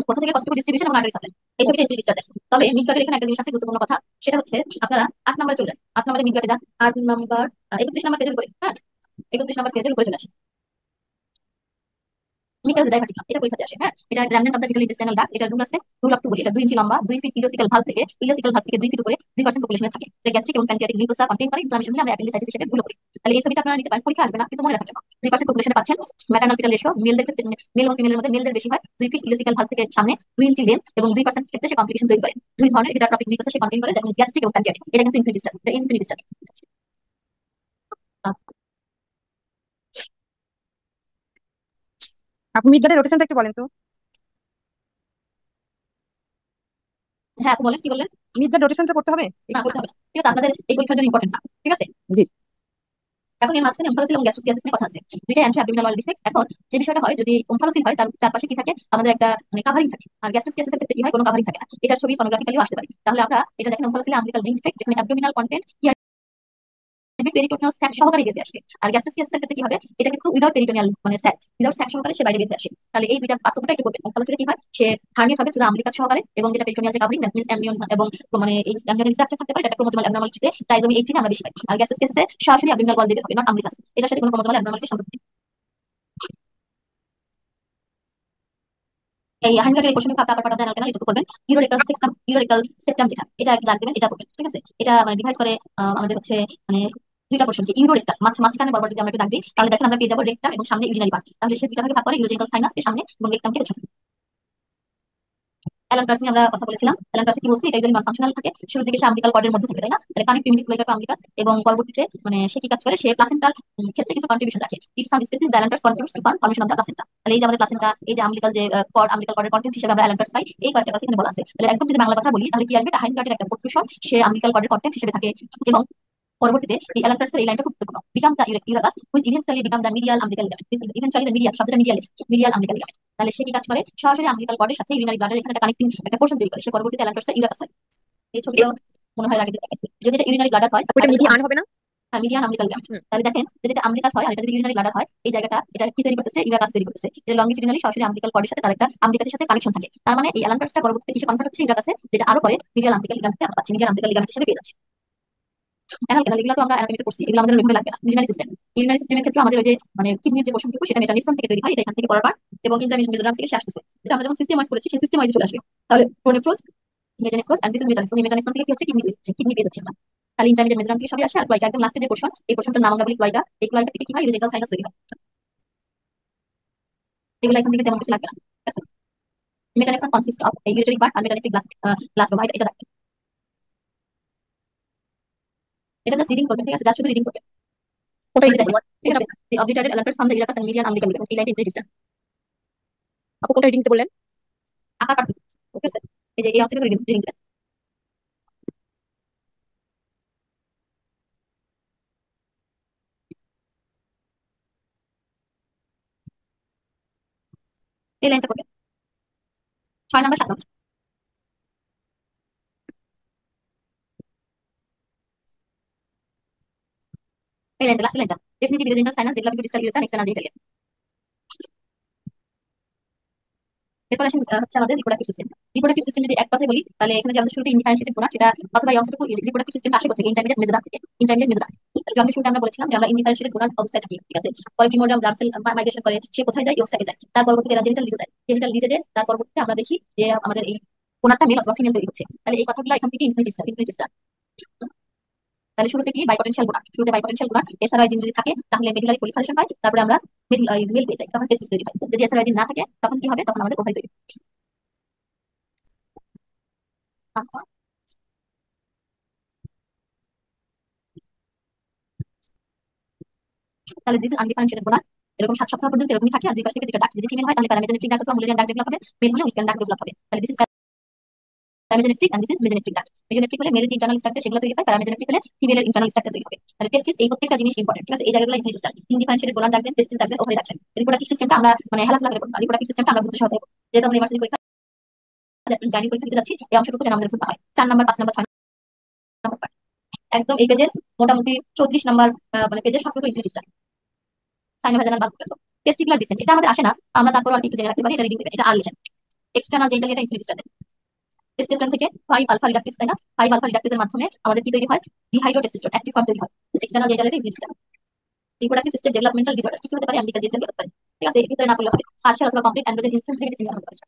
কোথা থেকে কতটুকু ডিস্ট্রিবিউশন এবং আর্টারি সাপ্লাই এই ছবিটা ইনফিনিটি স্টার দেয়। তবে মিডগার্ডের এখানে একটা জিনিস আছে গুরুত্বপূর্ণ কথা, সেটা হচ্ছে আপনারা 8 নম্বরে চলে যান, 8 নম্বরে মিডগার্ডে যান, 8 নম্বর 31 নম্বর পেজের উপরে, হ্যাঁ 31 নম্বর পেজের উপরে চলে আসে মিকাস ডাইভার্টিকুলাম, এটা পরীক্ষাতে আসে। হ্যাঁ, এটা remnant of the fetal intestinal duct, এটা রুল আছে রুল অফ টু বলি, এটা 2 ইঞ্চি লম্বা, 2 ফিট ইলিওসিক্যাল ভালভ থেকে 2 ফিট উপরে 2% পপুলেশনে থাকে। এটা গ্যাস্ট্রিক এবং প্যানক্রিয়াটিক মিউকোসা কন্টেইন করে, ইনফ্লামেশন হলে আমরা অ্যাপেন্ডিসাইটিস হিসেবে ভুল করি। তাহলে এই ছবিটা আপনারা নিতে পারেন, পরীক্ষা আসবে না কিন্তু মনে রাখার জন্য। 2% পপুলেশনে পাচ্ছেন। ম্যাটারনাল ফিটাল রেশিও মেলদের ক্ষেত্রে মেল এবং ফিমেলের মধ্যে মেলদের বেশি হয়, 2 ফিট ইলিওসিক্যাল ভালভ থেকে সামনে 2 ইঞ্চি লেন্থ এবং 2% ক্ষেত্রে সে কমপ্লিকেশন তৈরি করে। দুই ধরনের হেটারট্রপিক মিউকোসা সে কন্টেইন করে, যেমন গ্যাস্ট্রিক এবং প্যানক্রিয়াটিক। এটা কিন্তু ইনফিনিটি স্টাডি, এটা ইনফিনিটি স্টাডি। আপনি মিডগার্ডের রোটেশনটা একটু বলেন তো। হ্যাঁ আপু বলেন, কি বললেন? মিডগার্ড রোটেশনটা করতে হবে না একটু। করতে হবে না, ঠিক আছে, আপনাদের এই পরীক্ষার জন্য ইম্পর্টেন্ট না। ঠিক আছে, জি। এখন এর মাঝখানে ওমফালোসিল এবং গ্যাস্ট্রোস্কিয়াসিস নিয়ে কথা আছে, দুইটা অ্যান্টি অ্যাবডোমিনাল ডিফেক্ট। এখন যে বিষয়টা হয়, যদি ওমফালোসিল হয় তার চারপাশে কি থাকে, আমাদের একটা মানে কাভারিং থাকে, আর গ্যাস্ট্রোস্কিয়াসিসের ক্ষেত্রে কি হয়, কোনো কাভারিং থাকে না। এটার ছবি সোনোগ্রাফিক্যালিও আসতে পারে। তাহলে আমরা এটা দেখেন ওমফালোসিল আমবিলিকাল ডিফেক্ট, যেখানে অ্যাবডোমিনাল কন্টেন্ট কি পেরিটোনিয়াল স্যাক সহকারে বেরিয়ে আসবে। আর গ্যাস্ট্রোস্কিয়াসিসের ক্ষেত্রে কি হবে, এটা কিন্তু উইদাউট পেরিটোনিয়াল মানে স্যাক, উইদাউট স্যাক সহকারে সে বাইরে বেরিয়ে আসে। তাহলে এই দুইটা পার্থক্যটা একটু করবেন। ওমফালোসিলে কি হয়, সে হার্নিয়েট হবে শুধু আমবিলিকাস সহকারে, এবং যেটা পেরিটোনিয়াল যে কাভারিং দ্যাট মিন্স অ্যামনিয়ন এবং মানে এই অ্যামনিয়ন স্ট্রাকচার থাকতে পারে, এটা ক্রোমোজোমাল অ্যাবনরমালিটিতে ট্রাইসোমি 18 আমরা বেশি পাই। আর গ্যাস্ট্রোস্কিয়াসিসে সরাসরি অ্যাবডোমিনাল ওয়াল দিবে হবে, নট আমবিলিকাস। এটার সাথে কোনো ক্রোমোজোমাল অ্যাবনরমালিটি সম্পর্ক নেই। এই হাইনগাটের এই কোশ্চেনটা আপনি আপার part of the anal canal এটুকু করবেন। ইউরোরেকাল সেপ্টাম যেটা, এটা দাগ দেবেন, এটা করবেন। ঠিক আছে, এটা মানে ডিভাইড করে আমাদের হচ্ছে মানে দুইটা পোর্শন, কি ইউরোরেক্টাল মাঝখানে বরাবর যদি আমরা একটু দাগ দিই, তাহলে দেখেন আমরা পেয়ে যাবো রেক্টাম এবং সামনে ইউরিনারি পার্ট। তাহলে সে দুইটা ভাগে ভাগ করে, ইউরোজেনিটাল সাইনাস এর সামনে এবং রেক্টামকে পেছনে। অ্যালান টার্স নিয়ে আমরা কথা বলেছিলাম। অ্যালান টার্সে কি বলছি, এটা যদি নন ফাংশনাল থাকে, শুরুর দিকে সে আমবিকাল কর্ডের মধ্যে থাকে, তাই না? তাহলে কানেক্ট প্রিমিটিভ ক্লোইকা টু আমবিকাস, এবং পরবর্তীতে মানে সে কি কাজ করে, সে প্লাসেন্টার ক্ষেত্রে কিছু কন্ট্রিবিউশন রাখে। It some species the allantois contributes to formation of the placenta. তাহলে এই যে আমাদের প্লাসেন্টা, এই যে আমবিকাল যে কর্ড, আমবিকাল কর্ডের কন্টেন্ট হিসেবে আমরা অ্যালান টার্স পাই, এই কয়েকটা কথা এখানে বলা আছে। তাহলে একদম যদি বাংলা কথা বলি, তাহলে কি আসবে, এটা হাইনগাটের একটা প্রোট্রুশন, সে আমবিকাল কর্ডের কন্টেন্ট হিসেবে থাকে। এবং পরবর্তীতে এই অ্যালান টার্সের এই লাইনটা খুব গুরুত্বপূর্ণ, become the urachus which eventually become the medial umbilical ligament. Eventually the medial শব্দটা মিডিয়াল আমবিকাল লিগামেন্ট। তাহলে সে কি কাজ করে, সরাসরি আমবিকাল কর্ডের সাথে ইউরিনারি ব্লাডের এখানে একটা কানেক্টিং একটা পোর্শন তৈরি করে, সে পরবর্তীতে অ্যালান টার্সের ইউরাকাস হয়। এই ছবিটা মনে হয় আগে দেখাইছি। যদি এটা ইউরিনারি ব্লাডার হয়, ওটা মিডিয়ান হবে না? হ্যাঁ মিডিয়ান আমবিকাল লিগামেন্ট। তাহলে দেখেন যদি এটা আমবিকাস হয় আর এটা যদি ইউরিনারি ব্লাডার হয়, এই জায়গাটা এটা কি তৈরি করতেছে, ইউরাকাস তৈরি করতেছে। এটা লংগিটিউডিনালি সরাসরি আমবিকাল কর্ডের সাথে তার একটা আমবিকাসের সাথে কানেকশন থাকে। তার মানে এই অ্যালান টার্সটা পরবর্তীতে কিসে কনভার্ট হচ্ছে, ইউরাকাসে, যেটা আরো পরে মিডিয়াল আমবিকাল লিগামেন্টে আমরা পাচ্ছি, মিডিয়াল আমবিকাল লিগামেন্ট হিসেবে পেয়ে যাচ্ছি। অ্যানাল ক্যানাল এগুলো তো আমরা অ্যানাটমিতে পড়ছি, এগুলো আমাদের ওইভাবে লাগবে না। ইউরিনারি সিস্টেমের ক্ষেত্রে আমাদের ওই যে মানে কিডনির যে পোর্শনটুকু, সেটা মেটানিফ্রন থেকে তৈরি হয়, এটা এখান থেকে পড়ার পার্ট, এবং ইন্টারমিডিয়েট মেসোডার্ম থেকে সে আসতেছে। এটা আমরা যখন সিস্টেম ওয়াইজ করেছি, সেই সিস্টেম ওয়াইজ চলে আসবে। তাহলে প্রোনেফ্রোস, মেটানিফ্রোস এন্ড দিস ইজ মেটানিফ্রন। এই মেটানিফ্রন থেকে কি হচ্ছে, কিডনি তৈরি হচ্ছে, কিডনি পেয়ে যাচ্ছি আমরা। তাহলে ইন্টারমিডিয়েট মেসোডার্ম থেকে সবই আসে, আর ক্লোয়াকা একদম লাস্টের যে পোর্শন, এই পোর্শনটার নাম আমরা বলি ক্লোয়াকা। এই ক্লোয়াকা থেকে কি হয়, ইউরোজেনিটাল সাইনাস তৈরি হয়। এগুলো এখান থেকে তেমন কিছু লাগবে না। ঠিক আছে, মেটানিফ্রন কনসিস্ট অফ এই ইউরেটরিক পার্ট আর মেটানিফ্রিক ব্লাস্টোমা, এটা রাখবেন। এটা জাস্ট রিডিং করবেন। ঠিক আছে, জাস্ট শুধু রিডিং করবেন। ওটা এই যে দেখেন, ঠিক আছে, the obliterated allantois from the Iracus and median umbilical ligament, এই লাইনটা রেজিস্টার আপু কোনটা রিডিং দিতে বললেন? আকার পার্থক্য। ওকে স্যার, এই যে এই অংশ থেকে রিডিং দিবেন। এই লাইনটা করবেন 6 নম্বর 7 নম্বর, এই লাইনটা লাস্ট লাইনটা definitely urogenital sinus develop to distal urethra next anal Italian. এরপর আসেন হচ্ছে আমাদের রিপ্রোডাক্টিভ সিস্টেম। রিপ্রোডাক্টিভ সিস্টেম যদি এক কথায় বলি, তাহলে এখানে যে আমাদের শুরুতে ইনডিফারেন্সিয়েটেড প্রোনাট, এটা অথবা এই অংশটুকু রিপ্রোডাক্টিভ সিস্টেম আসে কোথা থেকে, ইন্টারমিডিয়েট মেসোডার্ম থেকে। ইন্টারমিডিয়েট মেসোডার্ম জন্মের শুরুতে আমরা বলেছিলাম যে আমরা ইনডিফারেন্সিয়েটেড বোনার অবস্থায় থাকি, ঠিক আছে। পরে প্রিমোরডিয়াম জার্ম সেল মাইগ্রেশন করে, সে কোথায় যায়? ইয়ক স্যাকে যায়। তার পরবর্তীতে এরা জেনিটাল লিজে যায়, জেনিটাল লিজে যায়, তার পরবর্তীতে আমরা দেখি যে আমাদের এই কোনারটা মেল অথবা ফিমেল তৈরি হচ্ছে। তাহলে এই কথাগুলো এখান থেকে ইনফিনিটি স্টার, ইনফিনিটি স্টার। তাহলে শুরুতে কি বাইপটেনশিয়াল বোনার, শুরুতে বাইপটেনশিয়াল বোনার এসআরআই জিন যদি থাকে তাহলে মেডুলারি পলিফারেশন হয়, তারপরে আমরা মেল পেয়ে যাই, তখন টেস্টিস তৈরি হয়। যদি এসআরআই জিন না থাকে তখন কি হবে? তখন আমাদের ওভারি তৈরি হবে। আচ্ছা, তাহলে দিস ইজ আনডিফারেন্সিয়েটেড বোনার। এরকম 7 সপ্তাহ পর্যন্ত এরকমই থাকে, আর দুই পাশ থেকে দুটো ডাক। যদি ফিমেল হয় তাহলে প্যারামেজেনেফ্রিক ডাক অথবা মুলিয়ান ডাক ডেভেলপ হবে, মেল হলে উলফিয়ান ডাক ডেভেলপ হবে। তাহলে this is paramesonephric and this is mesonephric duct. Mesonephric হলে মেলের ইন্টারনাল স্ট্রাকচার সেগুলো তৈরি হয়, প্যারামেজেনেফ্রিক হলে ফিমেলের ইন্টারনাল স্ট্রাকচার তৈরি হবে। তাহলে টেস্টিস এই প্রত্যেকটা জিনিস ইম্পর্টেন্ট, ঠিক আছে। এই জায়গাগুলো ইনফিনিটি স্টার, ইনডিফারেন্সিয়েটেড বোনার ডাক দেন, টেস্টিস ডাক দেন, ওভারি ডাক দেন। রিপ্রোডাক্টিভ সিস্টেমটা আমরা মানে হেলাফেলা করে করব, রিপ্রোডাক্টিভ সিস্টেমটা আমরা বুঝতে সহজ হবে। যেহেতু আমরা ইউনিভার্সিটি পরীক্ষা গাইনি পরীক্ষা দিতে যাচ্ছি, এই অংশটুকু যেন আমাদের ফুলটা হয়। 4 নাম্বার, 5 নাম্বার, 6 নাম্বার পার্ট। একদম এই পেজের মোটামুটি 34 নাম্বার মানে পেজের সবটুকু ইনফিনিটি স্টার, সাইনোভাজানাল বার পর্যন্ত। টেস্টিকুলার ডিসেন্ট এটা আমাদের আসে না, আমরা তারপর আর একটু জেনে রাখতে পারি, এটা রিডিং দেবেন, এটা আর লিখেন। এক্সটার্নাল জেনিটাল এটা ইনফিনিটি স্টার দেন। টেস্টোস্টেরন থেকে 5 আলফা রিডাকটিস, তাই না? 5 আলফা রিডাকটিসের মাধ্যমে আমাদের কি তৈরি হয়? ডিহাইড্রোটেস্টোস্টেরন অ্যাক্টিভ ফর্ম তৈরি হয়। এক্সটার্নাল জেনিটাল এটা infinity star. Reproductive system developmental disorder কি কি হতে পারে? আমেরিকা জেনিটাল হতে পারে, ঠিক আছে। এর ভিতরে না পড়লে হবে। পার্শিয়াল অথবা কমপ্লিট অ্যান্ড্রোজেন ইনসেনসিটিভিটি সিনড্রোম হতে পারে।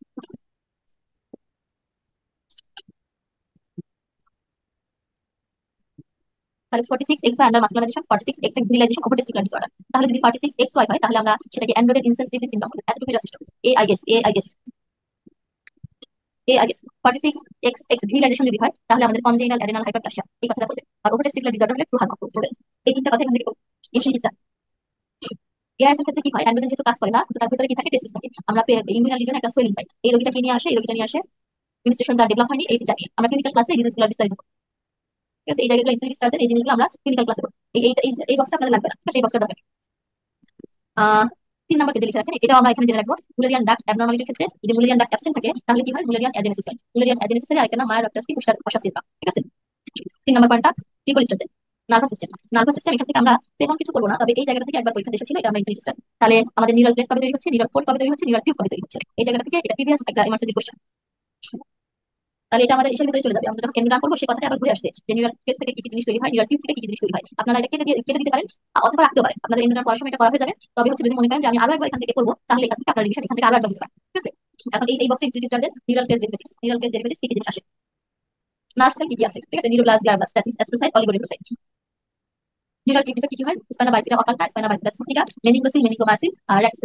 তাহলে 46XY under masculinization, 46XX virilization ovotesticular disorder. তাহলে যদি 46XY হয় তাহলে আমরা সেটাকে অ্যান্ড্রোজেন ইনসেনসিটিভিটি সিনড্রোম বলি। এতটুকু যথেষ্ট। এ আই গেস 46XX ভিরিলাইজেশন যদি হয় তাহলে আমাদের কনজেনিটাল অ্যাডেনাল হাইপারপ্লাসিয়া এই কথাটা বলবে। আর ওভার টেস্টিকুলার ডিসঅর্ডার হলে ট্রু হার্মোফ্রোডেন্স। এই তিনটা কথা এখান থেকে বলবো। Infinity star. এআইএস এর ক্ষেত্রে কি হয়? অ্যান্ড্রোজেন যেহেতু কাজ করে না, তো তার ভিতরে কি থাকে? টেস্টিস থাকে। আমরা ইমিউনাল রিজনে একটা সোয়েলিং পাই। এই রোগীটা কি নিয়ে আসে? এই রোগীটা নিয়ে আসে ইনস্টিটিউশন তার ডেভেলপ হয়নি, এই জায়গায় আমরা ক্লিনিক্যাল ক্লাসে ডিজিজগুলো বিস্তারিত করব, ঠিক আছে। এই জায়গাগুলো ইনফিনিটি স্টার দেন, এই জিনিসগুলো আমরা ক্লিনিক্যাল ক্লাসে করব। এই বক্সটা আপনাদের লাগবে না, ঠিক আছে, এই বক্সটা দরকার। আহ 3 নাম্বার পেজে লিখে রাখেন, এটা আমরা এখানে জেনে রাখবো। মুলেরিয়ান ডাক্ট অ্যাবনরমালিটির ক্ষেত্রে যদি মুলেরিয়ান ডাক্ট অ্যাবসেন্ট থাকে তাহলে কি হয়? মুলেরিয়ান অ্যাজেনেসিস হয়। মুলেরিয়ান অ্যাজেনেসিস এর আরেকটা নাম মায়োরক্টাস কি পুষ্টার সিলভা, ঠিক আছে। 3 নাম্বার পয়েন্টটা ট্রিপল স্টার দেন। নার্ভাস সিস্টেম, নার্ভাস সিস্টেম এখান থেকে আমরা তেমন কিছু করবো না, তবে এই জায়গা থেকে একবার পরীক্ষা এসেছিল, এটা আমরা ইনফিনিটি স্টার। তাহলে আমাদের নিউরাল প্লেট কবে তৈরি হচ্ছে, নিউরাল ফোল্ড কবে তৈরি হচ্ছে, নিউরাল টিউব কবে তৈরি হচ্ছে, এই জায়গা থেকে এটা প্রিভিয়াস একটা এমআরসিজি কোশ্চেন। তাহলে এটা আমাদের ইসের ভিতরে চলে যাবে। আমরা যখন এনগ্রাম করবো সেই কথাটা আবার ঘুরে আসছে যে নিউরাল কেস থেকে কি কি জিনিস তৈরি হয়, নিউরাল টিউব থেকে কি কি জিনিস তৈরি হয়। আপনারা এটা কেটে দিতে পারেন অথবা রাখতে পারেন, আপনাদের এনগ্রাম করার সময় এটা করা হয়ে যাবে। তবে হচ্ছে যদি মনে করেন যে আমি আরো একবার এখান থেকে করবো তাহলে এখান থেকে আপনার রিভিশন এখান থেকে আরো একবার দিতে পারেন, ঠিক আছে। এখন এই বক্সে ইনফিনিটি স্টার দেন। Neural crest derivatives, neural crest derivatives কি কি জিনিস আসে? নার্ভ সেল কি কি আছে, ঠিক আছে। Neuroblast, glioblast, astrocyte, oligodendrocyte. Neural tube defect কি কি হয়? Spina bifida occulta, spina bifida cystica, meningocele, meningomyelocele আর রেক্স।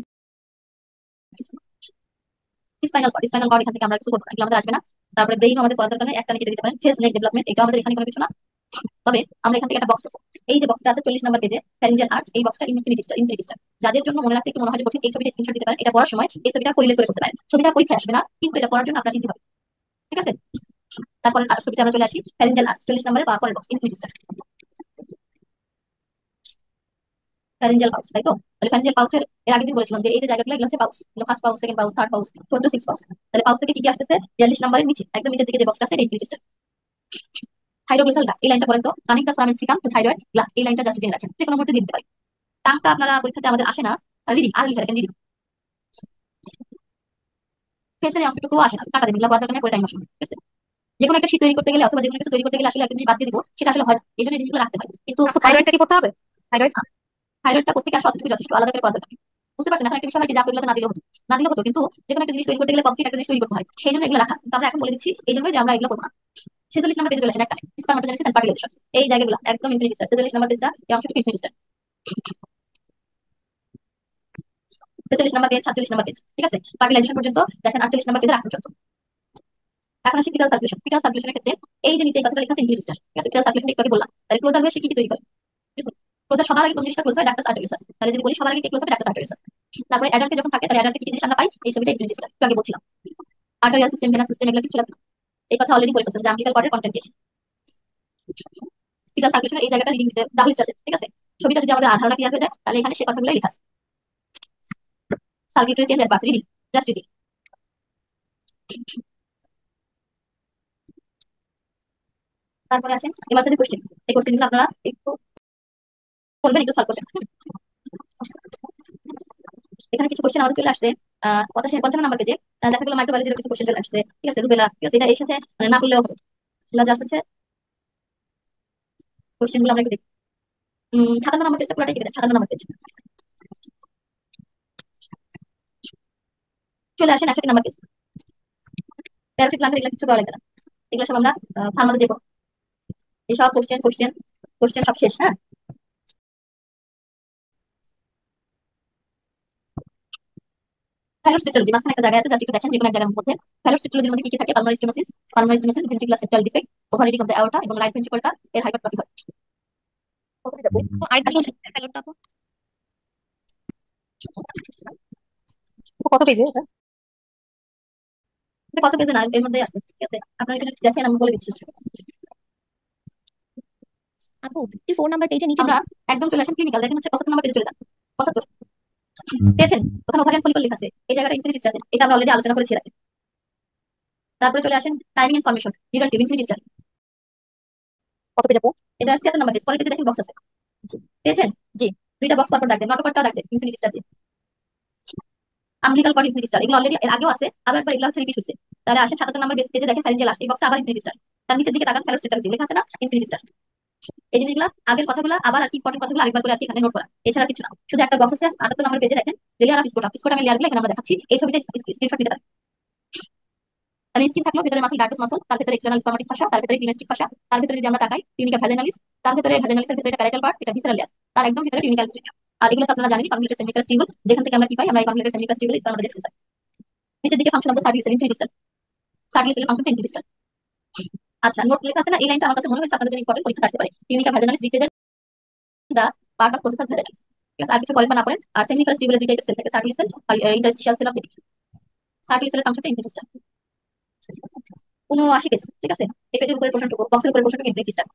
স্পাইনাল কর্ড এখান থেকে আমরা কিছু করবো না, এগুলো আমাদের আসবে না। তারপরে ব্রেইন আমাদের পড়ার দরকার নেই, একটা কেটে দিতে পারেন। ফেস নেক ডেভেলপমেন্ট এটা আমাদের এখানে কোনো কিছু না। তবে আমরা এখান থেকে একটা বক্স করবো। এই যে বক্সটা আছে 40 নাম্বার পেজে, ফ্যারিঞ্জিয়াল আর্চ, এই বক্সটা ইনফিনিটি স্টার, ইনফিনিটি স্টার। যাদের জন্য মনে রাখতে একটু মনে হয় যে কঠিন, এই ছবিটা স্ক্রিনশট দিতে পারেন। এটা পড়ার সময় এই ছবিটা কোরিলেট করে করতে পারেন। ছবিটা পরীক্ষায় আসবে না, কিন্তু এটা পড়ার জন্য আপনার ইজি হবে, ঠিক আছে। তারপর ছবিতে আমরা চলে আসি। ফ্যারিঞ্জিয়াল আর্চ 40 নম্বরে পরের box infinity star. Pharyngeal pouch, তাই তো? তাহলে ফ্যারিঞ্জিয়াল পাউচের এর আগের দিন বলেছিলাম যে এই যে জায়গাগুলো এগুলো হচ্ছে pouch, first pouch, second pouch, third pouch, 4 to 6 pouch. তাহলে পাউচ থেকে কি কি আসতেছে? 42 নম্বরের নিচে একদম নিচের দিকে যে বক্সটা আছে এটা ইনফিনিটি স্টার। থাইরোগ্লিসাল ডাক্ট, এই লাইনটা বলেন তো, connect the foramen cecum to thyroid gland, এই লাইনটা জাস্ট জেনে রাখেন, যে কোনো মুহূর্তে দিতে পারি। টাংটা আপনারা পরীক্ষাতে আমাদের আসে না, রিডিং আর লিখে রাখেন, রিডিং। ফেসের অংশটুকু আসে না, কাটা দিন, এগুলো পড়ার দরকার নেই, পরে টাইম আসবে, ঠিক আছে। যে কোনো একটা শীট তৈরি করতে গেলে অথবা যে কোনো কিছু তৈরি করতে গেলে আসলে একটা জিনিস বাদ দিয়ে দিব, সেটা আসলে হয় না, এই জন্য এই জিনিসগুলো রাখতে হয়। কিন্তু থাইরয়েডটা কি করতে হবে? থাইরয়েড থাইরয়েডটা করতে আসলে অতটুকু যথেষ্ট, আলাদা করে পড়া দরকার নেই। বুঝতে পারছেন? এখন একটা বিষয় হয় কি যে এগুলো না দিলেও হতো, না দিলেও হতো, কিন্তু যে কোনো একটা জিনিস তৈরি করতে গেলে কমপ্লিট একটা জিনিস তৈরি করতে হয়, সেই জন্য এগুলো রাখা। কিন্তু আমরা এখন বলে দিচ্ছি এই জন্য যে আমরা এগুলো করবো না। 46 নম্বর পেজে চলে আসেন, একটা স্পারমাটোজেনেসিস এন্ড ফার্টিলাইজেশন, এই জায়গাগুলো একদম ইনফিনিটি স্টার। 46 নম্বর পেজটা এই অংশটুকু ইনফিনিটি স্টার। 46 নম্বর পেজ, 47 নম্বর পেজ, ঠিক আছে। ফার্টিলাইজেশন পর্যন্ত দেখেন 48 নম্বর পেজের আগ পর্যন্ত। এখন আসি ফিটাল সার্কুলেশন। ফিটাল সার্কুলেশনের ক্ষেত্রে এই যে নিচে এই কথাটা লেখা আছে ইনফিনিটি স্টার, ঠিক আছে। ফিটাল সার্কুলেশন একটু আগে বললাম। তাহলে ক্লোজার হয়ে সে কি কি তৈরি করে, ঠিক আছে। ক্লোজার সবার আগে কোন জিনিসটা ক্লোজ হয়? ডাক্টাস আর্টেরিয়াস। তাহলে যদি বলি সবার আগে কে ক্লোজ হবে? ডাক্টাস আর্টেরিয়াস। তারপরে অ্যাডাল্টে যখন থাকে তাহলে অ্যাডাল্টে কি কি জিনিস আমরা পাই? এই ছবিটা ইনফিনিটি স্টার একটু আগে বলছিলাম। আর্টেরিয়াল সিস্টেম, ভেনাস সিস্টেম, এগুলো কিছু লাগবে না। এই কথা অলরেডি বলে ফেলছেন যে আমবিলিক্যাল কর্ডের কন্টেন্ট কি। ফিটাল সার্কুলেশনের এই জায়গাটা রিডিং দিতে ডাবল স্টার, ঠিক আছে। ছবিটা যদি আমাদের ধারণা ক্লিয়ার হয়ে যায় তাহলে এখানে সে কথাগুলো লেখা আছে। সার্কুলেটরি চেঞ্জ এর বার্থ রিডিং, জাস্ট রিডিং। তারপরে আসেন এবার সাথে কোশ্চেন। এই কোশ্চেনগুলো আপনারা একটু করবেন, একটু সলভ করবেন। এখানে কিছু কোশ্চেন আমাদের চলে আসছে 55 নাম্বার পেজে। দেখা গেল মাইক্রোবায়োলজির কিছু কোশ্চেন চলে আসছে, ঠিক আছে। রুবেলা, ঠিক আছে। এটা এর সাথে মানে না করলেও হবে, এগুলো জাস্ট হচ্ছে কোশ্চেনগুলো আমরা একটু দেখি। 57 নম্বর পেজটা পুরোটাই কেটে দেন, 57 নম্বর পেজ। চলে আসেন 61 নম্বর পেজ। প্যারাগ্রাফ লাগবে, এগুলো কিছু করা লাগবে না, এগুলো সব আমরা ফার্মাতে দেবো। এসব কোশ্চেন কোশ্চেন কোশ্চেন সব শেষ। হ্যাঁ, ফ্যালোসিটোলজি মাঝখানে একটা জায়গা আছে, জাস্ট একটু দেখেন যে কোনো এক জায়গার মধ্যে ফ্যালোসিটোলজির মধ্যে কি কি থাকে। Pulmonary stenosis, ventricular septal defect, overriding of the aorta এবং রাইট ভেন্ট্রিকলটা এর হাইপারট্রফি হয়। কতটি যাবো? তো আরেকটা আসেন, কোশ্চেন ফেলোটা আপু। কত পেজে এটা? এটা কত পেজে না এর মধ্যে আছে, ঠিক আছে, আপনারা একটু যদি দেখেন আমি বলে দিচ্ছি। আপু 54 নাম্বার পেজে নিচে আমরা একদম চলে আসেন ক্লিনিক্যাল, দেখেন হচ্ছে 75 নম্বর পেজে চলে যান। 75 পেয়েছেন, ওখানে ওভারিয়ান ফলিকল লেখা আছে, এই জায়গাটা ইনফিনিটি স্টার, এটা আমরা অলরেডি আলোচনা করেছি এর আগে। তারপরে চলে আসেন timing information, neural tube infinity star, কত পেজ আপু? এটা 76 নম্বর পেজ। পরের পেজে দেখেন বক্স আছে, জি। পেয়েছেন? জি। দুইটা বক্স পরপর রাখবেন, নটোকটটাও রাখবেন ইনফিনিটি স্টার দিয়ে, আমলিকাল কর্ড ইনফিনিটি স্টার, এগুলো অলরেডি এর আগেও আছে, আরো একবার এগুলো হচ্ছে রিপিট হচ্ছে। তাহলে আসেন 77 নম্বর পেজে দেখেন ফ্যারিঞ্জিয়াল আর্চ, এই বক্সে আবার ইনফিনিটি স্টার, তার নিচের দিকে তাকান ফ্যালোস্টেটাল লেখা আছে না, ইনফিনিটি স্টার। এই জিনিসগুলো আগের কথাগুলো আবার আর কি ইম্পর্টেন্ট কথাগুলো আরেকবার করে আর কি এখানে নোট করা, এছাড়া কিছু না। শুধু একটা বক্স আছে 78 নম্বর পেজে দেখেন লেয়ার অফ স্কোটা, স্কোটামের লেয়ারগুলো এখানে আমরা দেখাচ্ছি, এই ছবিটা স্ক্রিনশট নিতে পারেন। তাহলে স্কিন থাকলো, ভিতরে মাসল ডার্কস মাসল, তার ভিতরে এক্সটার্নাল স্পামাটিক ফাসা, তার ভিতরে ডিমেস্টিক ফাসা, তার ভিতরে যদি আমরা তাকাই টিউনিকা ভ্যাজানালিস, তার ভিতরে ভ্যাজানালিসের ভিতরে এটা প্যারাইটাল পার্ট, এটা ভিসেরাল লেয়ার, তার একদম ভিতরে টিউনিকাল লেয়ার। আর এগুলো তো আপনারা জানেন কনভলিউটেড সেমিফাস টিউবুল, যেখান থেকে আমরা কি পাই, আমরা এই কনভলিউটেড সেমিফাস টিউবুল ইসলাম আমাদের এক্সারসাইজ। নিচের দিকে function of the service infinity star, service এর ফাংশন ইনফিনিটি স্টার। আচ্ছা, নোট লেখা আছে না, এই লাইনটা আমার কাছে মনে হচ্ছে আপনাদের জন্য ইম্পর্টেন্ট, পরীক্ষা আসতে পারে। Tunica vaginalis represent the part of process of vaginalis, ঠিক আছে, আর কিছু করেন বা না করেন। আর সেমিফাস টিউবুলের দুই টাইপের সেল থাকে, সার্কুলার সেল আর ইন্টারস্টিশিয়াল সেল অফ পেডিক। সার্কুলার সেলের ফাংশনটা ইনফিনিটি স্টার। 79 পেজ, ঠিক আছে, এই পেজের উপরে প্রশ্নটুকু, বক্সের উপরে প্রশ্নটুকু ইনফিনিটি স্টার।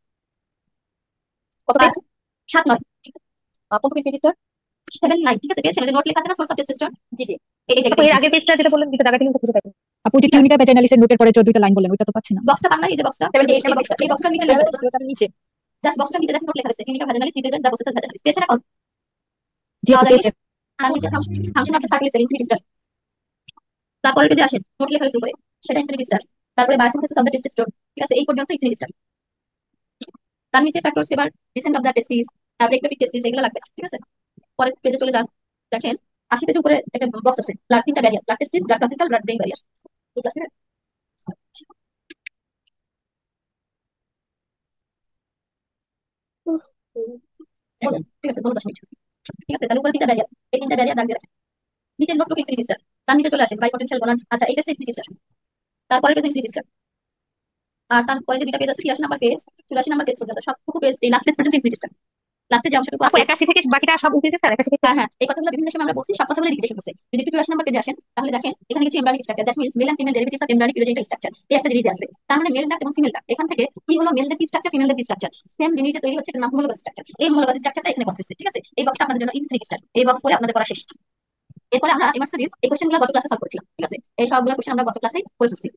কত পেজ? 79, কত পেজ স্টার? 79, ঠিক আছে, পেয়েছেন? ওই যে নোট লেখা আছে না, সোর্স অফ টেস্টোস্টেরন, জি জি। এই আপু এর জায়গাটা আগের পেজটা যেটা বললেন দুটো জায়গাটা কিন্তু খুঁজে পাইনি। আপু যে টিউনিকা ভ্যাজাইনালিসের নোটের পরে যে দুইটা লাইন বললেন ওইটা তো পাচ্ছি না। বক্সটা পান না, এই যে বক্সটা, 78 নাম্বার এই বক্সটার নিচে লেখা যাবে, পেজটার নিচে। জাস্ট বক্সটার নিচে দেখেন নোট লেখা আছে, clinical vaginalis represent the process of vaginalis. পেয়েছেন এখন? জি আপু পাওয়া যায় কি? পেয়েছি। তার নিচে function of the circular cell infinity star. তারপরে পেজে আসেন, নোট লেখা আছে উপরে, সেটা ইনফিনিটি স্টার। তারপরে বায়োসিনথেসিস অফ দ্য টেস্টোস্টেরন, ঠিক আছে, এই পর্যন্ত ইনফিনিটি স্টার। তার নিচে factors favour, descent of the testis, তারপরে একটোপিক টেস্টিস, এগুলো লাগবে না, ঠিক আছে। পরের পেজে চলে যান, দেখেন 80 পেজের উপরে একটা বক্স আছে, ব্লাড তিনটা barrier, blood testis, blood placental, blood brain barrier, ঠিক আছে। ঠিক আছে, 15 মিনিট, ঠিক আছে। তাহলে উপরে তিনটা ব্যারিয়ার, এই তিনটা ব্যারিয়ার দাগ দিয়ে রাখেন। নিচের নোটটুকু ইনফিনিটি স্টার, তার নিচে চলে আসেন বাই পটেনশিয়াল বোনাস। আচ্ছা, এই পেজটা ইনফিনিটি স্টার, তারপরে পেজ ইনফিনিটি স্টার। আর তারপরে যে দুইটা পেজ আছে 83 নাম্বার পেজ 84 নাম্বার পেজ পর্যন্ত সবটুকু পেজ, এই লাস্ট পেজ পর্যন্ত ইনফিনিটি স্টার। লাস্টে যে অংশটুকু আপু আছে, 81 থেকে বাকিটা সব ইনফিনিটি স্যার 81 থেকে। হ্যাঁ হ্যাঁ, এই কথাগুলো বিভিন্ন সময় আমরা বলছি, সব কথাগুলো রিপিটেশন করছে। যদি একটু 84 নাম্বার পেজে আসেন তাহলে দেখেন এখানে কিছু embryonic structure, that means male and female derivatives of embryonic urogenital structure, এই একটা জিনিস আছে। তার মানে মেল ডাক্ট এবং ফিমেল ডাক্ট, এখান থেকে কি হলো, মেলদের কি স্ট্রাকচার, ফিমেলদের কি স্ট্রাকচার, সেম জিনিসে তৈরি হচ্ছে, এটার নাম হোমোলোগাস স্ট্রাকচার। এই হোমোলোগাস স্ট্রাকচারটা এখানে করতেছে, ঠিক আছে। এই বক্সটা আপনাদের জন্য ইনফিনিটি স্টার, এই বক্স পরে আপনাদের পড়া শেষ। এরপরে আমরা ইমার্সিভ এই কোশ্চেনগুলো গত ক্লাসে সলভ করেছিলাম, ঠিক আছে, এই সবগুলো কোশ্চেন আমরা গত ক্লাসে করে ফেলছি।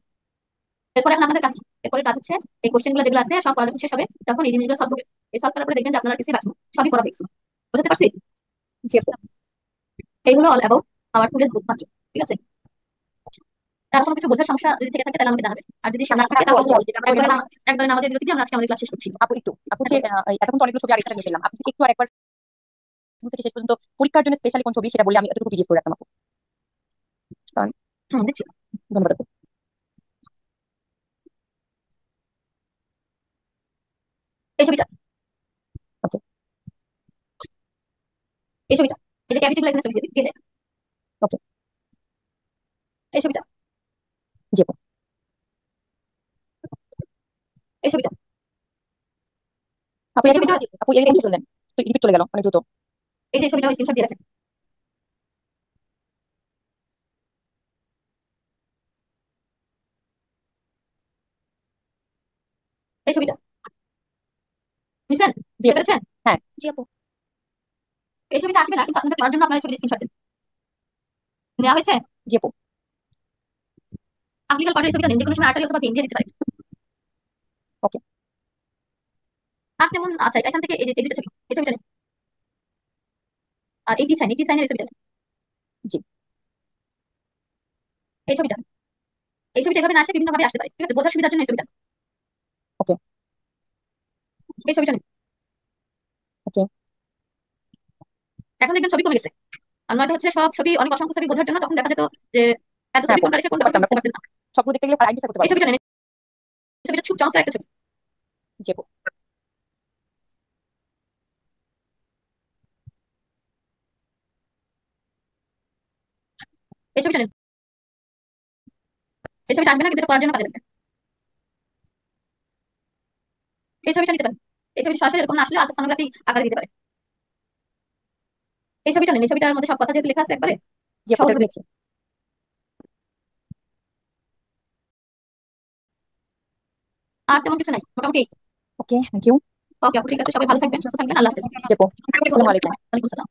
এরপরে এখন আমাদের কাজ কি? এরপরে কাজ হচ্ছে এই কোশ্চেনগুলো যেগুলো আছে সব পড়া যখন শেষ হবে তখন এই জিনিসগুলো সলভ করবেন। এই সলভ করার পরে দেখবেন যে আপনারা কিছু বাকি সবই পড়া হয়ে গেছে। বুঝতে পারছি? জি আপু। এইগুলো all about our today's book market, ঠিক আছে। তার কোনো কিছু বোঝার সমস্যা যদি থেকে থাকে তাহলে আমাকে জানাবেন, আর যদি না থাকে তাহলে একবারে নামাজের বিরতি দিয়ে আমরা আজকে আমাদের ক্লাস শেষ করছি। আপু যে এতক্ষণ তো অনেকগুলো ছবি আর এক্সট্রা নিয়ে ফেললাম, আপনি একটু আরেকবার শুরু থেকে শেষ পর্যন্ত পরীক্ষার জন্য স্পেশালি কোন ছবি সেটা বলে আমি এতটুকু পিডিএফ করে রাখতাম আপু। হ্যাঁ, দেখছি। ধন্যবাদ আপু। এই ছবিটা, ওকে। এই ছবিটা, এই যে ক্যাভিটি গুলো এখানে ছবি দিয়ে দেন। ওকে। এই ছবিটা, জি আপু। এই ছবিটা, আপু এই এটা ছবিটা, আপু এই মুছে ফেললেন, তো রিপিট চলে গেল অনেক দ্রুত। এই যে ছবিটা স্ক্রিনশট দিয়ে রাখেন। এই ছবিটা বুঝছেন, জি বুঝতে আপু। পেরেছেন? হ্যাঁ। জি আপু। এই ছবিটা আসবে না, কিন্তু আপনাদের পড়ার জন্য আপনারা এই ছবিটা স্ক্রিনশট দেন। নেওয়া হয়েছে? জি আপু। আপ্লিকাল কর্ডের ছবিটা নিন, যে কোনো সময় আর্টারি অথবা ভেন দিয়ে দিতে পারেন। ওকে। আর তেমন আচ্ছা, এখান থেকে এই যে এই দুটো ছবি, এই ছবিটা নিন। আর এই টি সাইন, এই টি সাইনের এই ছবিটা নিন। জি। এই ছবিটা, এই ছবিটা এভাবে না আসে বিভিন্ন ভাবে আসতে পারে, ঠিক আছে, বোঝার সুবিধার জন্য এই ছবিটা। ওকে। এই ছবিটা নিন। ওকে। এখন দেখবেন ছবি কমে গেছে। আর নয়তো হচ্ছে সব ছবি অনেক অসংখ্য ছবি বোঝার জন্য তখন দেখা যেত যে এত হ্যাঁ ছবি আপু, কোনটা রেখে কোনটা ব্যাপারটা আমরা বুঝতে পারতেন না। সবগুলো দেখতে গেলে আইডেন্টিফাই করতে এই পারবো না। ছবিটা নেন, এই ছবিটা খুব চমৎকার একটা ছবি। জি আপু। এই ছবিটা নেন, এই ছবিটা আসবে না কিন্তু এটা করার জন্য কাজে লাগবে। এই ছবিটা নিতে পারেন, এই ছবিটা সরাসরি এরকম না আসলে আলট্রাসোনোগ্রাফি আকারে দিতে পারে। এই ছবিটা নেন, এই ছবিটার মধ্যে সব কথা যেহেতু লেখা আছে একবারে জি আপু, ওটা সহজভাবে। দেখছি। আর তেমন কিছু নাই মোটামুটি। ওকে, থ্যাংক ইউ। ওকে আপু, ঠিক আছে, সবাই ভালো থাকবেন, সুস্থ থাকবেন, আল্লাহ হাফেজ। জি আপু, আসসালামু আলাইকুম। ওয়ালাইকুম আসসালাম।